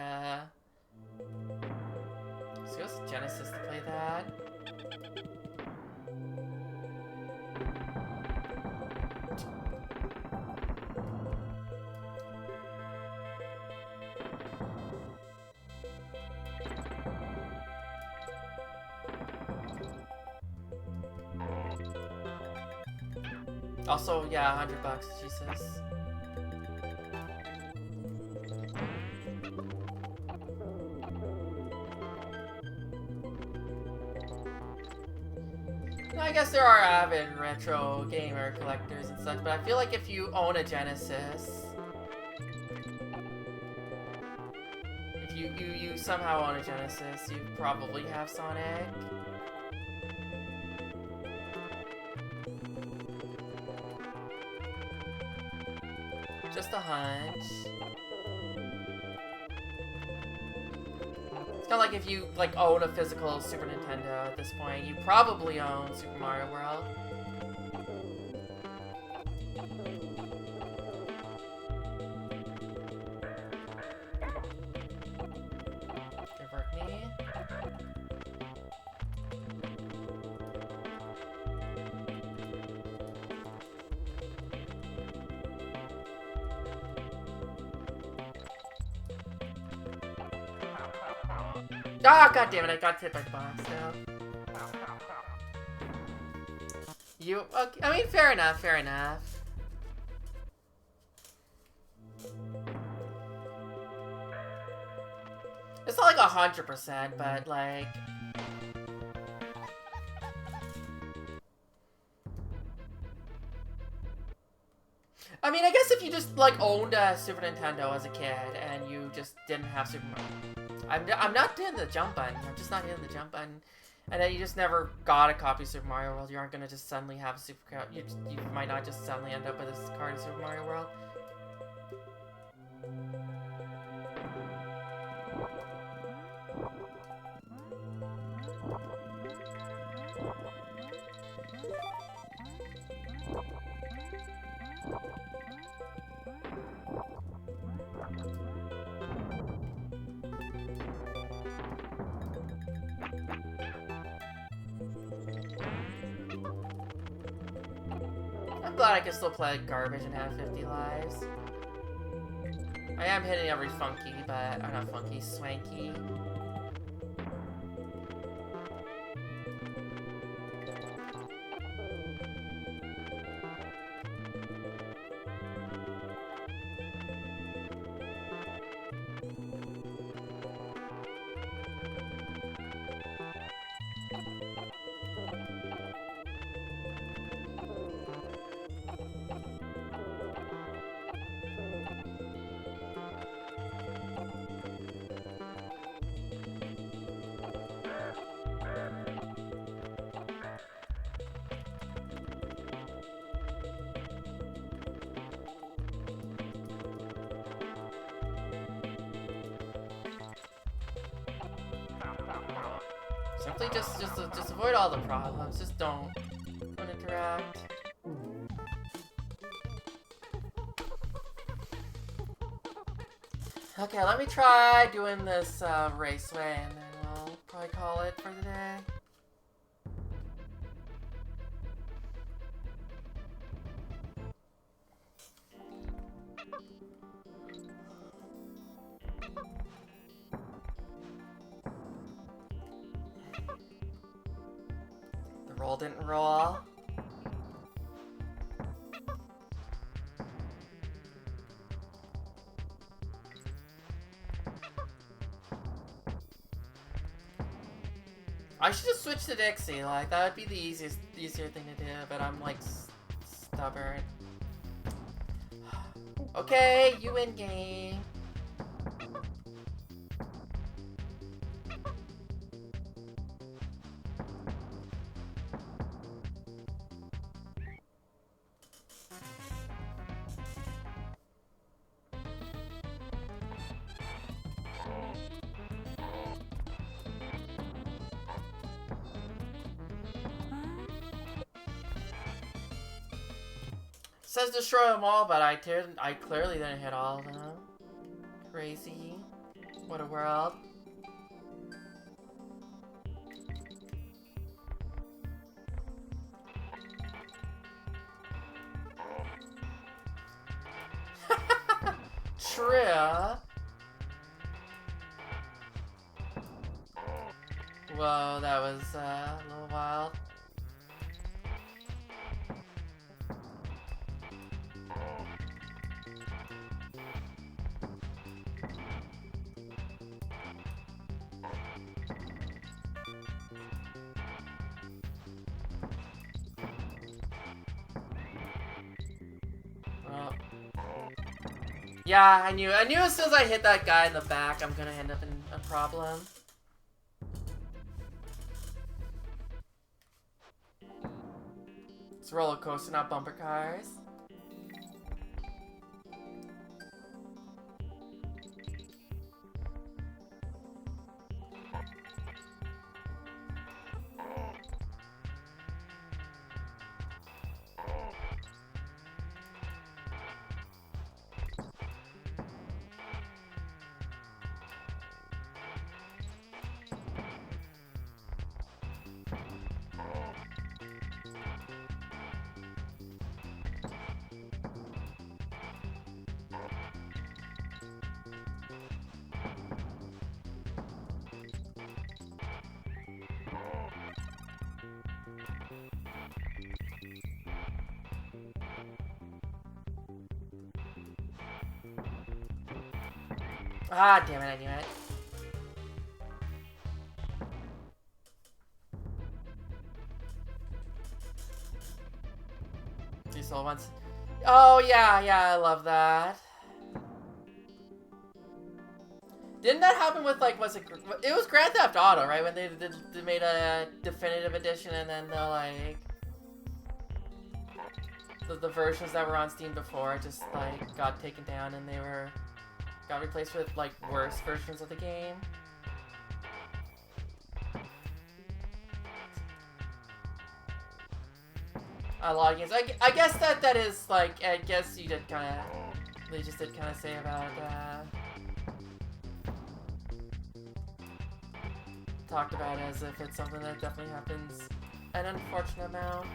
So it was Genesis to play that. Also, yeah, $100, Jesus. I guess there are avid retro gamer collectors and such, but I feel like if you own a Genesis, if you somehow own a Genesis, you probably have Sonic. Just a hunch. It's kind of like if you like own a physical Super Nintendo at this point, you probably own Super Mario World. Good work, me. Ah, god damn it, I got hit by the box now. You, okay, I mean, fair enough, fair enough. It's not like 100%, but like... I mean, I guess if you just, like, owned a Super Nintendo as a kid and you just didn't have Super Mario... I'm not doing the jump button. I'm just not hitting the jump button. And then you just never got a copy of Super Mario World. You aren't going to just suddenly have a Super... You might not just suddenly end up with a card of Super Mario World. I'm glad I can still play garbage and have 50 lives. I am hitting every funky, but... or not funky, swanky. Simply just avoid all the problems. Just don't interact. Okay, let me try doing this raceway, and then we'll probably call it for the day. Roll didn't roll. I should just switch to Dixie, like, that would be the easier thing to do, but I'm, like, stubborn. Okay, you win game. Says destroy them all, but I clearly didn't hit all of them. Crazy. What a world. True. Whoa, that was a little wild. Yeah, I knew as soon as I hit that guy in the back, I'm gonna end up in a problem. It's roller coaster, not bumper cars. Ah, damn it, I knew it. Diesel once. Oh, yeah, I love that. Didn't that happen with, like, it was Grand Theft Auto, right? When they made a definitive edition and then they'll, like, the versions that were on Steam before just, like, got taken down and got replaced with, like, worse versions of the game. A lot of games. I guess that is, like, I guess you did kind of, they just did kind of say about, talked about it as if it's something that definitely happens an unfortunate amount.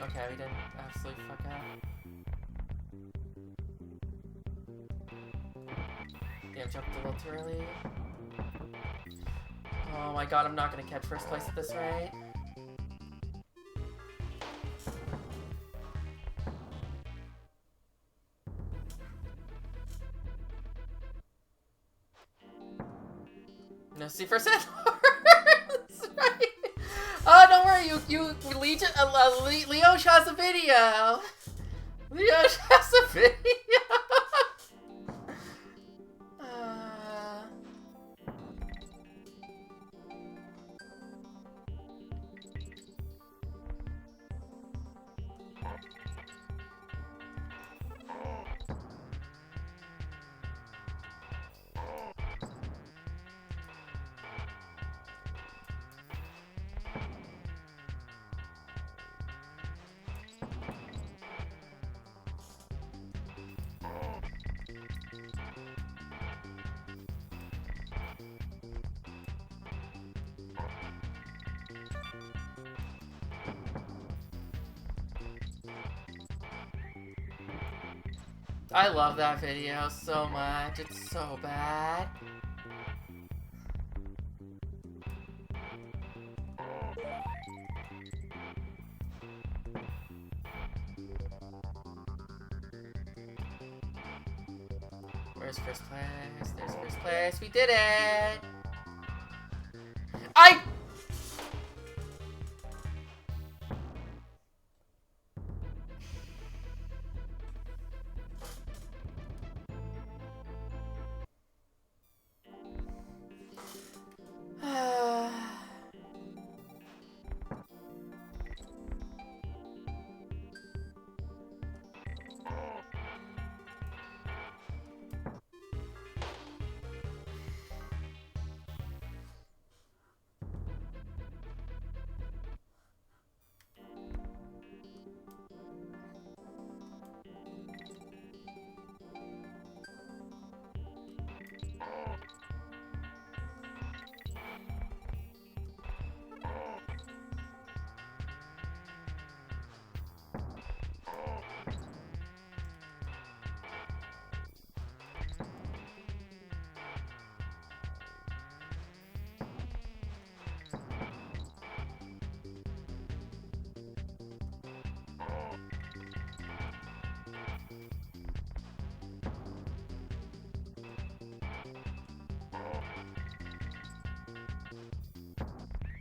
Okay, we didn't absolutely fuck up. Damn, jumped a little too early. Oh my god, I'm not gonna catch first place at this rate. No, see first end. Right. Oh, don't worry, you Legion, Leo has a video. Leo has a video. I love that video so much. It's so bad. Where's first place? There's first place. We did it!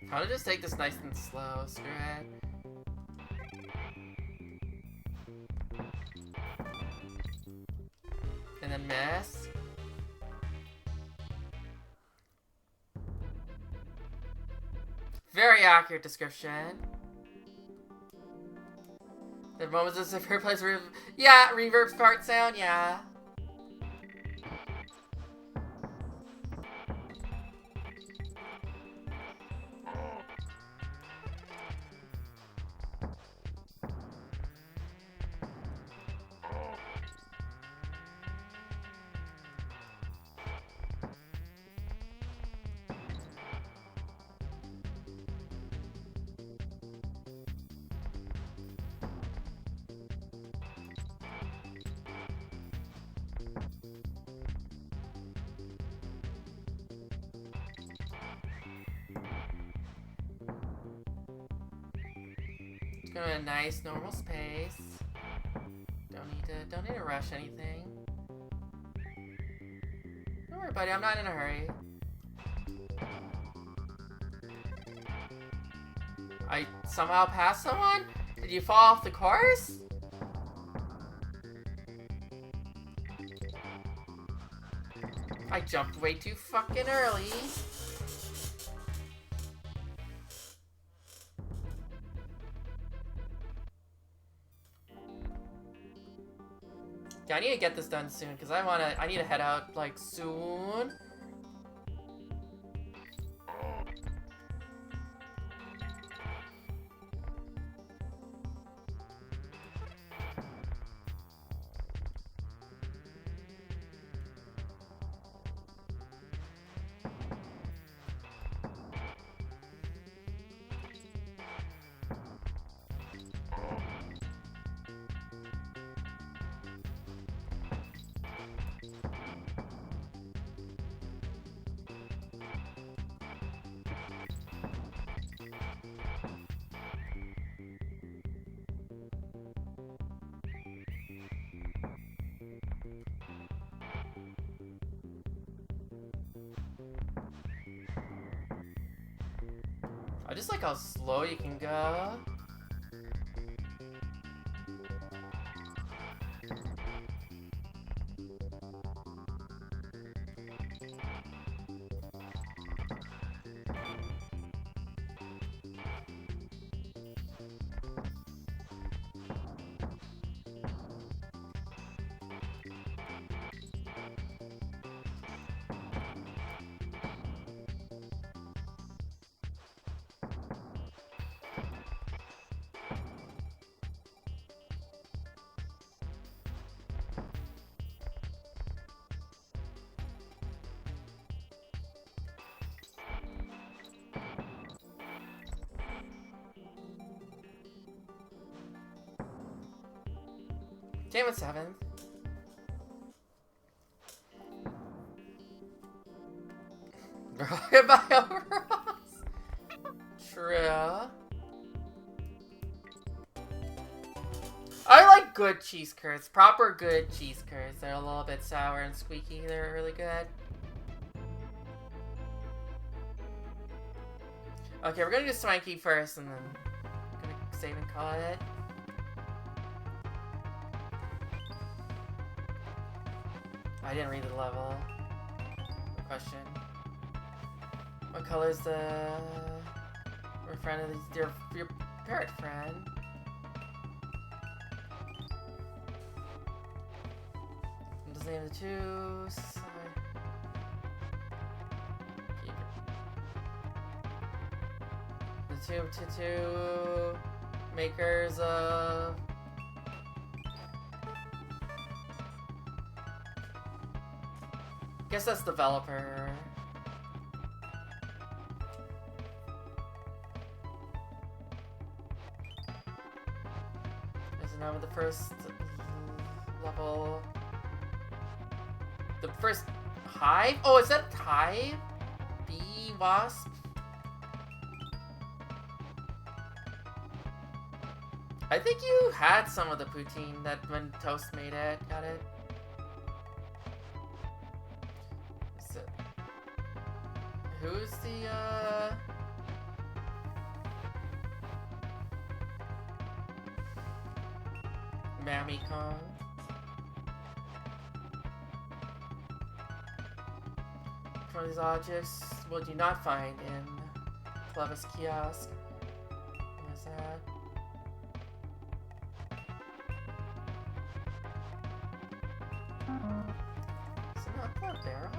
How to just take this nice and slow, screw it. and miss. Very accurate description. The moments as if her plays yeah, reverb fart sound, yeah. Go to a nice normal space. Don't need to rush anything. Don't worry, buddy, I'm not in a hurry. I somehow passed someone? Did you fall off the course? I jumped way too fucking early. Yeah, I need to get this done soon because I need to head out like soon. I just like how slow you can go. Game of 7. Goodbye overalls. True. I like good cheese curds. Proper good cheese curds. They're a little bit sour and squeaky. They're really good. Okay, we're gonna do Swanky first and then I'm gonna save and call it. I didn't read the level. Good question. What color is the friend of your parrot friend? What is the name of the two? The two makers of guess that's developer. Is the name of the first level? The first hive? Oh, is that hive? Bee wasp? I think you had some of the poutine that when Toast made it. Got it? Who's the, Mammy Kong? Which one of these objects would you not find in Clevis Kiosk? What is that? Is it not the barrel?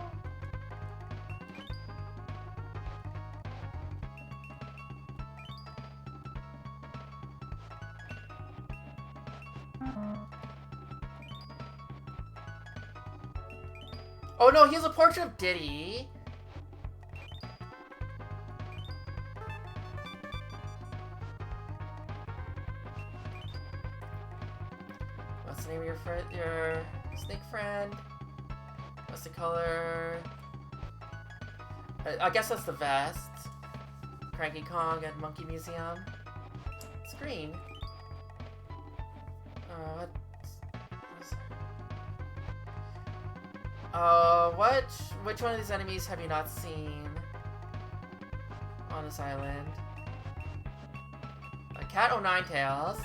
Oh no, he has a portrait of Diddy. What's the name of your friend? Your snake friend? What's the color? I guess that's the vest. Cranky Kong at Monkey Museum. It's green. Which one of these enemies have you not seen on this island? A cat o' nine tails.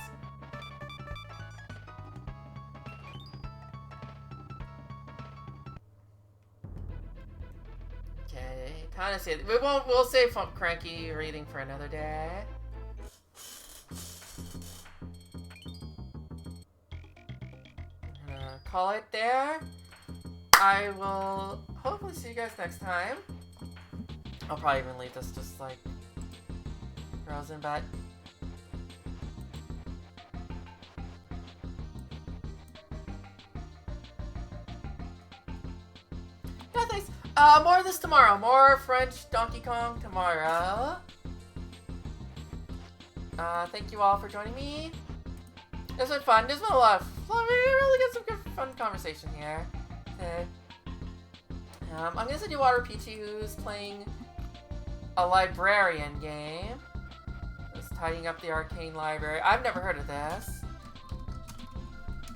Okay, kind of see it. We'll save Cranky reading for another day. I'm gonna call it there. I will hopefully see you guys next time. I'll probably even leave this just like frozen, but yeah, thanks. More of this tomorrow. More French Donkey Kong tomorrow. Thank you all for joining me. It's been fun. There's been a lot of fun. We really got some good fun conversation here. Okay. I'm gonna send you Water Peachy, who's playing a librarian game. Just tidying up the arcane library. I've never heard of this,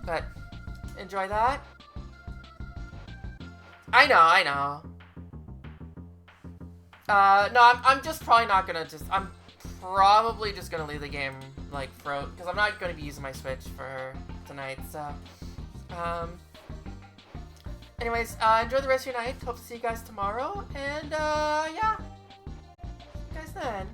but enjoy that. I know. No, I'm just probably not gonna I'm probably just gonna leave the game like because I'm not gonna be using my Switch for tonight. So, anyways, enjoy the rest of your night. Hope to see you guys tomorrow. And, yeah. See you guys then.